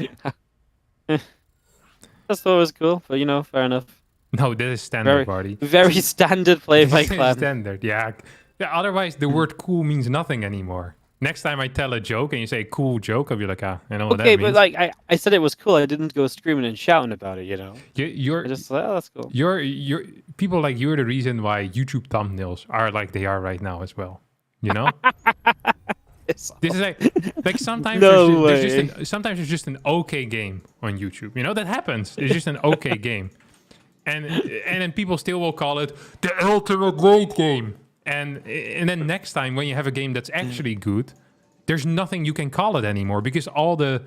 Just thought it was cool, but fair enough. No, that is standard, Very, Wardy. very standard play by This is Clem. standard, yeah. Yeah. Otherwise, the word cool means nothing anymore. Next time I tell a joke and you say cool joke, I'll be like, I know what Okay, that but means. like I said, it was cool. I didn't go screaming and shouting about it. You're I just thought, oh, that's cool. you're people like you're the reason why YouTube thumbnails are like they are right now as well. You know, It's this is like sometimes No sometimes there's just an okay game on YouTube. You know that happens. It's just an okay game, and then people still will call it the ultimate great game. And then next time when you have a game that's actually good, there's nothing you can call it anymore because all the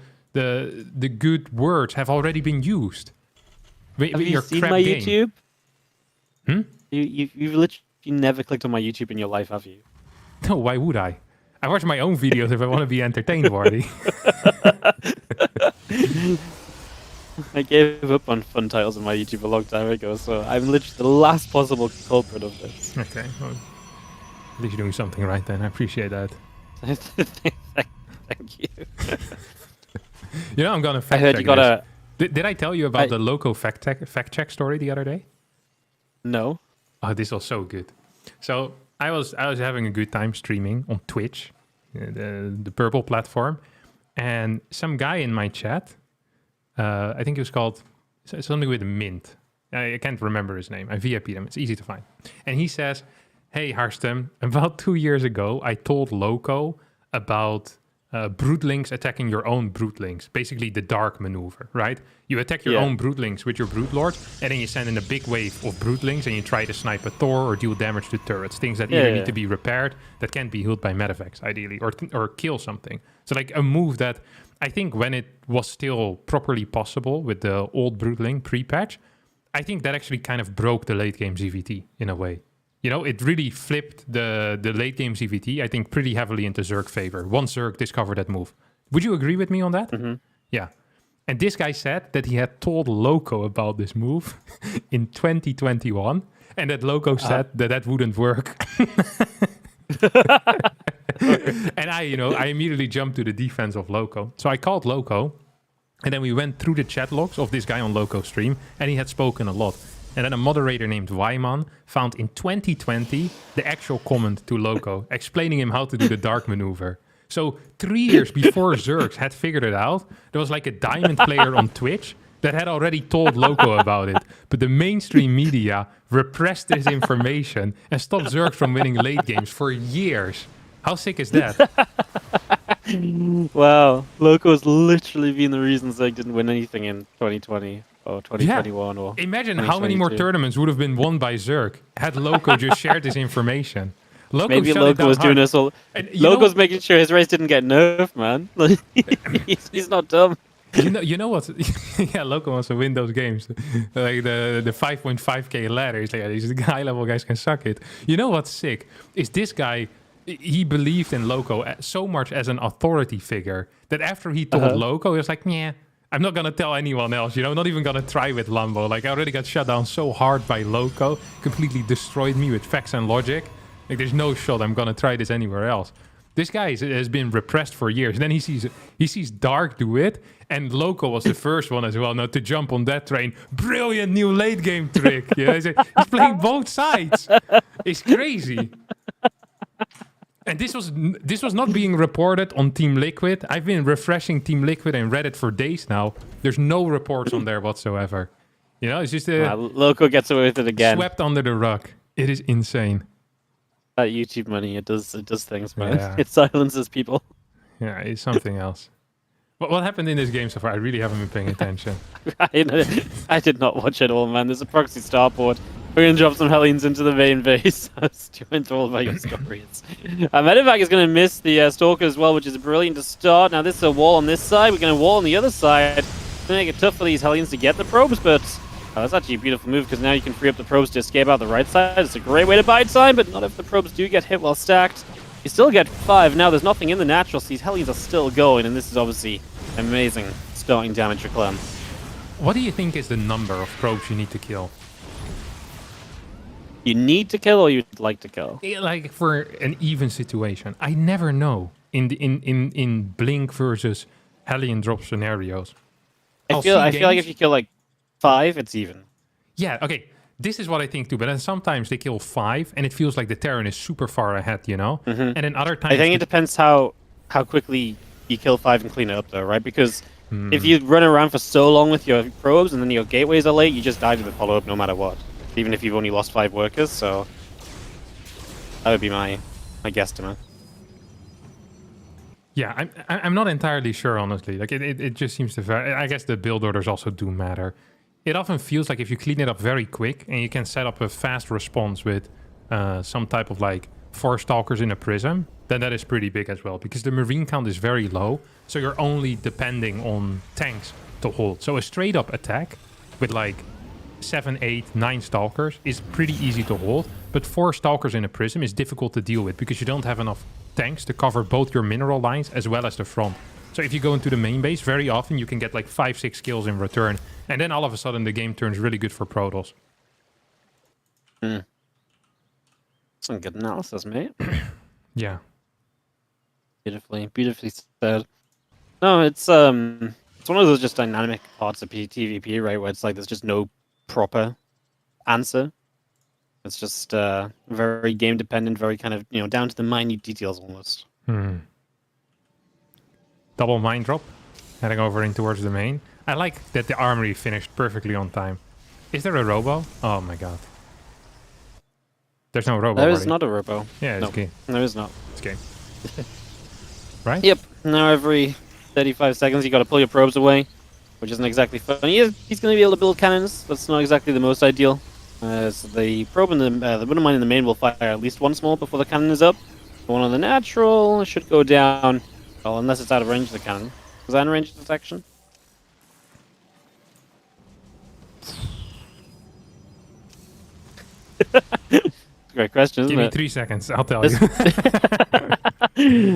good words have already been used. Have you seen my YouTube? You've literally never clicked on my YouTube in your life, have you? No, why would I? I watch my own videos if I want to be entertained, Wardy. I gave up on fun titles on my YouTube a long time ago, so I'm literally the last possible culprit of this. Okay, well, at least you're doing something right then. I appreciate that. Thank you. You know, I'm gonna I fact heard check you got this. a Did I tell you about the local fact check story the other day? no. Oh, this was so good. So I was having a good time streaming on Twitch, the purple platform, and some guy in my chat, I think he was called something with Mint. I can't remember his name. I VIP'd him. It's easy to find. And he says, "Hey Harstem, about 2 years ago, I told Loco about broodlings attacking your own broodlings. Basically, the dark maneuver, right? You attack your own broodlings with your broodlords, and then you send in a big wave of broodlings, and you try to snipe a Thor or deal damage to turrets. Things that either need to be repaired, that can't be healed by medevacs, ideally, or kill something. So, like a move that I think when it was still properly possible with the old broodling pre-patch, I think that actually kind of broke the late game ZVT in a way. You know, it really flipped the late game ZVT, I think, pretty heavily into Zerg favor. Once Zerg discovered that move. Would you agree with me on that? Mm-hmm. Yeah. And this guy said that he had told Loco about this move in 2021, and that Loco said that wouldn't work. And I immediately jumped to the defense of Loco. So I called Loco, and then we went through the chat logs of this guy on Loco stream, and he had spoken a lot. And then a moderator named Wyman found in 2020 the actual comment to Loco explaining him how to do the dark maneuver. So 3 years before Zergs had figured it out, there was like a diamond player on Twitch that had already told Loco about it. But the mainstream media repressed this information and stopped Zergs from winning late games for years. How sick is that? Wow, Loco's literally been the reason Zerg didn't win anything in 2020 or 2021 or. Imagine how many more 2022. tournaments would have been won by Zerg had Loco just shared this information. Loco Maybe shut it Loco down was doing hard. this all. And you know- Loco's making sure his race didn't get nerfed, man. Like, he's not dumb. You know what? Yeah, Loco wants to win those games. Like the 5.5k ladder. He's like, these high level guys can suck it. You know what's sick? Is this guy, he believed in Loco so much as an authority figure that after he told Loco, he was like, yeah, I'm not going to tell anyone else, not even going to try with Lambo. Like, I already got shut down so hard by Loco, completely destroyed me with facts and logic. Like, there's no shot I'm going to try this anywhere else. This guy has been repressed for years. And then he sees Dark do it, and Loco was the first one as well now to jump on that train. Brilliant new late game trick. He's playing both sides. It's crazy. And this was not being reported on Team Liquid. I've been refreshing Team Liquid and Reddit for days now. There's no reports on there whatsoever. It's just Loco gets away with it again. swept under the rug. It is insane. That YouTube money, it does things, man. Yeah. It silences people. Yeah, it's something else. What happened in this game so far? I really haven't been paying attention. I did not watch it all, man. There's a proxy starport. We're gonna drop some Hellions into the main base. I was too enthralled by your stories. Medevac is gonna miss the Stalker as well, which is brilliant to start. Now this is a wall on this side. We're gonna wall on the other side. It's gonna make it tough for these Hellions to get the probes, but that's actually a beautiful move because now you can free up the probes to escape out the right side. It's a great way to buy time, but not if the probes do get hit while stacked. You still get 5. Now there's nothing in the natural, so these Hellions are still going, and this is obviously amazing starting damage for Clem. What do you think is the number of probes you need to kill? You need to kill or you'd like to kill? Like for an even situation. I never know in Blink versus Hellion drop scenarios. I feel like if you kill like 5, it's even. Yeah, okay. This is what I think too, but then sometimes they kill 5 and it feels like the Terran is super far ahead, you know? And then other times... I think it depends how quickly you kill 5 and clean it up though, right? Because if you run around for so long with your probes and then your gateways are late, you just die to the follow-up no matter what. Even if you've only lost 5 workers, so... That would be my guesstimate. Yeah, I'm not entirely sure, honestly. Like, it just seems to... I guess the build orders also do matter. It often feels like if you clean it up very quick and you can set up a fast response with some type of like 4 stalkers in a prism, then that is pretty big as well because the marine count is very low, so you're only depending on tanks to hold. So a straight up attack with like 7, 8, 9 stalkers is pretty easy to hold, but 4 stalkers in a prism is difficult to deal with because you don't have enough tanks to cover both your mineral lines as well as the front. So if you go into the main base, very often you can get like 5, 6 kills in return. And then all of a sudden the game turns really good for Protoss. Some good analysis, mate. Yeah. Beautifully said. No, it's one of those just dynamic parts of TVP, right? Where it's like there's just no proper answer. It's just very game dependent, very kind of, you know, down to the minute details almost. Double mine drop, heading over in towards the main. I like that the armory finished perfectly on time. Is there a robo? Oh my god. There's no robo. There is not a robo. Yeah, it's game. There is not. It's game. Right? Yep. Now every 35 seconds you got to pull your probes away, which isn't exactly fun. He's going to be able to build cannons. That's not exactly the most ideal. So the probe and the wooden mine in the main will fire at least once more before the cannon is up. The one on the natural should go down. Well, unless it's out of range of the cannon. Is that in range of detection? Great question, isn't Give me it? 3 seconds, I'll tell you.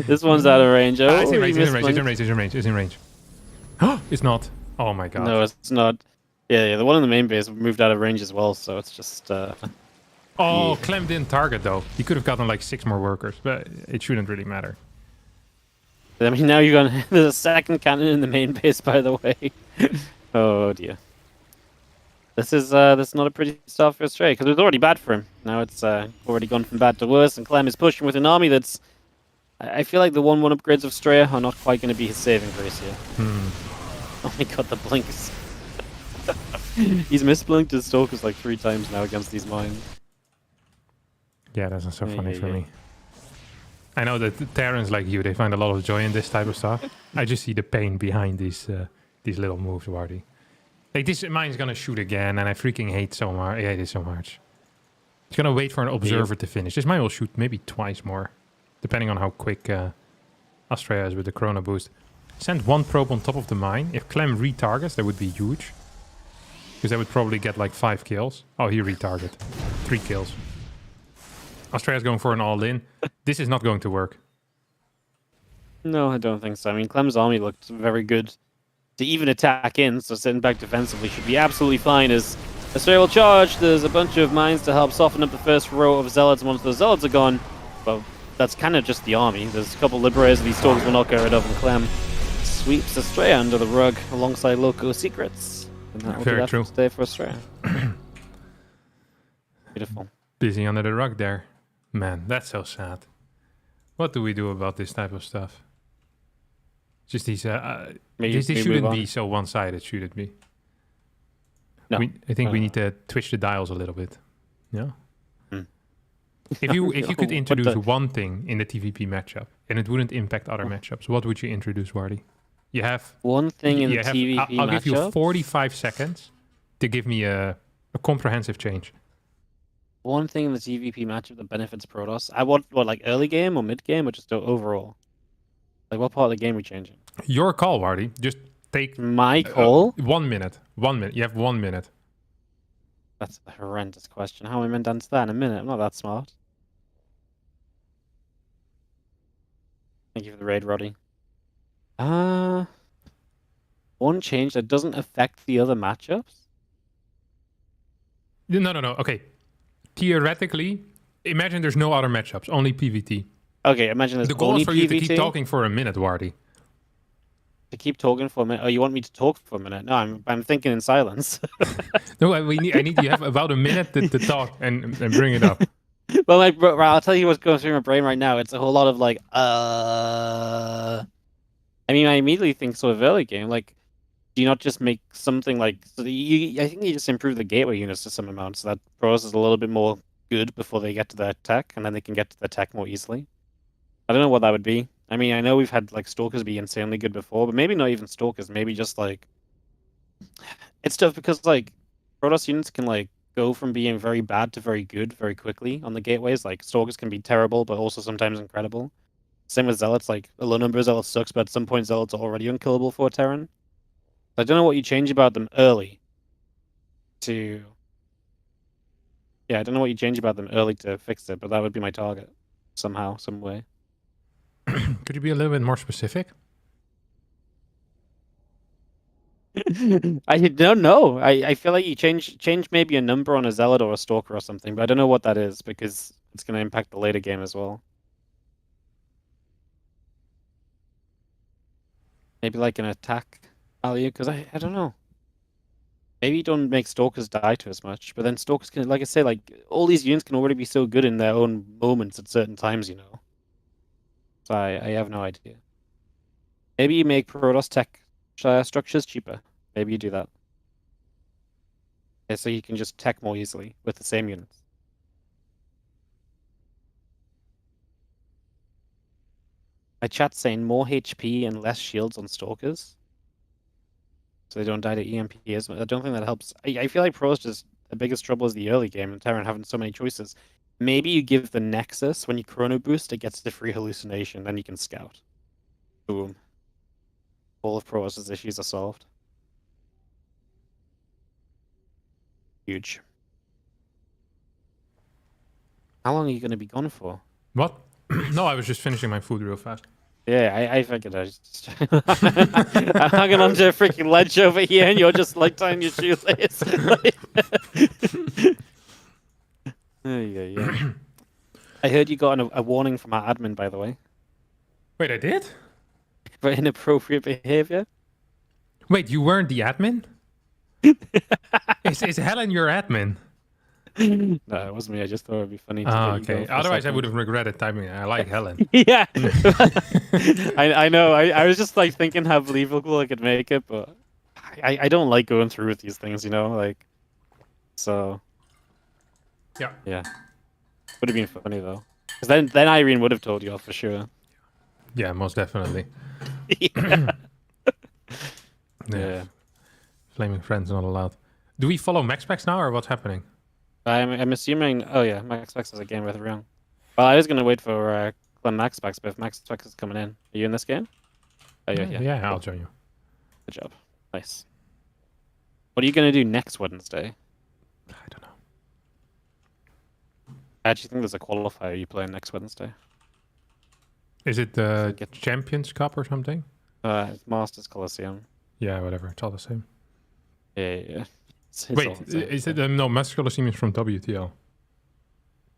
This one's out of range. Oh, it's in range, you it's in missed range, one. it's in range, it's in range. It's not. Oh my god. No, it's not. Yeah, the one in the main base moved out of range as well, so it's just... Oh, Clem didn't target though. He could have gotten like 6 more workers, but it shouldn't really matter. I mean, now you're gonna... There's a second cannon in the main base, by the way. Oh, dear. This is not a pretty start for Stray, because it was already bad for him. Now it's already gone from bad to worse, and Clem is pushing with an army that's... I feel like the 1-1 upgrades of Stray are not quite going to be his saving grace here. Oh my god, the blinks. He's misblinked his Stalkers like 3 times now against these mines. Yeah, that's not so funny for me. I know that the Terrans like you, they find a lot of joy in this type of stuff. I just see the pain behind these little moves, Wardy. Like, this mine's gonna shoot again, and I freaking hate it so much. It's gonna wait for an observer to finish. This mine will shoot maybe twice more, depending on how quick Astrea is with the Chrono Boost. Send 1 probe on top of the mine. If Clem retargets, that would be huge. Because that would probably get like 5 kills. Oh, he retarget. 3 kills. Astrea's going for an all-in. This is not going to work. No, I don't think so. I mean, Clem's army looked very good to even attack in, so sitting back defensively should be absolutely fine as Astrea will charge. There's a bunch of mines to help soften up the first row of Zealots once the Zealots are gone. Well, that's kind of just the army. There's a couple Liberators these Stalkers will not get rid of, and Clem sweeps Astrea under the rug alongside Loco Secrets. And that will be that for today for Astrea. Beautiful. Busy under the rug there. Man, that's so sad. What do we do about this type of stuff? Just these... this shouldn't be so one-sided, should it be? No. I think we need to twitch the dials a little bit. Yeah? If you could What introduce the- one thing in the TVP matchup and it wouldn't impact other matchups, what would you introduce, Wardy? You have One thing in the you have, TVP I'll give you matchup. 45 seconds to give me a comprehensive change. One thing in the TVP matchup that benefits Protoss. I want what like early game or mid game or just overall. Like what part of the game are we changing? Your call, Wardy. Just take My call. 1 minute. 1 minute. You have 1 minute. That's a horrendous question. How am I meant to answer that in a minute? I'm not that smart. Thank you for the raid, Roddy. One change that doesn't affect the other matchups. No. Okay. Theoretically, imagine there's no other matchups, only PvT. Okay, imagine there's The goal only is for you to PvT. keep talking for a minute, Wardy. To keep talking for a minute. Oh, you want me to talk for a minute? No, I'm thinking in silence. No, I need you have about a minute to talk and bring it up. Well, I'll tell you what's going through my brain right now. It's a whole lot of like, I mean, I immediately think sort of early game. Like, do you not just make something like? I think you just improve the gateway units to some amount, so that Pros is a little bit more good before they get to their tech, and then they can get to their tech more easily. I don't know what that would be. I mean, I know we've had like Stalkers be insanely good before, but maybe not even Stalkers. Maybe just like it's tough because like Protoss units can like go from being very bad to very good very quickly on the gateways. Like Stalkers can be terrible, but also sometimes incredible. Same with Zealots. Like a low number of Zealots sucks, but at some point Zealots are already unkillable for a Terran. I don't know what you change about them early to. Yeah, I don't know what you change about them early to fix it, but that would be my target somehow, some way. Could you be a little bit more specific? I don't know. I feel like you change maybe a number on a Zealot or a Stalker or something, but I don't know what that is because it's going to impact the later game as well. Maybe like an attack value, because I don't know. Maybe you don't make Stalkers die to as much, but then Stalkers can, like I say, like all these units can already be so good in their own moments at certain times, you know. So I have no idea. Maybe you make Protoss tech structures cheaper. Maybe you do that. Yeah, so you can just tech more easily with the same units. My chat's saying more HP and less shields on Stalkers. So they don't die to EMP as much. I don't think that helps. I feel like Pro's just the biggest trouble is the early game and Terran having so many choices. Maybe you give the Nexus, when you chrono boost, it gets the free hallucination, then you can scout. Boom. All of Pro's issues are solved. Huge. How long are you going to be gone for? What? No, I was just finishing my food real fast. Yeah, I figured I just... I'm hanging onto a freaking ledge over here and you're just like tying your shoelace. Yeah. I heard you got a warning from our admin, by the way. Wait, I did? For inappropriate behavior? Wait, you weren't the admin? Is Helen your admin? No, it wasn't me. I just thought it'd be funny. Oh, okay. Otherwise, I would have regretted typing it. I like Helen. Yeah. I know. I was just like thinking how believable I could make it, but I don't like going through with these things, you know? Like, so. Yeah. Would have been funny though. Because then Irene would have told you off for sure. Yeah, most definitely. Yeah. Flaming friends not allowed. Do we follow MaxPax now, or what's happening? I'm assuming. Oh yeah, MaxPax is a game with Ryung. Well, I was gonna wait for Clem MaxPax, but if MaxPax is coming in, are you in this game? Oh yeah. Yeah, I'll join you. Good job. Nice. What are you gonna do next Wednesday? I don't know. I actually think there's a qualifier you play next Wednesday. Is it the Champions Cup or something? It's Masters Coliseum. Yeah, whatever. It's all the same. Yeah. It's Wait, all the same. is it no? Masters Coliseum is from WTL.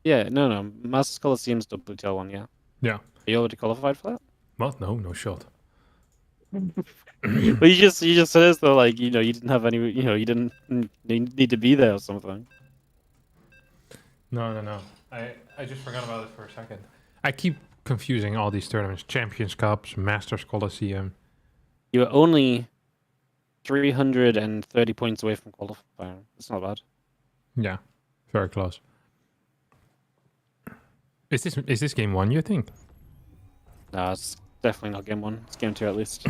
Yeah, no. Masters Coliseum's WTL one, yeah. Yeah. Are you already qualified for that? What? No shot. Well, you just said as though like you didn't have any you didn't need to be there or something. No. I just forgot about it for a second. I keep confusing all these tournaments: Champions Cups, Masters Coliseum. You were only 330 points away from qualifying. That's not bad. Yeah, very close. Is this game 1, you think? No, it's definitely not game 1. It's game 2 at least.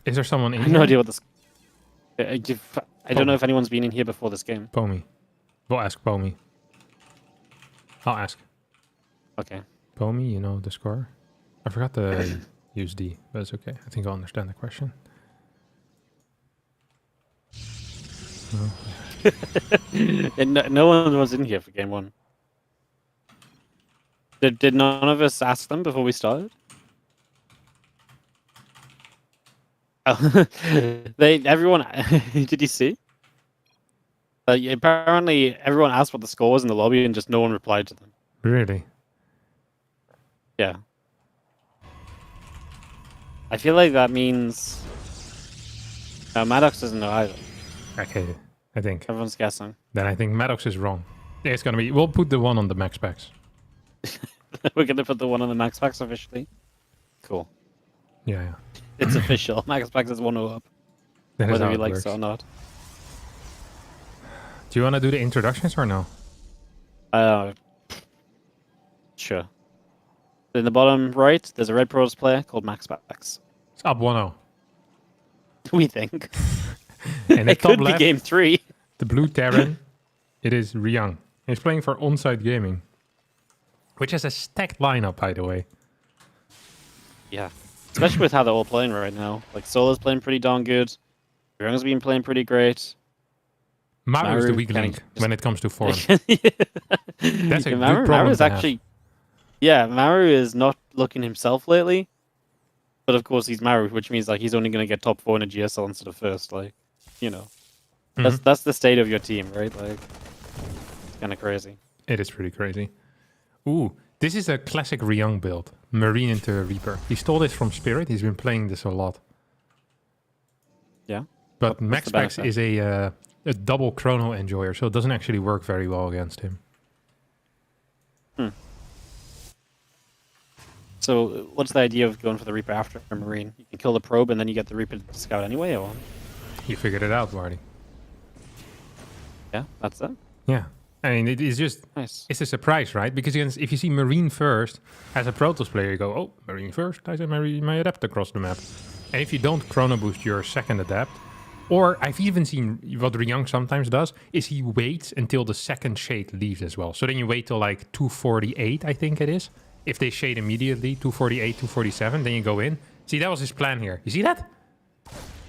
Is there someone in I have here? no idea what this. I don't know if anyone's been in here before this game. Pomi. We'll ask Pomi. I'll ask. Okay. Pomi, you know the score? I forgot to use D, but it's okay. I think I'll understand the question. No. And no one was in here for game 1. Did none of us ask them before we started? Oh, everyone. Did you see? Apparently, everyone asked what the score was in the lobby, and just no one replied to them. Really? Yeah. I feel like that means. Maddox doesn't know either. Okay, I think. Everyone's guessing. Then I think Maddox is wrong. Yeah, it's gonna be. We'll put the one on the MaxPax. We're gonna put the one on the MaxPacks officially. Cool. Yeah. It's official. MaxPacks is 1-0 up. That is Whether how he it likes works. it or not. Do you want to do the introductions or no? Sure. In the bottom right, there's a Red Pros player called MaxPacks. It's up 1-0. We think. And the It top could be left, game 3. the blue Terran, it is ByuN. He's playing for Onsite Gaming, which has a stacked lineup, by the way. Yeah. Especially with how they're all playing right now. Like, Solo's playing pretty darn good. ByuN's been playing pretty great. Maru is the Maru weak kinda link just- when it comes to form. That's a good Maru problem is to have. actually... Yeah, Maru is not looking himself lately. But of course he's Maru, which means like he's only going to get top 4 in a GSL instead of first. Like, you know. That's the state of your team, right? Like, it's kind of crazy. It is pretty crazy. Ooh, this is a classic ByuN build. Marine into a Reaper. He stole this from Spirit. He's been playing this a lot. Yeah. But What's the MaxPax benefit? is a double chrono enjoyer, so it doesn't actually work very well against him. So, what's the idea of going for the Reaper after a Marine? You can kill the probe and then you get the Reaper to scout anyway, or? You figured it out, Marty. Yeah, that's it. Yeah. I mean, it is just... Nice. It's a surprise, right? Because if you see Marine first, as a Protoss player, you go, oh, Marine first, I send my Adept across the map. And if you don't chrono boost your second Adept, or I've even seen what ByuN sometimes does, is he waits until the second shade leaves as well. So then you wait till like 248, I think it is. If they shade immediately, 248, 247, then you go in. See, that was his plan here. You see that?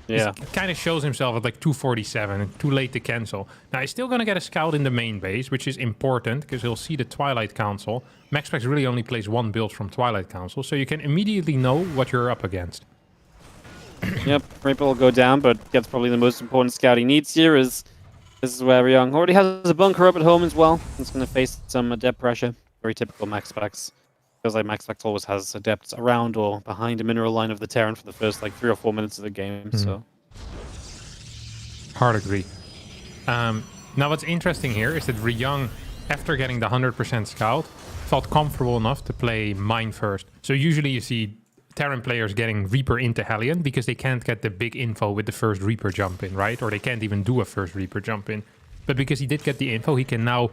Yeah. He kind of shows himself at like 247 and too late to cancel. Now, he's still going to get a scout in the main base, which is important because he'll see the Twilight Council. MaxPax really only plays one build from Twilight Council, so you can immediately know what you're up against. Yep, Reaper will go down, but that's probably the most important scout he needs here. This is where ByuN already has a bunker up at home as well. It's going to face some Adept pressure. Very typical MaxPax. Feels like MaxPax always has Adepts around or behind a mineral line of the Terran for the first like 3 or 4 minutes of the game. So Hard agree. Now, what's interesting here is that ByuN, after getting the 100% scout, felt comfortable enough to play mine first. So usually you see Terran players getting Reaper into Hellion because they can't get the big info with the first Reaper jump in, right? Or they can't even do a first Reaper jump in. But because he did get the info, he can now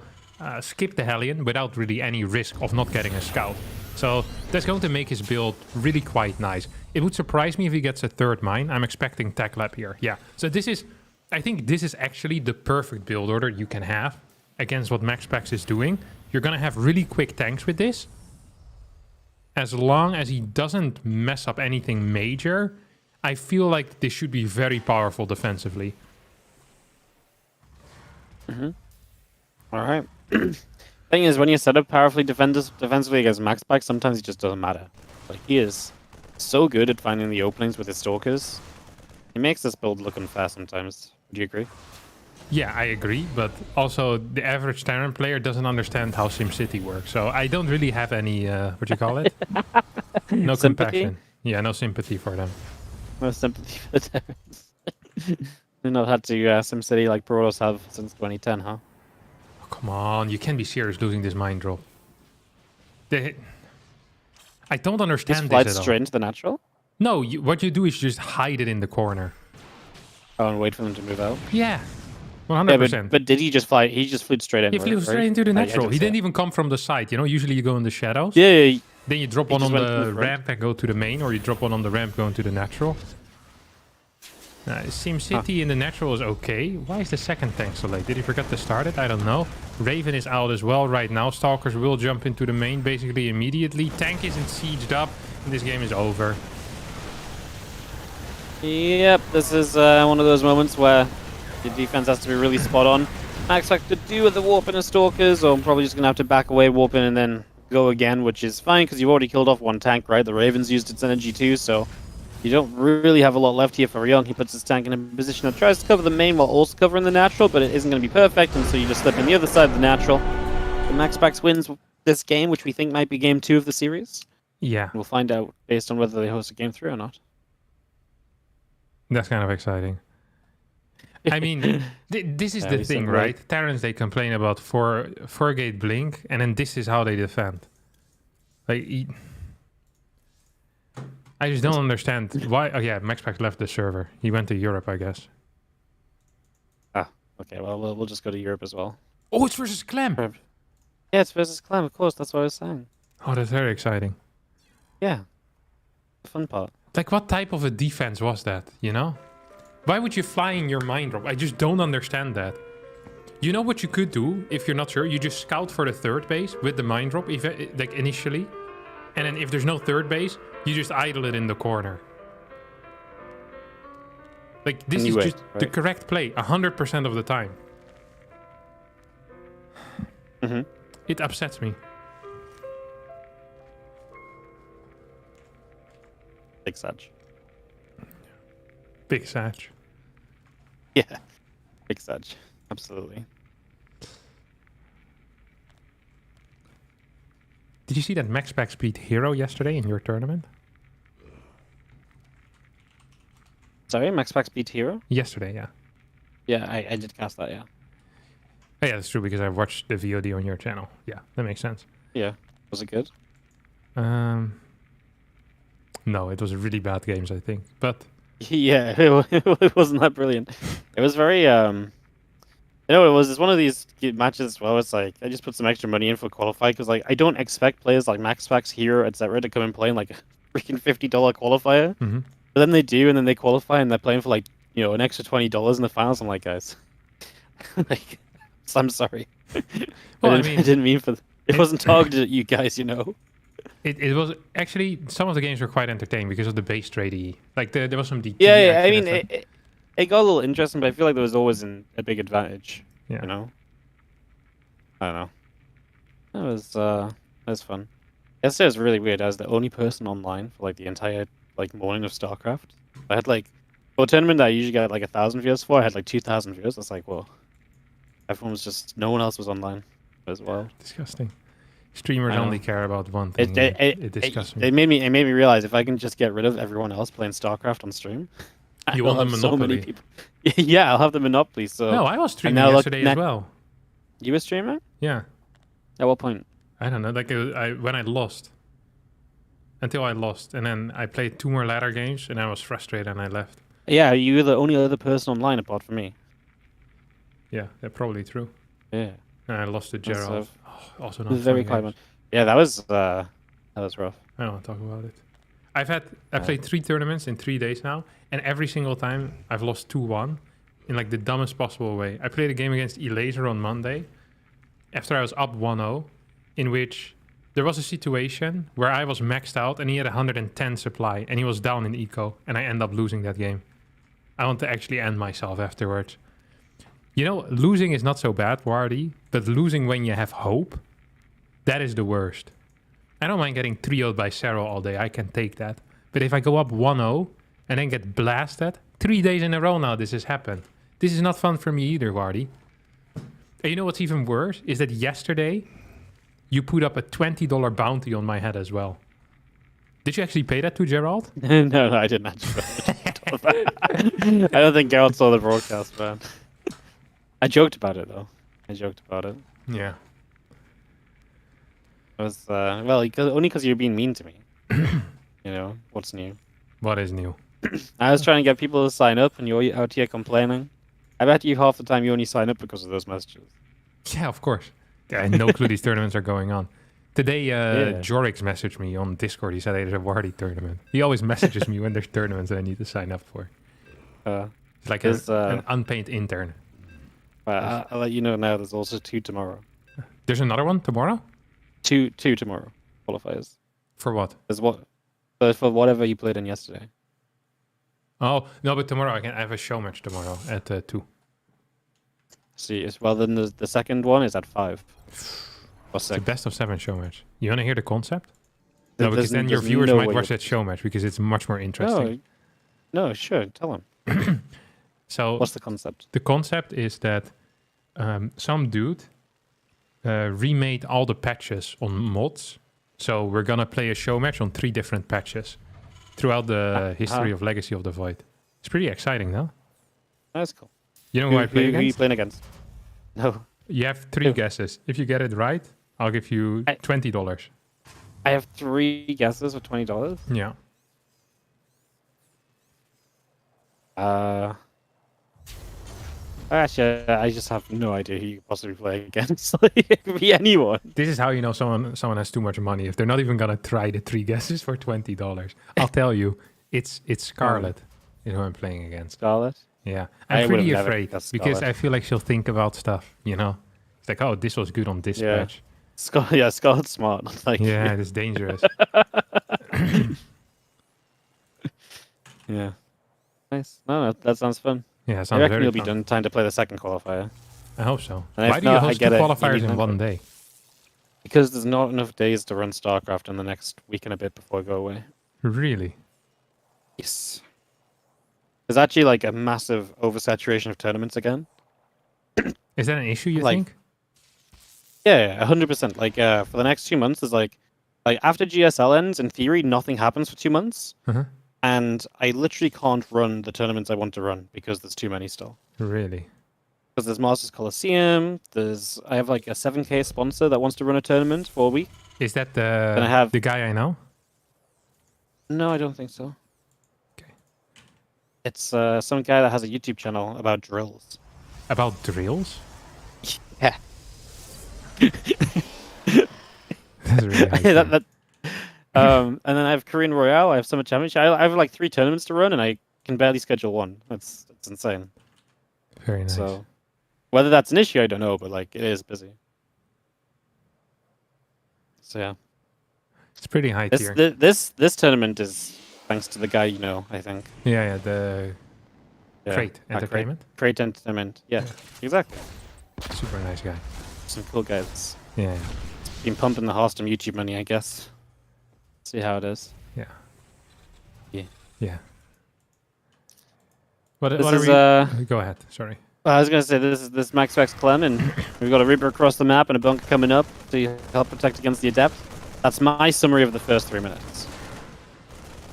skip the Hellion without really any risk of not getting a scout. So that's going to make his build really quite nice. It would surprise me if he gets a third mine. I'm expecting Tech Lab here. Yeah. So I think this is actually the perfect build order you can have against what MaxPax is doing. You're going to have really quick tanks with this. As long as he doesn't mess up anything major, I feel like this should be very powerful defensively. all right. Thing is, when you set up powerfully defensively against MaxPax, sometimes it just doesn't matter. Like, he is so good at finding the openings with his stalkers. He makes this build look unfair sometimes. Would you agree? Yeah, I agree, but also the average Terran player doesn't understand how SimCity works, so I don't really have any, what you call it? No Sympathy? compassion. Yeah, no sympathy for them. No sympathy for the Terrans. You've not had to SimCity like Protoss have since 2010, huh? Oh, come on, you can't be serious losing this mine drop. I don't understand Just flight this at all. straight into the natural? No, what you do is just hide it in the corner. Oh, and wait for them to move out? Yeah. 100%. but did he just fly? He just flew straight in. He flew right? straight into the I natural. He didn't even come from the side. You know, usually you go in the shadows. Yeah. Then you drop He one just on went in the the front. ramp and go to the main, or you drop one on the ramp going to the natural. SimCity in the natural is okay. Why is the second tank so late? Did he forget to start it? I don't know. Raven is out as well right now. Stalkers will jump into the main basically immediately. Tank isn't sieged up, and this game is over. Yep, this is one of those moments where the defense has to be really spot on. MaxPax could do with the warp and the stalkers, or I'm probably just gonna have to back away, warp in, and then go again, which is fine because you've already killed off one tank, right? The Ravens used its energy too, so you don't really have a lot left here for ByuN. He puts his tank in a position that tries to cover the main while also covering the natural, but it isn't going to be perfect, and so you just slip in the other side of the natural. The MaxPax wins this game, which we think might be game 2 of the series. Yeah, We'll find out based on whether they host a game 3 or not. that's kind of exciting. I mean, this is the thing, right? Terrans, they complain about four-gate blink, and then this is how they defend. Like, I just don't understand why. Oh yeah, MaxPax left the server. He went to Europe, I guess. Ah, okay. Well, we'll just go to Europe as well. Oh, it's versus Clem. Yeah, it's versus Clem, of course. That's what I was saying. Oh, that's very exciting. Yeah, the fun part. Like, what type of a defense was that? You know, why would you fly in your mine drop? I just don't understand that. You know what you could do if you're not sure? You just scout for the third base with the mine drop, like initially, and then if there's no third base, you just idle it in the corner. Like, this is just the correct play 100% of the time. It upsets me. Big Sag. Big Sag. Yeah, Big Sag. Absolutely. Did you see that MaxPax beat Hero yesterday in your tournament? Sorry, MaxPax beat Hero? Yesterday, yeah. Yeah, I did cast that, yeah. Oh, yeah, that's true because I watched the VOD on your channel. Yeah, that makes sense. Yeah. Was it good? No, it was really bad games, I think. But Yeah, it wasn't that brilliant. It was very, you know, it was it's one of these matches as well. It's like, I just put some extra money in for qualify because, like, I don't expect players like MaxPacks, Hero, etc. to come and play in, like, a freaking $50 qualifier. But then they do, and then they qualify, and they're playing for, like, you know, an extra $20 in the finals. I'm like, guys, like, I'm sorry. Well, I didn't mean for... It wasn't targeted at you guys, you know? It was actually, some of the games were quite entertaining because of the base trade. Like, there was some DT. Yeah, I mean, it got a little interesting, but I feel like there was always a big advantage, Yeah. you know? I don't know. That was fun. Yesterday was really weird. I was the only person online for, like, the entire, like, morning of StarCraft. I had, like, for a tournament that I usually get, like, 1,000 viewers for, I had, like, 2,000 viewers. That's like, whoa. Everyone was just... No one else was online as well. Disgusting. Streamers only care about one thing. It disgusts me. It made me realize if I can just get rid of everyone else playing StarCraft on stream, You want I'll a have so many monopoly. people. Yeah, I'll have the monopoly. So No, I was streaming now look, yesterday as well. You were streaming? Yeah. At what point? I don't know. Like, when I lost. Until I lost. And then I played 2 more ladder games, and I was frustrated, and I left. Yeah, you were the only other person online apart from me. Yeah, that's probably true. Yeah. And I lost to Gerald. Also not It was very fun close. games. Yeah, that was rough. I don't want to talk about it. I played 3 tournaments in 3 days now, and every single time I've lost 2-1 in, like, the dumbest possible way. I played a game against Elaser on Monday after I was up 1-0, in which there was a situation where I was maxed out and he had 110 supply and he was down in eco, and I end up losing that game. I want to actually end myself afterwards. You know, losing is not so bad, Wardy, but losing when you have hope, that is the worst. I don't mind getting 3-0'd by Sarah all day. I can take that. But if I go up 1-0 and then get blasted, 3 days in a row now this has happened. This is not fun for me either, Wardy. And you know what's even worse? Is that yesterday you put up a $20 bounty on my head as well. Did you actually pay that to Gerald? No, I didn't actually. I don't think Gerald saw the broadcast, man. I joked about it, though. Yeah. It was, well, only because you're being mean to me. You know, what's new? What is new? I was trying to get people to sign up, and you're out here complaining. I bet you half the time you only sign up because of those messages. Yeah, of course. Yeah, I had no clue these tournaments are going on. Today, Jorix messaged me on Discord. He said there's a Wardy tournament. He always messages me when there's tournaments that I need to sign up for. It's like an unpaid intern. I'll let you know now. There's also 2 tomorrow. There's another one tomorrow? 2 tomorrow qualifiers. For what? There's what? For whatever you played in yesterday. Oh, no, but tomorrow I have a show match tomorrow at 2. See, well then the second one is at 5. Or It's a 6. best of 7 show match. You want to hear the concept? No, because There's- then your there's viewers no might way watch you- that show match because it's much more interesting. No, sure. Tell him. So What's the concept? the concept is that some dude remade all the patches on mods. So we're gonna play a show match on 3 different patches throughout the history of Legacy of the Void. It's pretty exciting, no? That's cool. You know who I play Who are you against? playing against? No. You have 3 guesses. If you get it right, I'll give you $20. I have 3 guesses for $20. Yeah. Actually, I just have no idea who you could possibly play against. Like, it could be anyone. This is how you know someone has too much money. If they're not even gonna try the 3 guesses for $20, I'll tell you, it's Scarlet. You know who I'm playing against. Scarlet? Yeah, I I'm would've pretty never afraid guessed because Scarlet. I feel like she'll think about stuff. You know, it's like, oh, this was good on this Yeah. patch. Scarlet's smart. Like, Yeah, it's dangerous. yeah. Nice. No, that sounds fun. Yeah, it I sounds reckon very you'll be fun. done in time to play the second qualifier. I hope so. And Why if do you not, I host 2 get it. You qualifiers need in time. one day? Because there's not enough days to run StarCraft in the next week and a bit before I go away. Really? Yes. There's actually like a massive oversaturation of tournaments again. Is that an issue, you Like- think? Yeah, 100%. Like, for the next 2 months, there's like after GSL ends, in theory, nothing happens for 2 months. Uh-huh. And I literally can't run the tournaments I want to run because there's too many still. Really? Because there's Masters Coliseum, I have like a 7K sponsor that wants to run a tournament for a week. Is that I have- the guy I know? No, I don't think so. Okay. It's some guy that has a YouTube channel about drills. About drills? Yeah. That's really high tier. And then I have Korean Royale, I have Summer Championship. I have like 3 tournaments to run, and I can barely schedule one. It's insane. Very nice. So, whether that's an issue, I don't know, but like it is busy. So yeah, It's pretty high this tier. this tournament is thanks to the guy you know. I think. Yeah, the Yeah. Crate Entertainment. Crate Entertainment. Yeah, exactly. Super nice guy. Some cool guys. Yeah, Been pumping the Harstem YouTube money, I guess. See how it is. yeah. Yeah. Yeah. What This are is we... Go ahead, sorry. I was gonna say this is MaxPax Clem, and we've got a Reaper across the map and a bunker coming up to help protect against the Adept. That's my summary of the first 3 minutes.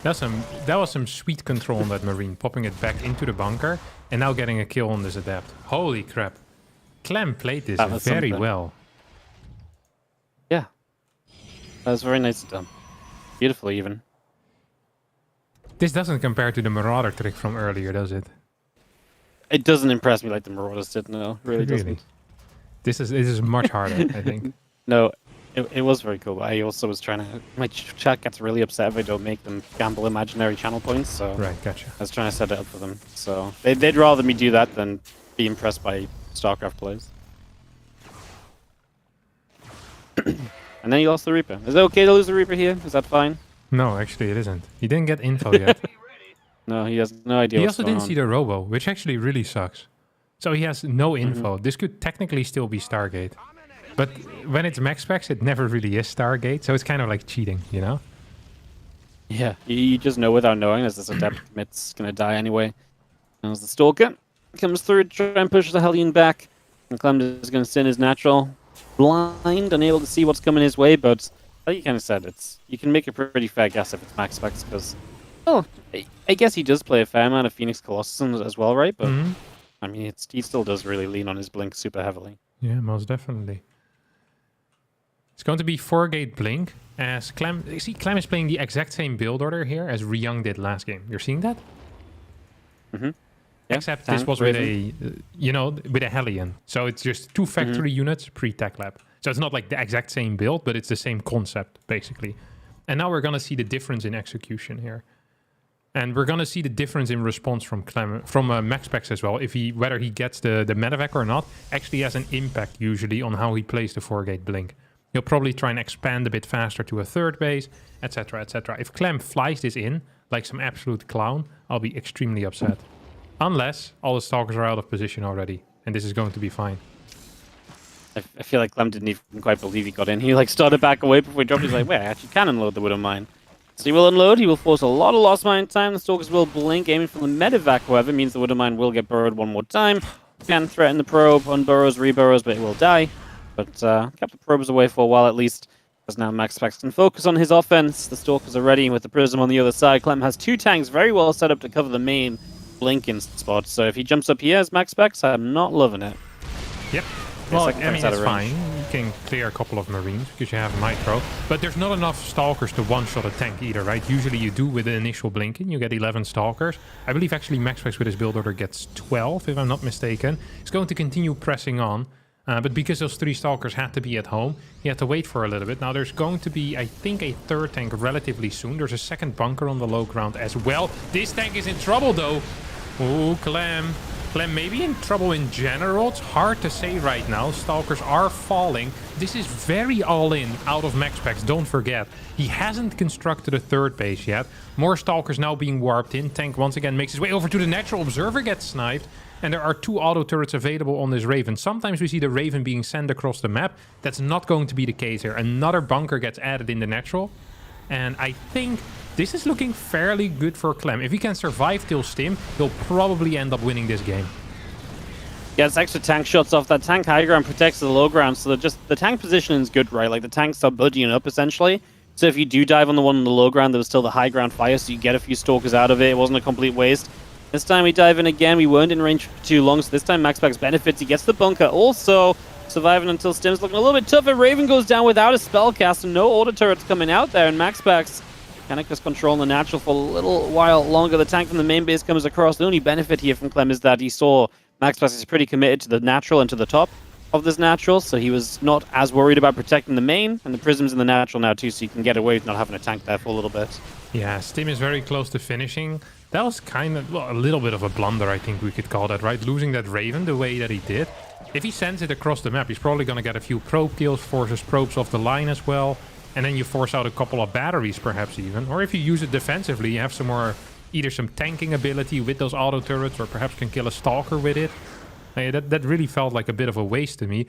That was some sweet control on that Marine, popping it back into the bunker, and now getting a kill on this Adept. Holy crap. Clem played this That was very something. well. Yeah, that was very nicely done. Beautiful, even. This doesn't compare to the Marauder trick from earlier, does it? It doesn't impress me like the Marauders did. No, really doesn't. This is much harder, I think. No, it was very cool. But I also was trying to. My chat gets really upset if I don't make them gamble imaginary channel points. So Right, gotcha. I was trying to set it up for them. So they'd rather me do that than be impressed by StarCraft plays. And then you lost the Reaper. Is it okay to lose the Reaper here? Is that fine? No, actually it isn't. He didn't get info yet. No, he has no idea He what's also going didn't on. see the robo, which actually really sucks. So he has no Mm-hmm. info. This could technically still be Stargate. But when it's MaxPax, it never really is Stargate, so it's kind of like cheating, you know? Yeah, you just know without knowing as this Adept commits gonna die anyway. As the Stalker comes through to try and push the Hellion back. And Clem is gonna sit in his natural, blind, unable to see what's coming his way, but like you kind of said, you can make a pretty fair guess if it's MaxPax, because, well, I guess he does play a fair amount of Phoenix Colossus as well, right? But, Mhm. I mean, he still does really lean on his Blink super heavily. Yeah, most definitely. It's going to be 4-gate Blink, as Clem... You see, Clem is playing the exact same build order here as ByuN did last game. You're seeing that? Yeah, Yeah, Except tank, this was with Raven. with a Hellion. So it's just 2 factory units pre-tech lab. So it's not like the exact same build, but it's the same concept, basically. And now we're going to see the difference in execution here. And we're going to see the difference in response from Clem, from MaxPax as well. Whether he gets the medevac or not, actually has an impact usually on how he plays the 4-gate blink. He'll probably try and expand a bit faster to a 3rd base, etc, etc. If Clem flies this in, like some absolute clown, I'll be extremely upset. Unless all the Stalkers are out of position already, and this is going to be fine. I feel like Clem didn't even quite believe he got in. He like started back away before he dropped. He's like, wait, I actually can unload the Widow Mine. So he will unload. He will force a lot of lost mine time. The Stalkers will blink, aiming for the medevac, however, means the Widow Mine will get burrowed one more time. Can threaten the probe, unburrows, reburrows, but it will die. But kept the probes away for a while at least. As now MaxPax can focus on his offense. The Stalkers are ready with the Prism on the other side. Clem has 2 tanks very well set up to cover the main blinking spot. So if he jumps up here as MaxPax, I'm not loving it. Yep. Well, like I mean, it's fine. You can clear a couple of Marines because you have Micro. But there's not enough Stalkers to one-shot a tank either, right? Usually you do with the initial blinking. You get 11 Stalkers. I believe actually MaxPax with his build order gets 12, if I'm not mistaken. He's going to continue pressing on. But because those 3 Stalkers had to be at home, he had to wait for a little bit. Now there's going to be, I think, a 3rd tank relatively soon. There's a 2nd bunker on the low ground as well. This tank is in trouble, though. Oh, Clem. Clem may be in trouble in general. It's hard to say right now. Stalkers are falling. This is very all-in out of MaxPax, don't forget. He hasn't constructed a 3rd base yet. More Stalkers now being warped in. Tank once again makes his way over to the natural. Observer gets sniped. And there are 2 auto turrets available on this Raven. Sometimes we see the Raven being sent across the map. That's not going to be the case here. Another bunker gets added in the natural. And I think this is looking fairly good for Clem. If he can survive till Stim, he'll probably end up winning this game. Yeah, it's extra tank shots off. That tank high ground protects the low ground, so the tank positioning is good, right? Like the tanks are buddying up essentially. So if you do dive on the one on the low ground, there was still the high ground fire, so you get a few Stalkers out of it. It wasn't a complete waste. This time we dive in again. We weren't in range for too long, so this time MaxPax benefits. He gets the bunker. Also, surviving until Stim's looking a little bit tougher. Raven goes down without a spellcast, and no auto turrets coming out there, and MaxPax can just control the natural for a little while longer. The tank from the main base comes across. The only benefit here from Clem is that he saw MaxPax is pretty committed to the natural and to the top of this natural, so he was not as worried about protecting the main, and the Prism's in the natural now too, so you can get away with not having a tank there for a little bit. Yeah, Stim is very close to finishing. That was kind of, well, a little bit of a blunder, I think we could call that, right? Losing that Raven the way that he did. If he sends it across the map, he's probably going to get a few probe kills, forces probes off the line as well. And then you force out a couple of batteries, perhaps even. Or if you use it defensively, you have some more, either some tanking ability with those auto turrets, or perhaps can kill a Stalker with it. That really felt like a bit of a waste to me.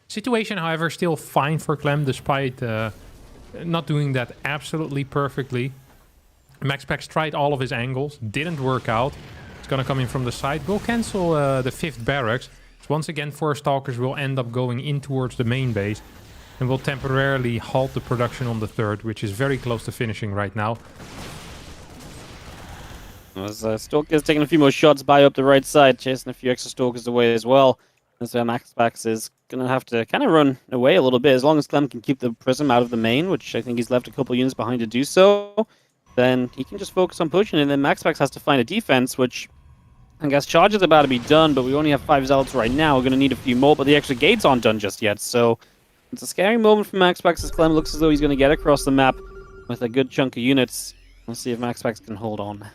Situation, however, still fine for Clem, despite not doing that absolutely perfectly. MaxPax tried all of his angles, didn't work out. It's going to come in from the side. We'll cancel the 5th barracks. So once again, 4 Stalkers will end up going in towards the main base. And we'll temporarily halt the production on the 3rd, which is very close to finishing right now. As Stalker's taking a few more shots by up the right side, chasing a few extra Stalkers away as well. And so MaxPax is going to have to kind of run away a little bit. As long as Clem can keep the Prism out of the main, which I think he's left a couple units behind to do so, then he can just focus on pushing. And then MaxPax has to find a defense, which I guess Charge is about to be done, but we only have 5 Zealots right now. We're going to need a few more, but the extra gates aren't done just yet. So it's a scary moment for MaxPax as Clem looks as though he's going to get across the map with a good chunk of units. Let's see if MaxPax can hold on.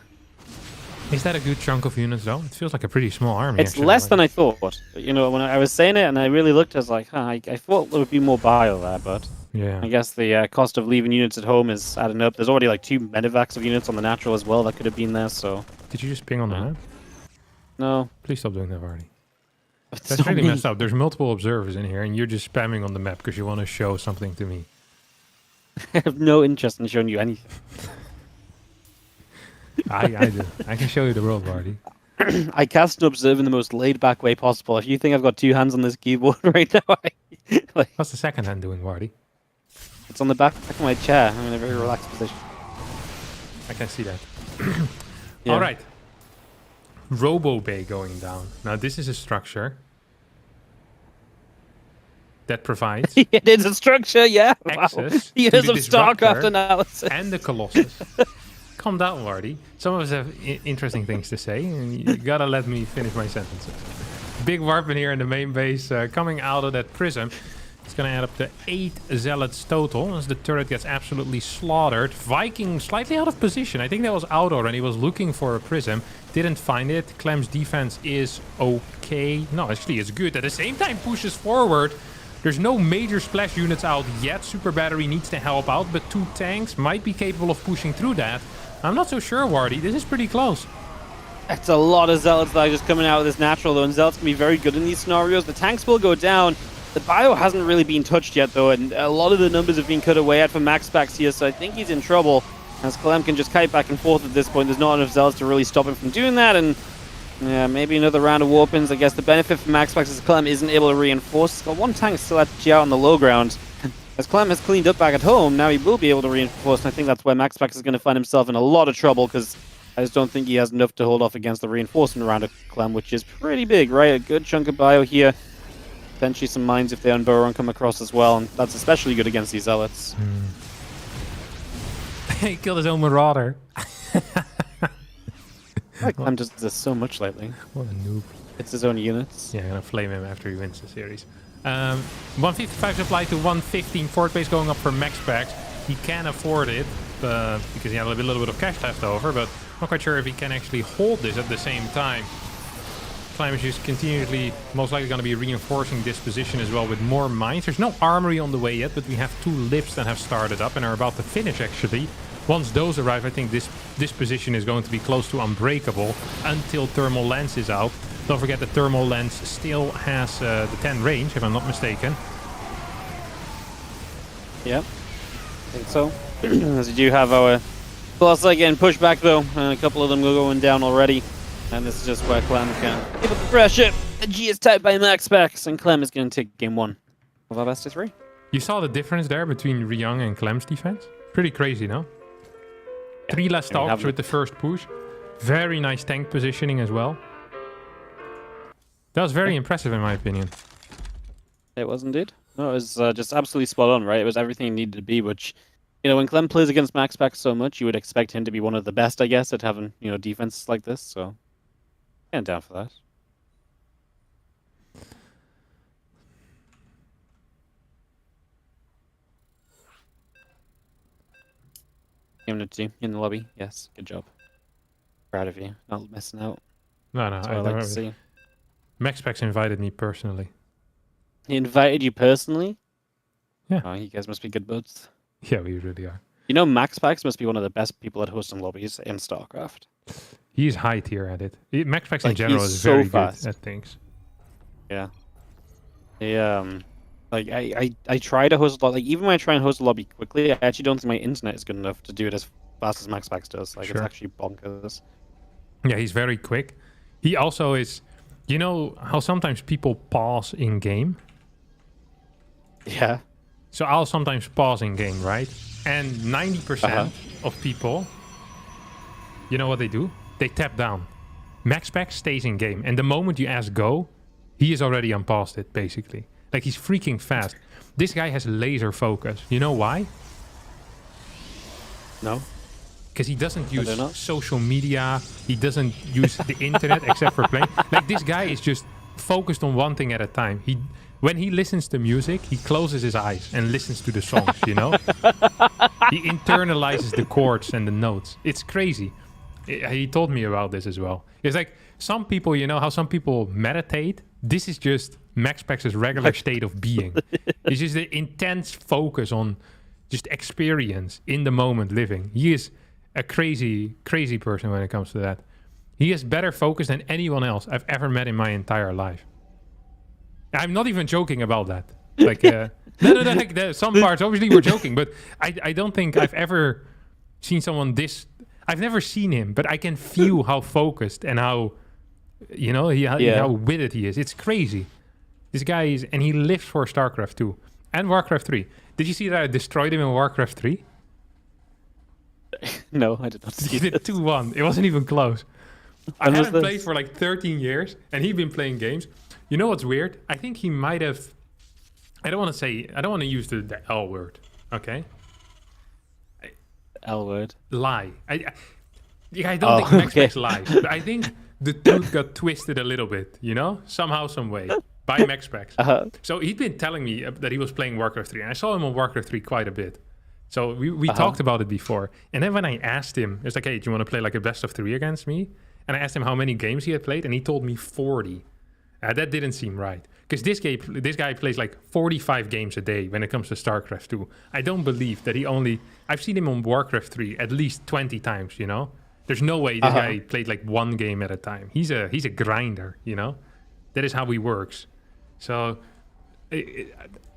Is that a good chunk of units, though? It feels like a pretty small army. It's actually, less than I thought. You know, when I was saying it and I really looked, I was like, huh, I thought there would be more bio there, but yeah. I guess the cost of leaving units at home is adding up. There's already like 2 medevacs of units on the natural as well that could have been there, so... Did you just ping on the map? No. Please stop doing that, Vardy. It's That's not really me. messed up. There's multiple observers in here, and you're just spamming on the map because you want to show something to me. I have no interest in showing you anything. I do. I can show you the world, Vardy. I cast and observe in the most laid-back way possible. If you think I've got 2 hands on this keyboard right now, What's the second hand doing, Vardy? it's on the back of my chair. I'm in a very relaxed position. I can see that. Yeah. All right. Robo Bay going down. Now, this is a structure that provides It is a structure, yeah. access Wow. to Years the of StarCraft Disruptor analysis. and the Colossus. calm down, Wardy. Some of us have interesting things to say, and you gotta let me finish my sentences. Big warp in here in the main base, coming out of that prism. It's gonna add up to 8 zealots total as the turret gets absolutely slaughtered. Viking slightly out of position. I think that was out already. He was looking for a prism. Didn't find it. Clem's defense is okay. No, actually it's good. At the same time pushes forward. There's no major splash units out yet. Super Battery needs to help out, but 2 tanks might be capable of pushing through that. I'm not so sure, Wardy. This is pretty close. That's a lot of Zealots that are just coming out of this natural, though, and Zealots can be very good in these scenarios. The tanks will go down. The bio hasn't really been touched yet, though, and a lot of the numbers have been cut away out from MaxPax here, so I think he's in trouble. As Clem can just kite back and forth at this point, there's not enough Zealots to really stop him from doing that, and yeah, maybe another round of warpins. I guess the benefit for MaxPax is Clem isn't able to reinforce. He's got 1 tank still actually out on the low ground. As Clem has cleaned up back at home, now he will be able to reinforce, and I think that's where MaxPax is going to find himself in a lot of trouble, because I just don't think he has enough to hold off against the reinforcement around of Clem, which is pretty big, right? A good chunk of bio here. Potentially some mines if the Unburrow come across as well, and that's especially good against these Zealots. He killed his own Marauder. Clem does this so much lately. What a noob. It's his own units. Yeah, I'm gonna flame him after he wins the series. 155 supply to 115. Fort base going up for MaxPax. He can afford it because he had a little bit of cash left over, but not quite sure if he can actually hold this at the same time. Clem is just continually most likely going to be reinforcing this position as well with more mines. There's no armory on the way yet, but we have 2 lips that have started up and are about to finish actually. Once those arrive, I think this position is going to be close to unbreakable until thermal lens is out. Don't forget the thermal lens still has the 10 range, if I'm not mistaken. Yep, I think so. As we do have our plus again push back though, and a couple of them are going down already. And this is just where Clem can give up the pressure. The G is tied by MaxPax, and Clem is going to take game 1 of our best of 3. You saw the difference there between ByuN and Clem's defense? Pretty crazy, no? 3 less stalkers with the first push. Very nice tank positioning as well. That was very impressive in my opinion. It was indeed. No, it was just absolutely spot on, right? It was everything it needed to be, which, you know, when Clem plays against MaxPax so much, you would expect him to be one of the best, I guess, at having, you know, defenses like this, so yeah, I'm down for that. Unity in the lobby. Yes, good job. Proud of you. Not missing out. No, That's what I like to see. MaxPax invited me personally. He invited you personally? Yeah. Oh, you guys must be good buds. Yeah, we really are. You know, MaxPax must be one of the best people at hosting lobbies in StarCraft. He's high tier at it. MaxPax in Like, general he's is so very fast. good at things. Yeah. Like I try to host a lot. Like even when I try and host a lobby quickly, I actually don't think my internet is good enough to do it as fast as MaxPax does. Like Sure. it's actually bonkers. Yeah, he's very quick. He also is. You know how sometimes people pause in game? Yeah. So I'll sometimes pause in game, right? And 90% of people, you know what they do? They tap down. MaxPax stays in game. And the moment you ask go, he is already unpaused it, basically. Like, he's freaking fast. This guy has laser focus. You know why? No. Because he doesn't use not. social media. He doesn't use the internet except for playing. Like, this guy is just focused on one thing at a time. When he listens to music, he closes his eyes and listens to the songs, you know? He internalizes the chords and the notes. It's crazy. He told me about this as well. It's like some people, you know how some people meditate? This is just MaxPax's regular state of being. It's just the intense focus on just experience in the moment living. He is a crazy, crazy person when it comes to that. He is better focused than anyone else I've ever met in my entire life. I'm not even joking about that. Like, no, like some parts, obviously we're joking, but I don't think I've ever seen someone this... I've never seen him, but I can feel how focused and how, you know, how witted he is. It's crazy. This guy is... And he lives for StarCraft 2 and Warcraft 3. Did you see that I destroyed him in Warcraft 3? No, I did not see He did it. 2-1. It wasn't even close. I When was hadn't played this? for like 13 years, and he'd been playing games. You know what's weird? I think he might have... I don't want to use the L word, okay? L word. lie. I don't think okay. MaxPax lies. But I think the truth got twisted a little bit, you know? Somehow, some way. By MaxPax. So he'd been telling me that he was playing Warcraft 3. And I saw him on Warcraft 3 quite a bit. So we talked about it before. And then when I asked him, it's like, hey, do you want to play like a best of 3 against me? And I asked him how many games he had played. And he told me 40. That didn't seem right. Because this guy plays like 45 games a day when it comes to StarCraft 2. I don't believe that he only... I've seen him on Warcraft 3 at least 20 times, you know? There's no way this guy played like 1 game at a time. He's a grinder, you know? That is how he works. So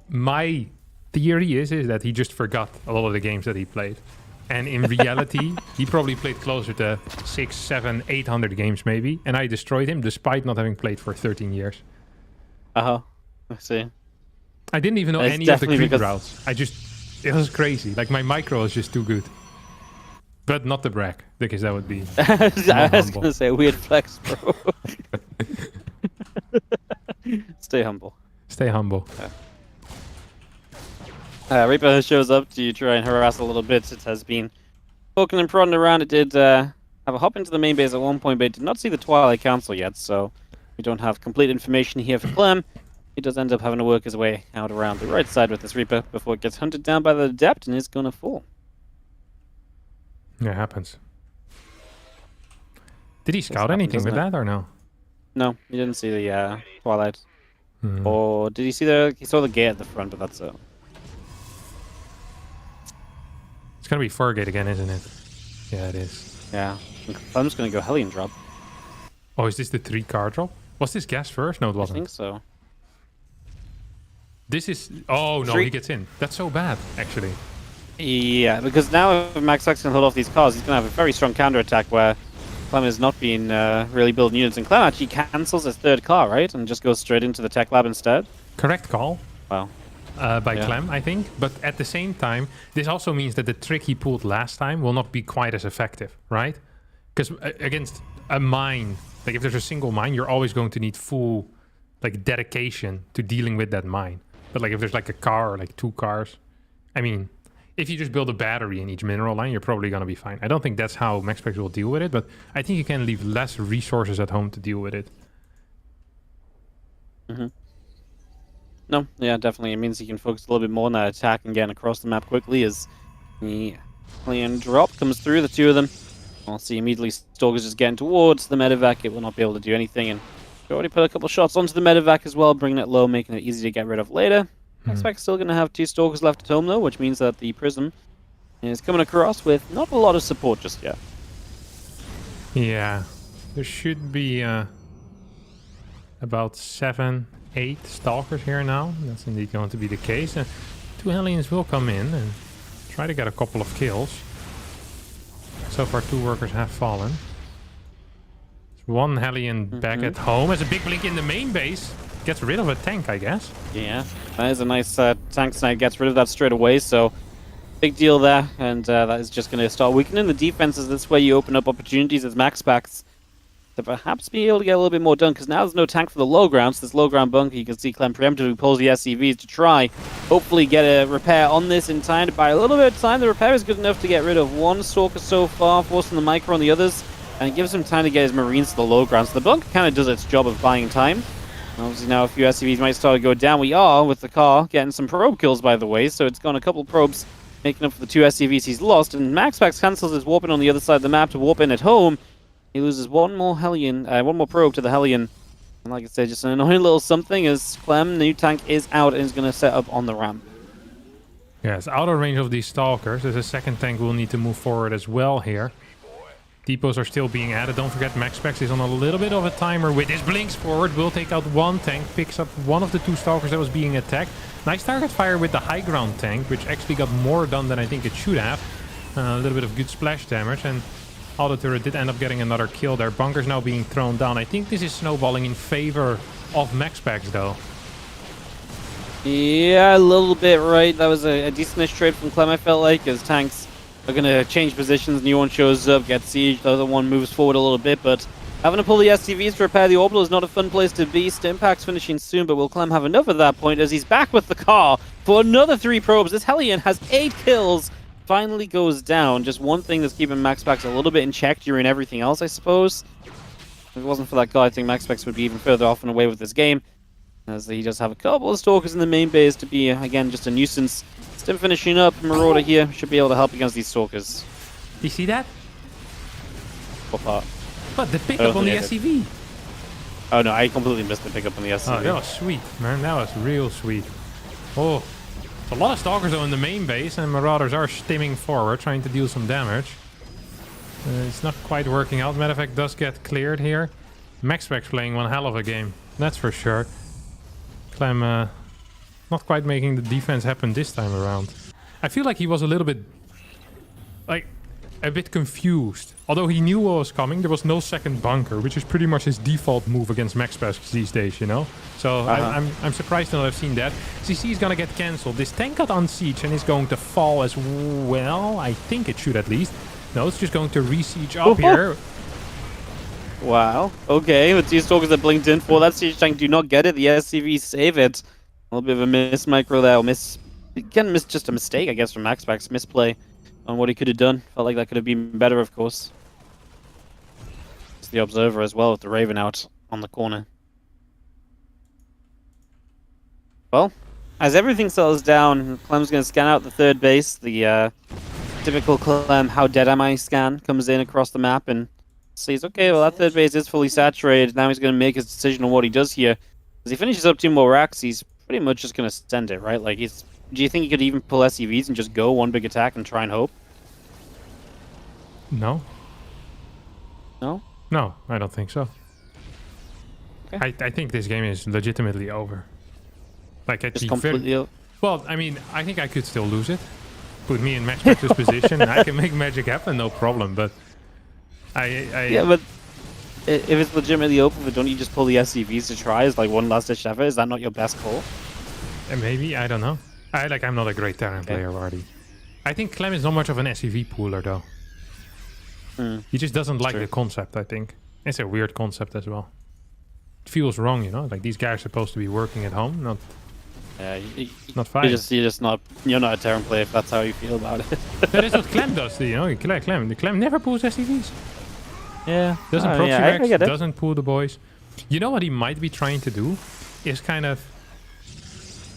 my theory is that he just forgot a lot of the games that he played. And in reality, he probably played closer to 600, 700, 800 games maybe. And I destroyed him despite not having played for 13 years. I see. I didn't even know It's any of the definitely creep routes. It was crazy. Like my micro was just too good. But not the brag, because that would be I was going to say weird flex, bro. Stay humble. Stay humble. Reaper shows up to try and harass a little bit. It has been poking and prodding around. It did have a hop into the main base at one point, but it did not see the Twilight Council yet, so we don't have complete information here for Clem. He does end up having to work his way out around the right side with this Reaper before it gets hunted down by the Adept and is going to fall. Yeah, it happens. Did he scout anything with that or no? No, he didn't see the Twilight. Or did he see the... He saw the gate at the front, but that's it. It's going to be Fargate again, isn't it? Yeah, it is. Yeah. I'm just going to go Hellion drop. Oh, is this the 3-card drop? Was this gas first? No, it I wasn't. think so. This is... Oh, no, he gets in. That's so bad, actually. Yeah, because now if MaxPacks can hold off these cars, he's going to have a very strong counterattack where Clem has not been really building units. And Clem actually cancels his 3rd car, right? And just goes straight into the tech lab instead. Correct call. Wow. By Clem, I think. But at the same time, this also means that the trick he pulled last time will not be quite as effective, right? Because against a mine, like if there's a single mine, you're always going to need full like dedication to dealing with that mine. But like if there's like a car or like 2 cars, I mean, if you just build a battery in each mineral line, you're probably going to be fine. I don't think that's how MaxPax will deal with it, but I think you can leave less resources at home to deal with it. No, yeah, definitely. It means he can focus a little bit more on that attack and getting across the map quickly as the Hellion drop comes through, the 2 of them. I'll see immediately Stalker's just getting towards the medevac. It will not be able to do anything, and we already put a couple shots onto the medevac as well, bringing it low, making it easy to get rid of later. MaxPax still going to have 2 Stalkers left at home, though, which means that the Prism is coming across with not a lot of support just yet. Yeah, there should be about 7, 8 Stalkers here now. That's indeed going to be the case. 2 Hellions will come in and try to get a couple of kills. So far, 2 workers have fallen. There's 1 Hellion back at home. There's a big blink in the main base. Gets rid of a tank, I guess. Yeah, that is a nice tank snipe. Gets rid of that straight away, so big deal there. And that is just going to start weakening the defenses. That's where you open up opportunities as MaxPacks to perhaps be able to get a little bit more done, because now there's no tank for the low ground. So this low ground bunker, you can see Clem preemptively pulls the SCVs to try, hopefully get a repair on this in time to buy a little bit of time. The repair is good enough to get rid of 1 Stalker so far, forcing the micro on the others, and it gives him time to get his Marines to the low ground. So the bunker kind of does its job of buying time. Obviously now a few SCVs might start to go down. We are, with the car, getting some probe kills, by the way, so it's gone a couple probes, making up for the 2 SCVs he's lost, and MaxPax cancels his warping on the other side of the map to warp in at home. He loses 1 more Hellion, 1 more probe to the Hellion, and like I said, just an annoying little something as Clem, new tank, is out and is going to set up on the ramp. Yes, out of range of these Stalkers. There's a second tank will need to move forward as well here. Depots are still being added. Don't forget, MaxPax is on a little bit of a timer with his blinks forward. Will take out 1 tank, picks up 1 of the 2 Stalkers that was being attacked. Nice target fire with the high ground tank, which actually got more done than I think it should have. A little bit of good splash damage, and Auto Turret did end up getting another kill. Their bunkers now being thrown down. I think this is snowballing in favor of MaxPax, though. Yeah, a little bit, right. That was a decent-ish trade from Clem, I felt like, as tanks are going to change positions. New one shows up, gets siege, the other one moves forward a little bit, but having to pull the SCVs to repair the orbital is not a fun place to be. Stimpak's finishing soon, but will Clem have enough at that point as he's back with the car for another 3 probes? This Hellion has 8 kills finally goes down, just one thing that's keeping MaxPax a little bit in check during everything else, I suppose. If it wasn't for that guy, I think MaxPax would be even further off and away with this game. As he does have a couple of Stalkers in the main base to be, again, just a nuisance. Still finishing up. Marauder here should be able to help against these Stalkers. You see that? What part? What, the pickup on the SCV? Oh no, I completely missed the pickup on the SCV. Oh, that was sweet, man. That was real sweet. Oh, a lot of Stalkers though in the main base, and Marauders are stimming forward, trying to deal some damage. It's not quite working out. Matter of fact, does get cleared here. MaxPax playing one hell of a game, that's for sure. Clem not quite making the defense happen this time around. I feel like he was a little bit, like, a bit confused. Although he knew what was coming, there was no second bunker, which is pretty much his default move against MaxPax these days, you know? So I'm surprised to not have seen that. CC is gonna get cancelled. This tank got on siege and is going to fall as well. I think it should at least. No, it's just going to re-siege up here. Wow. Okay, with these Stalkers that blinked in for that siege tank, do not get it. The SCV save it. A little bit of a miss micro there. Again, just a mistake, I guess, from MaxPax. Misplay on what he could have done. Felt like that could have been better, of course. It's the Observer as well with the Raven out on the corner. Well, as everything settles down, Clem's going to scan out the third base. The typical Clem, how dead am I scan comes in across the map and sees, okay, well, that third base is fully saturated. Now he's going to make his decision on what he does here. As he finishes up 2 more racks, he's pretty much just going to send it, right? Like, do you think he could even pull SCVs and just go one big attack and try and hope? No. No? No, I don't think so. Okay. I think this game is legitimately over. Like, at Just the completely... well, I mean, I think I could still lose it. Put me in MaxPax's position, I can make magic happen, no problem, but... Yeah, but if it's legitimately open, don't you just pull the SCVs to try as like one last ditch effort? Is that not your best call? Maybe, I don't know. I'm not a great Terran player, Wardy. I think Clem is not much of an SCV pooler, though. He just doesn't like the concept, I think. It's a weird concept as well. It feels wrong, you know? Like, these guys are supposed to be working at home, not fighting. You're not a Terran player if that's how you feel about it. That is what Clem does, you know? Clem never pulls SCVs. Yeah. Doesn't proxy Rex, doesn't pull the boys. You know what he might be trying to do? Is kind of...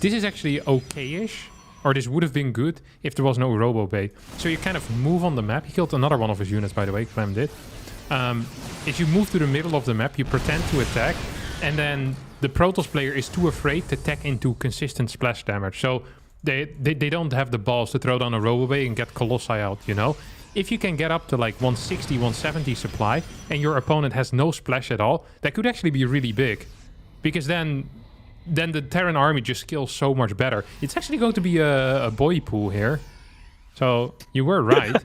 This is actually okay-ish. Or this would have been good if there was no robo bait. So you kind of move on the map. He killed another one of his units, by the way. Clem did. If you move to the middle of the map, you pretend to attack. And then the Protoss player is too afraid to tech into consistent splash damage. So they don't have the balls to throw down a robo bait and get Colossi out, you know? If you can get up to like 160, 170 supply, and your opponent has no splash at all, that could actually be really big. Because then the Terran army just skills so much better. It's actually going to be a boy pool here. So you were right.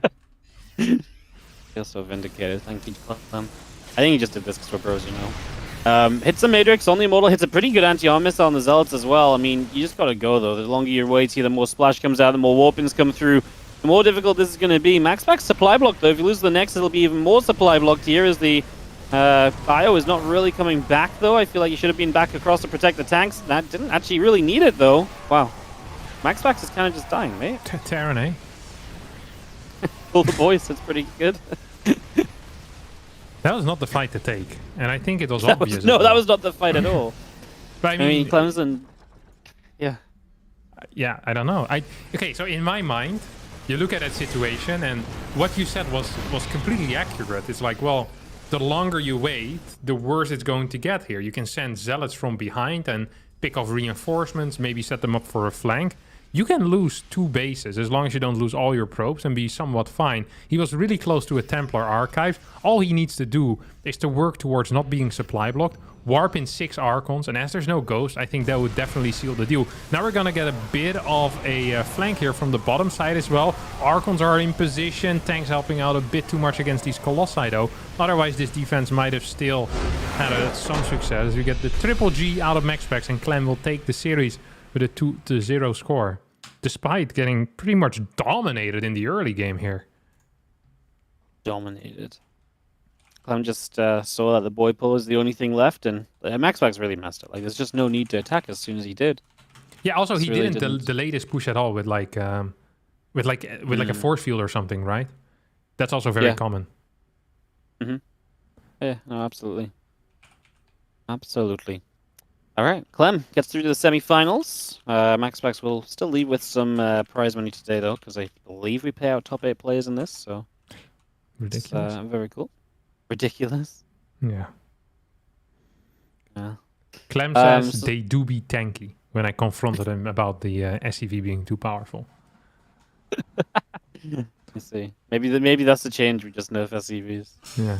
Feel so vindicated. Thank you, Clem. I think he just did this because we're bros, you know. Hits the Matrix on the Immortal, hits a pretty good anti-arm missile on the Zealots as well. I mean, you just gotta go though. The longer you wait here, the more splash comes out, the more warpings come through. The more difficult this is going to be. MaxPax supply block though. If you lose the next, it'll be even more supply blocked here as the Bio is not really coming back though. I feel like he should have been back across to protect the tanks. That didn't actually really need it though. Wow. MaxPax is kind of just dying, mate. Terran, eh? Pull the boys, that's pretty good. That was not the fight to take. And I think it was obvious. That was not the fight at all. But I mean Clemson... Yeah. Yeah, I don't know. Okay, so in my mind... You look at that situation, and what you said was completely accurate. It's like, well, the longer you wait, the worse it's going to get here. You can send zealots from behind and pick off reinforcements, maybe set them up for a flank. You can lose 2 bases as long as you don't lose all your probes and be somewhat fine. He was really close to a Templar archive. All he needs to do is to work towards not being supply blocked, warp in 6 Archons, and as there's no Ghost, I think that would definitely seal the deal. Now we're gonna get a bit of a flank here from the bottom side as well. Archons are in position, tanks helping out a bit too much against these Colossi though. Otherwise this defense might have still had some success. We get the triple G out of MaxPax, and Clem will take the series with a 2-0 score, despite getting pretty much dominated in the early game here. Dominated. Clem just saw that the boy pull is the only thing left, and MaxPax really messed it. Like, there's just no need to attack as soon as he did. Yeah, also he really didn't delay this push at all with like with like a force field or something, right? That's also very common. Yeah, no, absolutely. Absolutely. All right, Clem gets through to the semi-finals. MaxPacks will still leave with some prize money today, though, because I believe we pay out top 8 players in this, so Ridiculous. it's very cool. Ridiculous. Yeah. Yeah. Clem says they do be tanky when I confronted him about the SCV being too powerful. I see. Maybe that's the change. We just nerf SCVs. Yeah.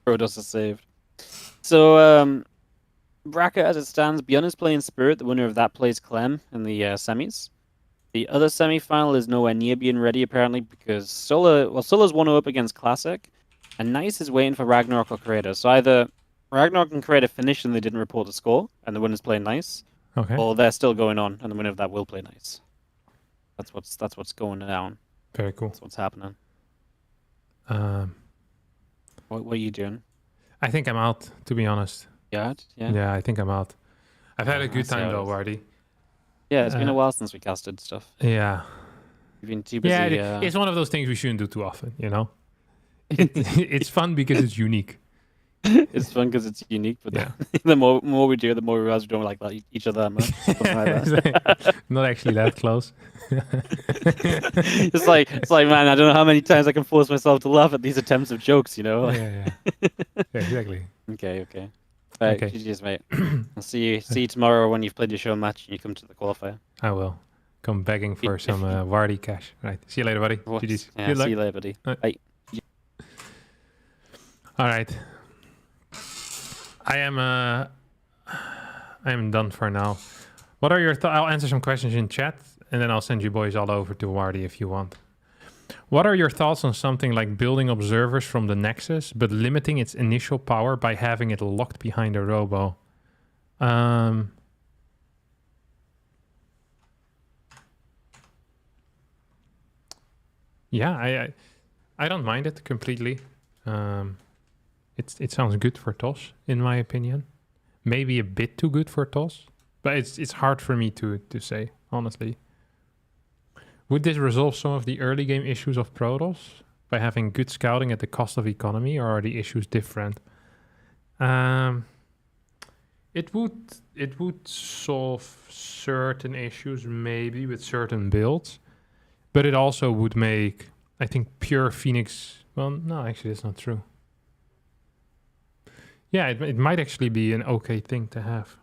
Protoss is saved. So, bracket as it stands, ByuN is playing Spirit. The winner of that plays Clem in the semis. The other semi-final is nowhere near being ready, apparently, because Sola's 1-0 up against Classic, and Nice is waiting for Ragnarok or Creator. So either Ragnarok and Creator finish and they didn't report the score, and the winner's playing Nice, or they're still going on, and the winner of that will play Nice. That's what's going down. Very cool. That's what's happening. What are you doing? I think I'm out, to be honest. Yeah? Yeah, I think I'm out. I've had a good time though, Wardy. Yeah, it's been a while since we casted stuff. Yeah. You've been too busy. Yeah, it's one of those things we shouldn't do too often, you know? It's fun because it's unique. It's fun because it's unique, but the more we do, the more we realize we don't like each other that much. Something like that. Not actually that close. It's like, man, I don't know how many times I can force myself to laugh at these attempts of jokes, you know? Yeah, exactly. Okay. All right, GG's, mate. I'll see you tomorrow when you've played your show match and you come to the qualifier. I will. Come begging for some Wardy cash. Right. See you later, buddy. GG's. Yeah, see you later, buddy. Bye. All right. I am done for now. What are your thoughts? I'll answer some questions in chat, and then I'll send you boys all over to Wardy if you want. What are your thoughts on something like building observers from the Nexus, but limiting its initial power by having it locked behind a robo? Yeah, I don't mind it completely. It sounds good for TOS, in my opinion. Maybe a bit too good for TOS, but it's hard for me to say, honestly. Would this resolve some of the early game issues of Protoss by having good scouting at the cost of economy, or are the issues different? It would solve certain issues maybe with certain builds, but it also would make, I think, pure Phoenix. Well, no, actually, that's not true. Yeah, it might actually be an okay thing to have.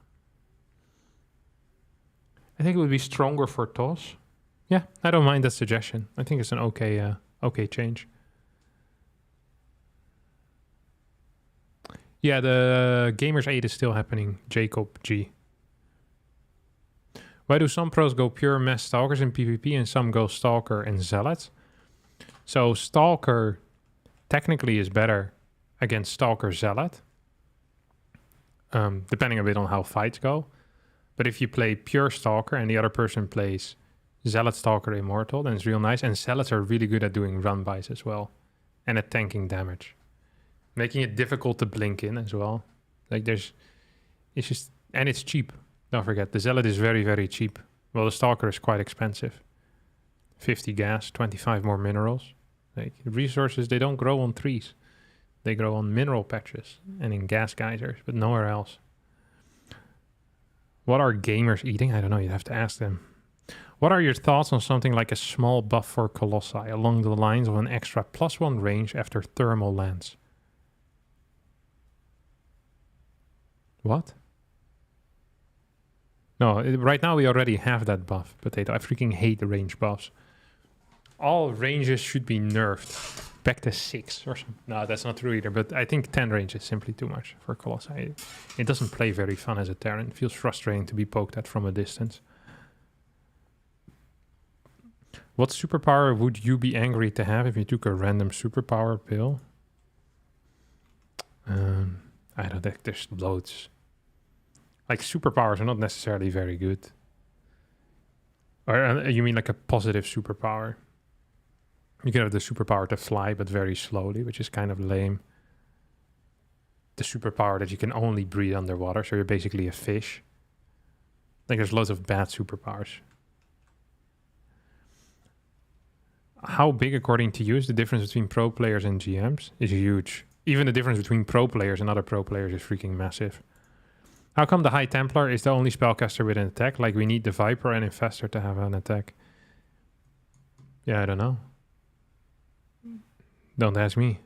I think it would be stronger for TOS. Yeah, I don't mind that suggestion. I think it's an okay change. Yeah, the Gamers 8 is still happening, Jacob G. Why do some pros go pure mass Stalkers in PvP and some go Stalker and Zealots? So Stalker technically is better against Stalker Zealot, depending a bit on how fights go. But if you play pure Stalker and the other person plays Zealot Stalker Immortal, then it's real nice. And Zealots are really good at doing run-bys as well, and at tanking damage, making it difficult to blink in as well. Like it's just, and it's cheap. Don't forget, the Zealot is very, very cheap. Well, the Stalker is quite expensive. 50 gas, 25 more minerals. Like resources, they don't grow on trees. They grow on mineral patches and in gas geysers, but nowhere else. What are gamers eating? I don't know, you'd have to ask them. What are your thoughts on something like a small buff for Colossi along the lines of an extra +1 range after thermal lance? What? No, right now we already have that buff, Potato. I freaking hate the range buffs. All ranges should be nerfed. Back to 6 or something. No, that's not true either, but I think 10 range is simply too much for Colossi. It doesn't play very fun as a Terran. It feels frustrating to be poked at from a distance. What superpower would you be angry to have if you took a random superpower pill? I don't think there's loads. Like, superpowers are not necessarily very good. Or you mean like a positive superpower? You can have the superpower to fly, but very slowly, which is kind of lame. The superpower that you can only breathe underwater, so you're basically a fish. Like, there's loads of bad superpowers. how big, according to you, is the difference between pro players and GMs? Is huge. Even the difference between pro players and other pro players is freaking massive. How come the High Templar is the only spellcaster with an attack? Like, we need the Viper and Infestor to have an attack. Yeah, I don't know. Don't ask me.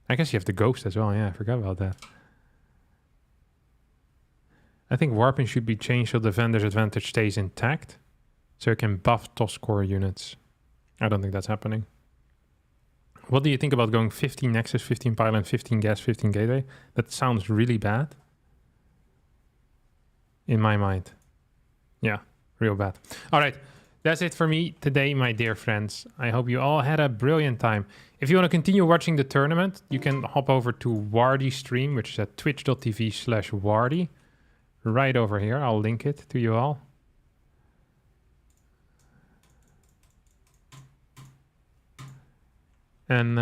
I guess you have the Ghost as well. Yeah, I forgot about that. I think Warping should be changed so Defender's advantage stays intact. So it can buff toss core units. I don't think that's happening. What do you think about going 15 Nexus, 15 Pylon, 15 Gas, 15 Gateway? That sounds really bad. In my mind. Yeah, real bad. All right, that's it for me today, my dear friends. I hope you all had a brilliant time. If you want to continue watching the tournament, you can hop over to Wardy's stream, which is at twitch.tv/Wardy. Right over here. I'll link it to you all. And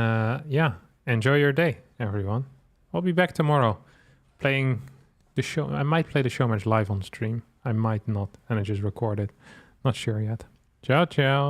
yeah, enjoy your day, everyone. I'll be back tomorrow playing the show. I might play the showmatch live on stream. I might not, and I just record it. Not sure yet. Ciao, ciao.